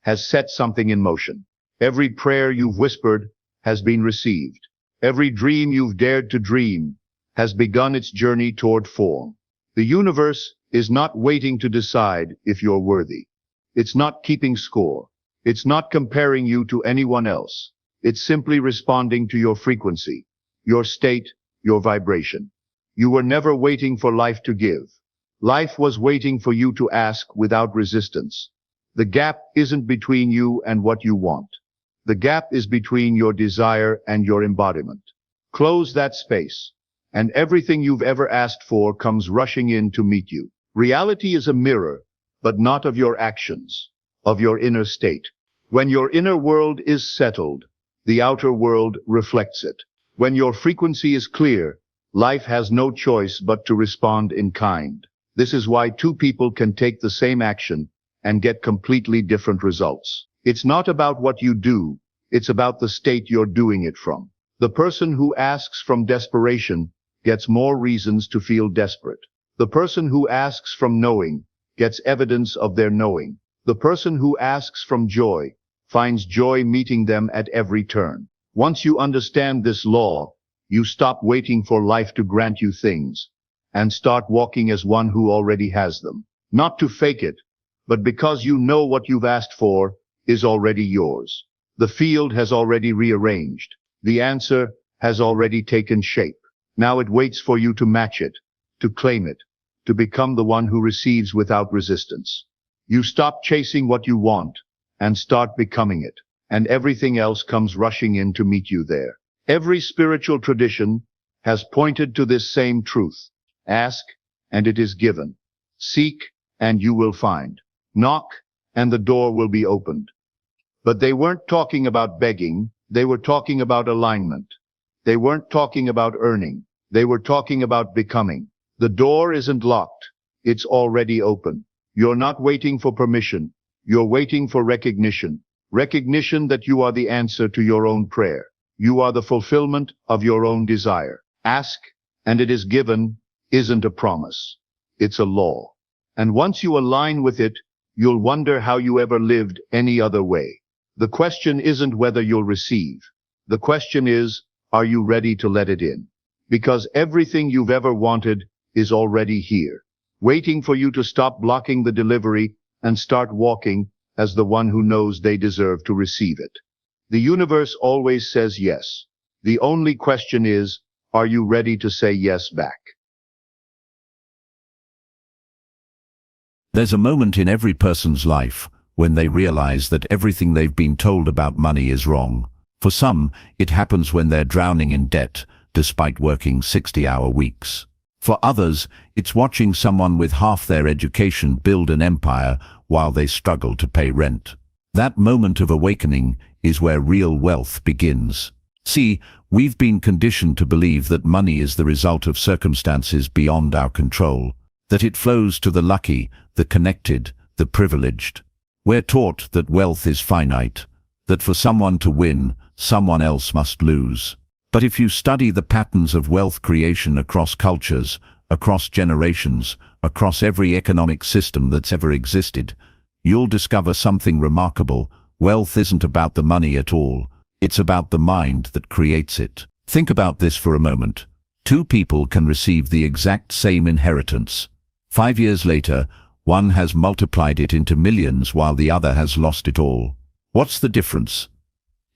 has set something in motion. Every prayer you've whispered has been received. Every dream you've dared to dream has begun its journey toward form. The universe is not waiting to decide if you're worthy. It's not keeping score. It's not comparing you to anyone else. It's simply responding to your frequency, your state, your vibration. You were never waiting for life to give. Life was waiting for you to ask without resistance. The gap isn't between you and what you want. The gap is between your desire and your embodiment. Close that space, and everything you've ever asked for comes rushing in to meet you. Reality is a mirror, but not of your actions, of your inner state. When your inner world is settled, the outer world reflects it. When your frequency is clear, life has no choice but to respond in kind. This is why two people can take the same action and get completely different results. It's not about what you do, it's about the state you're doing it from. The person who asks from desperation gets more reasons to feel desperate. The person who asks from knowing gets evidence of their knowing. The person who asks from joy finds joy meeting them at every turn. Once you understand this law, you stop waiting for life to grant you things and start walking as one who already has them. Not to fake it, but because you know what you've asked for is already yours. The field has already rearranged. The answer has already taken shape. Now it waits for you to match it, to claim it, to become the one who receives without resistance. You stop chasing what you want and start becoming it, and everything else comes rushing in to meet you there. Every spiritual tradition has pointed to this same truth. Ask, and it is given. Seek, and you will find. Knock, and the door will be opened. But they weren't talking about begging, they were talking about alignment. They weren't talking about earning, they were talking about becoming. The door isn't locked, it's already open. You're not waiting for permission, you're waiting for recognition. Recognition that you are the answer to your own prayer. You are the fulfillment of your own desire. Ask, and it is given, isn't a promise. It's a law. And once you align with it, you'll wonder how you ever lived any other way. The question isn't whether you'll receive. The question is, are you ready to let it in? Because everything you've ever wanted is already here, waiting for you to stop blocking the delivery and start walking as the one who knows they deserve to receive it. The universe always says yes. The only question is, are you ready to say yes back? There's a moment in every person's life when they realize that everything they've been told about money is wrong. For some, it happens when they're drowning in debt, despite working 60-hour weeks. For others, it's watching someone with half their education build an empire while they struggle to pay rent. That moment of awakening is where real wealth begins. See, We've been conditioned to believe that money is the result of circumstances beyond our control, that it flows to the lucky, the connected, the privileged. We're taught that wealth is finite, that for someone to win, someone else must lose. But if you study the patterns of wealth creation across cultures, across generations, across every economic system that's ever existed, you'll discover something remarkable. Wealth isn't about the money at all. It's about the mind that creates it. Think about this for a moment. Two people can receive the exact same inheritance. 5 years later, one has multiplied it into millions while the other has lost it all. What's the difference?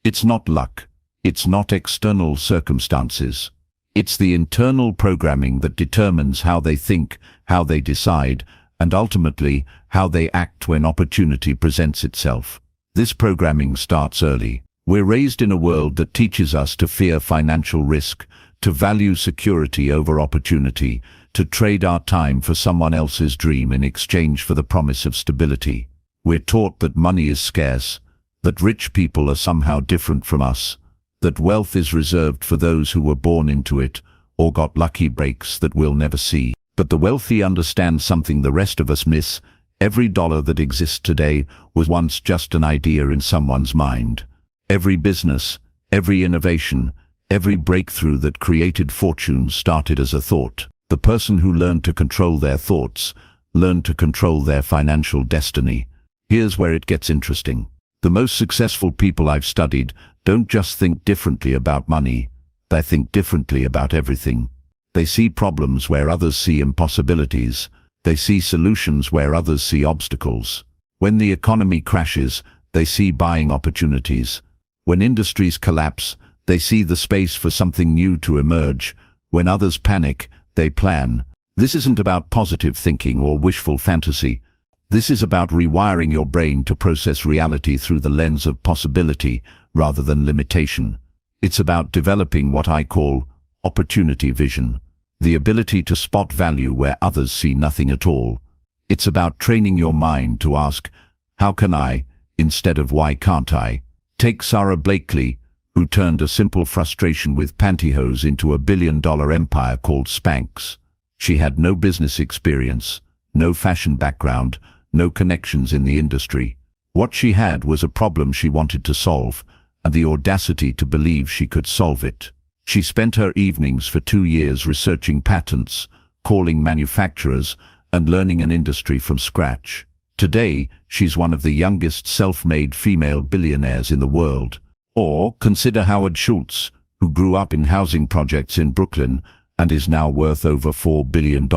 It's not luck. It's not external circumstances. It's the internal programming that determines how they think, how they decide, and ultimately, how they act when opportunity presents itself. This programming starts early. We're raised in a world that teaches us to fear financial risk, to value security over opportunity, to trade our time for someone else's dream in exchange for the promise of stability. We're taught that money is scarce, that rich people are somehow different from us, that wealth is reserved for those who were born into it or got lucky breaks that we'll never see. But the wealthy understand something the rest of us miss. Every dollar that exists today was once just an idea in someone's mind. Every business, every innovation, every breakthrough that created fortune started as a thought. The person who learned to control their thoughts learned to control their financial destiny. Here's where it gets interesting. The most successful people I've studied don't just think differently about money, they think differently about everything. They see problems where others see impossibilities. They see solutions where others see obstacles. When the economy crashes, they see buying opportunities. When industries collapse, they see the space for something new to emerge. When others panic, they plan. This isn't about positive thinking or wishful fantasy. This is about rewiring your brain to process reality through the lens of possibility rather than limitation. It's about developing what I call opportunity vision, the ability to spot value where others see nothing at all. It's about training your mind to ask, how can I, instead of why can't I? Take Sarah Blakely, who turned a simple frustration with pantyhose into a billion-dollar empire called Spanx. She had no business experience, no fashion background, no connections in the industry. What she had was a problem she wanted to solve, and the audacity to believe she could solve it. She spent her evenings for 2 years researching patents, calling manufacturers, and learning an industry from scratch. Today, she's one of the youngest self-made female billionaires in the world. Or consider Howard Schultz, who grew up in housing projects in Brooklyn and is now worth over $4 billion.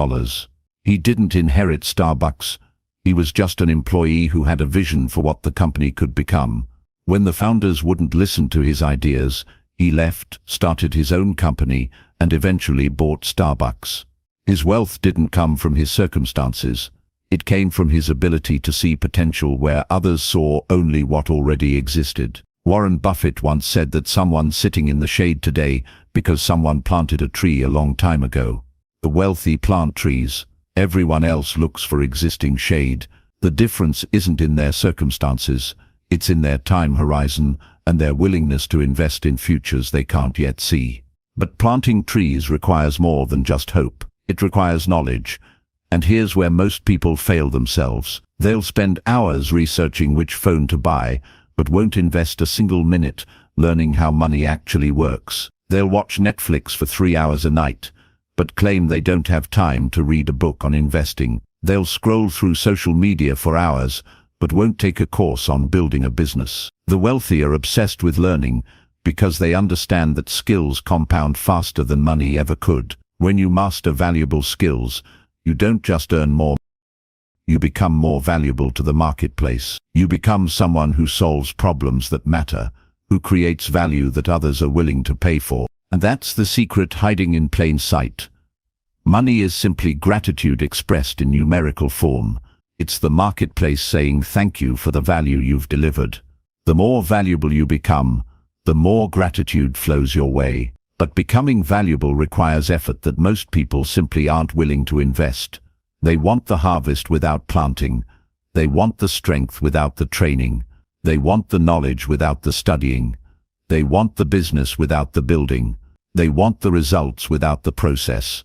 He didn't inherit Starbucks. He was just an employee who had a vision for what the company could become. When the founders wouldn't listen to his ideas, he left, started his own company, and eventually bought Starbucks. His wealth didn't come from his circumstances. It came from his ability to see potential where others saw only what already existed. Warren Buffett once said that someone's sitting in the shade today because someone planted a tree a long time ago. The wealthy plant trees. Everyone else looks for existing shade. The difference isn't in their circumstances, it's in their time horizon and their willingness to invest in futures they can't yet see. But planting trees requires more than just hope. It requires knowledge. And here's where most people fail themselves. They'll spend hours researching which phone to buy, but won't invest a single minute learning how money actually works. They'll watch Netflix for 3 hours a night, but claim they don't have time to read a book on investing. They'll scroll through social media for hours, but won't take a course on building a business. The wealthy are obsessed with learning because they understand that skills compound faster than money ever could. When you master valuable skills, you don't just earn more. You become more valuable to the marketplace. You become someone who solves problems that matter, who creates value that others are willing to pay for. And that's the secret hiding in plain sight. Money is simply gratitude expressed in numerical form. It's the marketplace saying thank you for the value you've delivered. The more valuable you become, the more gratitude flows your way. But becoming valuable requires effort that most people simply aren't willing to invest. They want the harvest without planting. They want the strength without the training. They want the knowledge without the studying. They want the business without the building. They want the results without the process.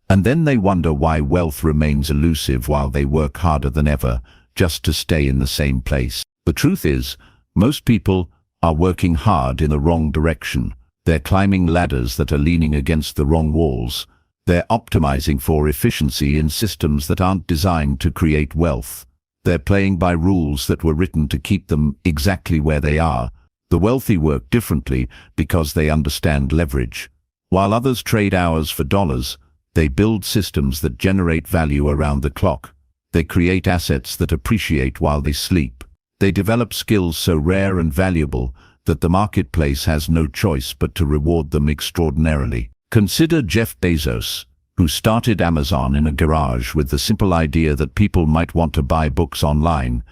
And then they wonder why wealth remains elusive while they work harder than ever, just to stay in the same place. The truth is, most people are working hard in the wrong direction. They're climbing ladders that are leaning against the wrong walls. They're optimizing for efficiency in systems that aren't designed to create wealth. They're playing by rules that were written to keep them exactly where they are. The wealthy work differently because they understand leverage. While others trade hours for dollars, they build systems that generate value around the clock. They create assets that appreciate while they sleep. They develop skills so rare and valuable that the marketplace has no choice but to reward them extraordinarily. Consider Jeff Bezos, who started Amazon in a garage with the simple idea that people might want to buy books online.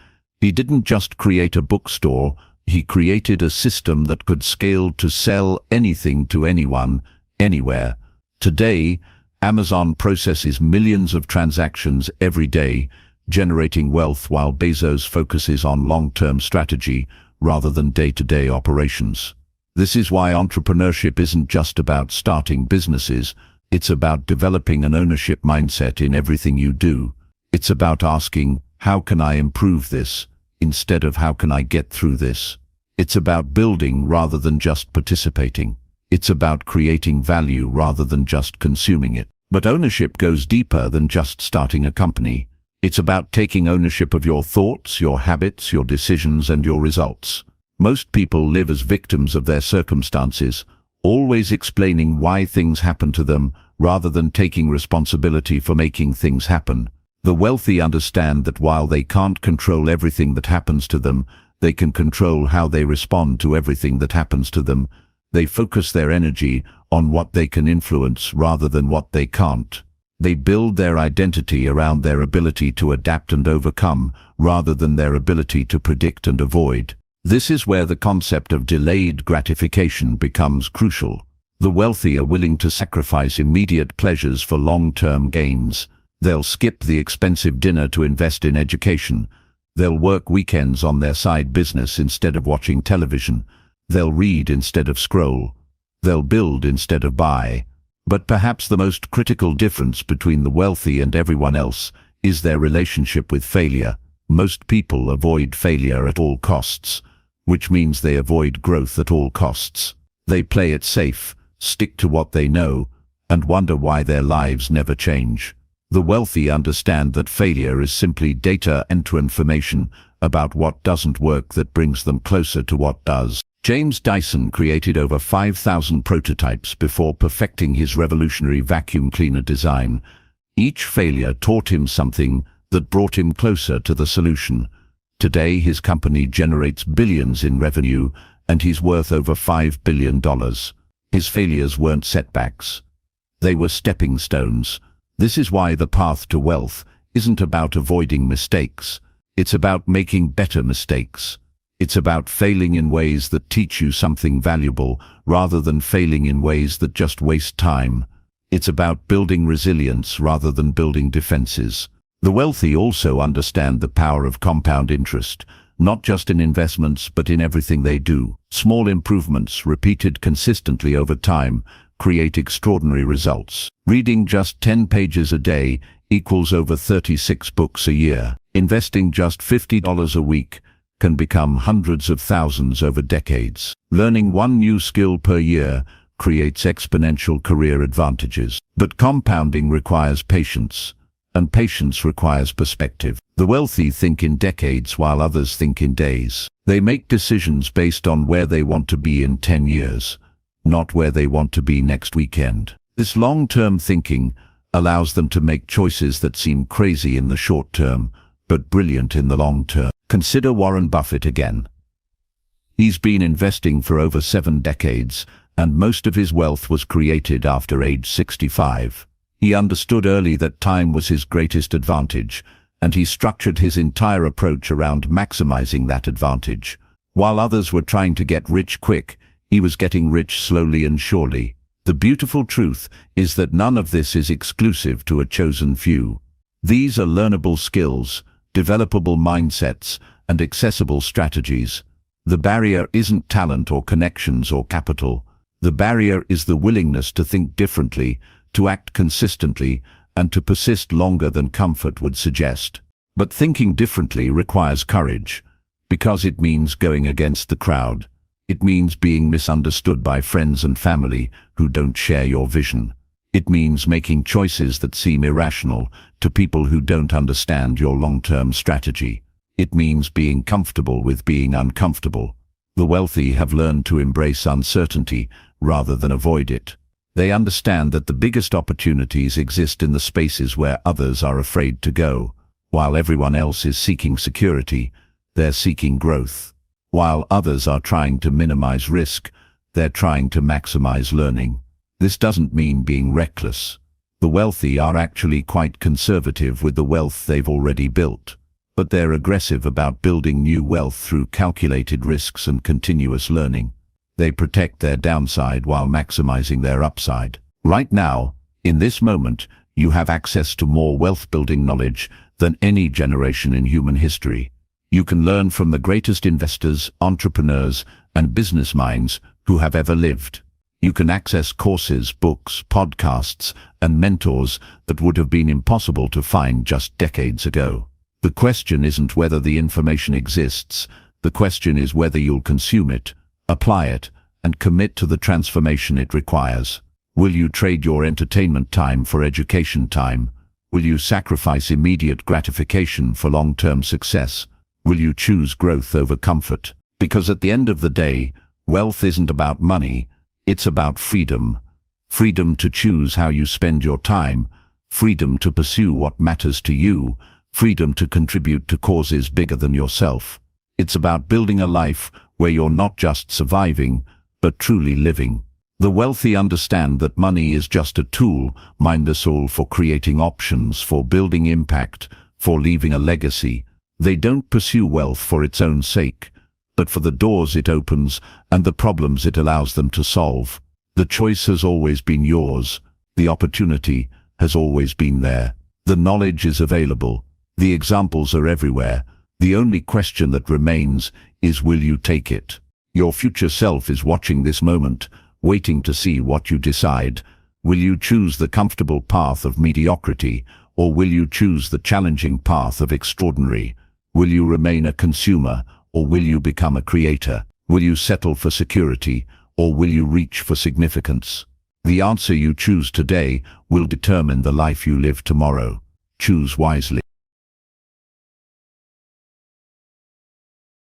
He didn't just create a bookstore, he created a system that could scale to sell anything to anyone, anywhere. Today, Amazon processes millions of transactions every day, generating wealth while Bezos focuses on long-term strategy rather than day-to-day operations. This is why entrepreneurship isn't just about starting businesses, it's about developing an ownership mindset in everything you do. It's about asking, how can I improve this, instead of how can I get through this? It's about building rather than just participating. It's about creating value rather than just consuming it. But ownership goes deeper than just starting a company. It's about taking ownership of your thoughts, your habits, your decisions, and your results. Most people live as victims of their circumstances, always explaining why things happen to them rather than taking responsibility for making things happen. The wealthy understand that while they can't control everything that happens to them, they can control how they respond to everything that happens to them. They focus their energy on what they can influence rather than what they can't. They build their identity around their ability to adapt and overcome rather than their ability to predict and avoid. This is where the concept of delayed gratification becomes crucial. The wealthy are willing to sacrifice immediate pleasures for long-term gains. They'll skip the expensive dinner to invest in education. They'll work weekends on their side business instead of watching television. They'll read instead of scroll. They'll build instead of buy. But perhaps the most critical difference between the wealthy and everyone else is their relationship with failure. Most people avoid failure at all costs, which means they avoid growth at all costs. They play it safe, stick to what they know, and wonder why their lives never change. The wealthy understand that failure is simply data into information about what doesn't work that brings them closer to what does. James Dyson created over 5,000 prototypes before perfecting his revolutionary vacuum cleaner design. Each failure taught him something that brought him closer to the solution. Today, his company generates billions in revenue, and he's worth over $5 billion. His failures weren't setbacks. They were stepping stones. This is why the path to wealth isn't about avoiding mistakes. It's about making better mistakes. It's about failing in ways that teach you something valuable rather than failing in ways that just waste time. It's about building resilience rather than building defenses. The wealthy also understand the power of compound interest, not just in investments but in everything they do. Small improvements repeated consistently over time create extraordinary results. Reading just 10 pages a day equals over 36 books a year. Investing just $50 a week can become hundreds of thousands over decades. Learning one new skill per year creates exponential career advantages. But compounding requires patience, and patience requires perspective. The wealthy think in decades while others think in days. They make decisions based on where they want to be in 10 years, not where they want to be next weekend. This long-term thinking allows them to make choices that seem crazy in the short term, but brilliant in the long term. Consider Warren Buffett again. He's been investing for over 7 decades, and most of his wealth was created after age 65. He understood early that time was his greatest advantage, and he structured his entire approach around maximizing that advantage. While others were trying to get rich quick, he was getting rich slowly and surely. The beautiful truth is that none of this is exclusive to a chosen few. These are learnable skills, developable mindsets, and accessible strategies. The barrier isn't talent or connections or capital. The barrier is the willingness to think differently, to act consistently, and to persist longer than comfort would suggest. But thinking differently requires courage, because it means going against the crowd. It means being misunderstood by friends and family who don't share your vision. It means making choices that seem irrational to people who don't understand your long-term strategy. It means being comfortable with being uncomfortable. The wealthy have learned to embrace uncertainty rather than avoid it. They understand that the biggest opportunities exist in the spaces where others are afraid to go. While everyone else is seeking security, they're seeking growth. While others are trying to minimize risk, they're trying to maximize learning. This doesn't mean being reckless. The wealthy are actually quite conservative with the wealth they've already built, but they're aggressive about building new wealth through calculated risks and continuous learning. They protect their downside while maximizing their upside. Right now, in this moment, you have access to more wealth-building knowledge than any generation in human history. You can learn from the greatest investors, entrepreneurs, and business minds who have ever lived. You can access courses, books, podcasts, and mentors that would have been impossible to find just decades ago. The question isn't whether the information exists. The question is whether you'll consume it, apply it, and commit to the transformation it requires. Will you trade your entertainment time for education time? Will you sacrifice immediate gratification for long-term success? Will you choose growth over comfort? Because at the end of the day, wealth isn't about money, it's about freedom. Freedom to choose how you spend your time, freedom to pursue what matters to you, freedom to contribute to causes bigger than yourself. It's about building a life where you're not just surviving, but truly living. The wealthy understand that money is just a tool, mindless all for creating options, for building impact, for leaving a legacy. They don't pursue wealth for its own sake, but for the doors it opens and the problems it allows them to solve. The choice has always been yours. The opportunity has always been there. The knowledge is available. The examples are everywhere. The only question that remains is, will you take it? Your future self is watching this moment, waiting to see what you decide. Will you choose the comfortable path of mediocrity, or will you choose the challenging path of extraordinary? Will you remain a consumer, or will you become a creator? Will you settle for security, or will you reach for significance? The answer you choose today will determine the life you live tomorrow. Choose wisely.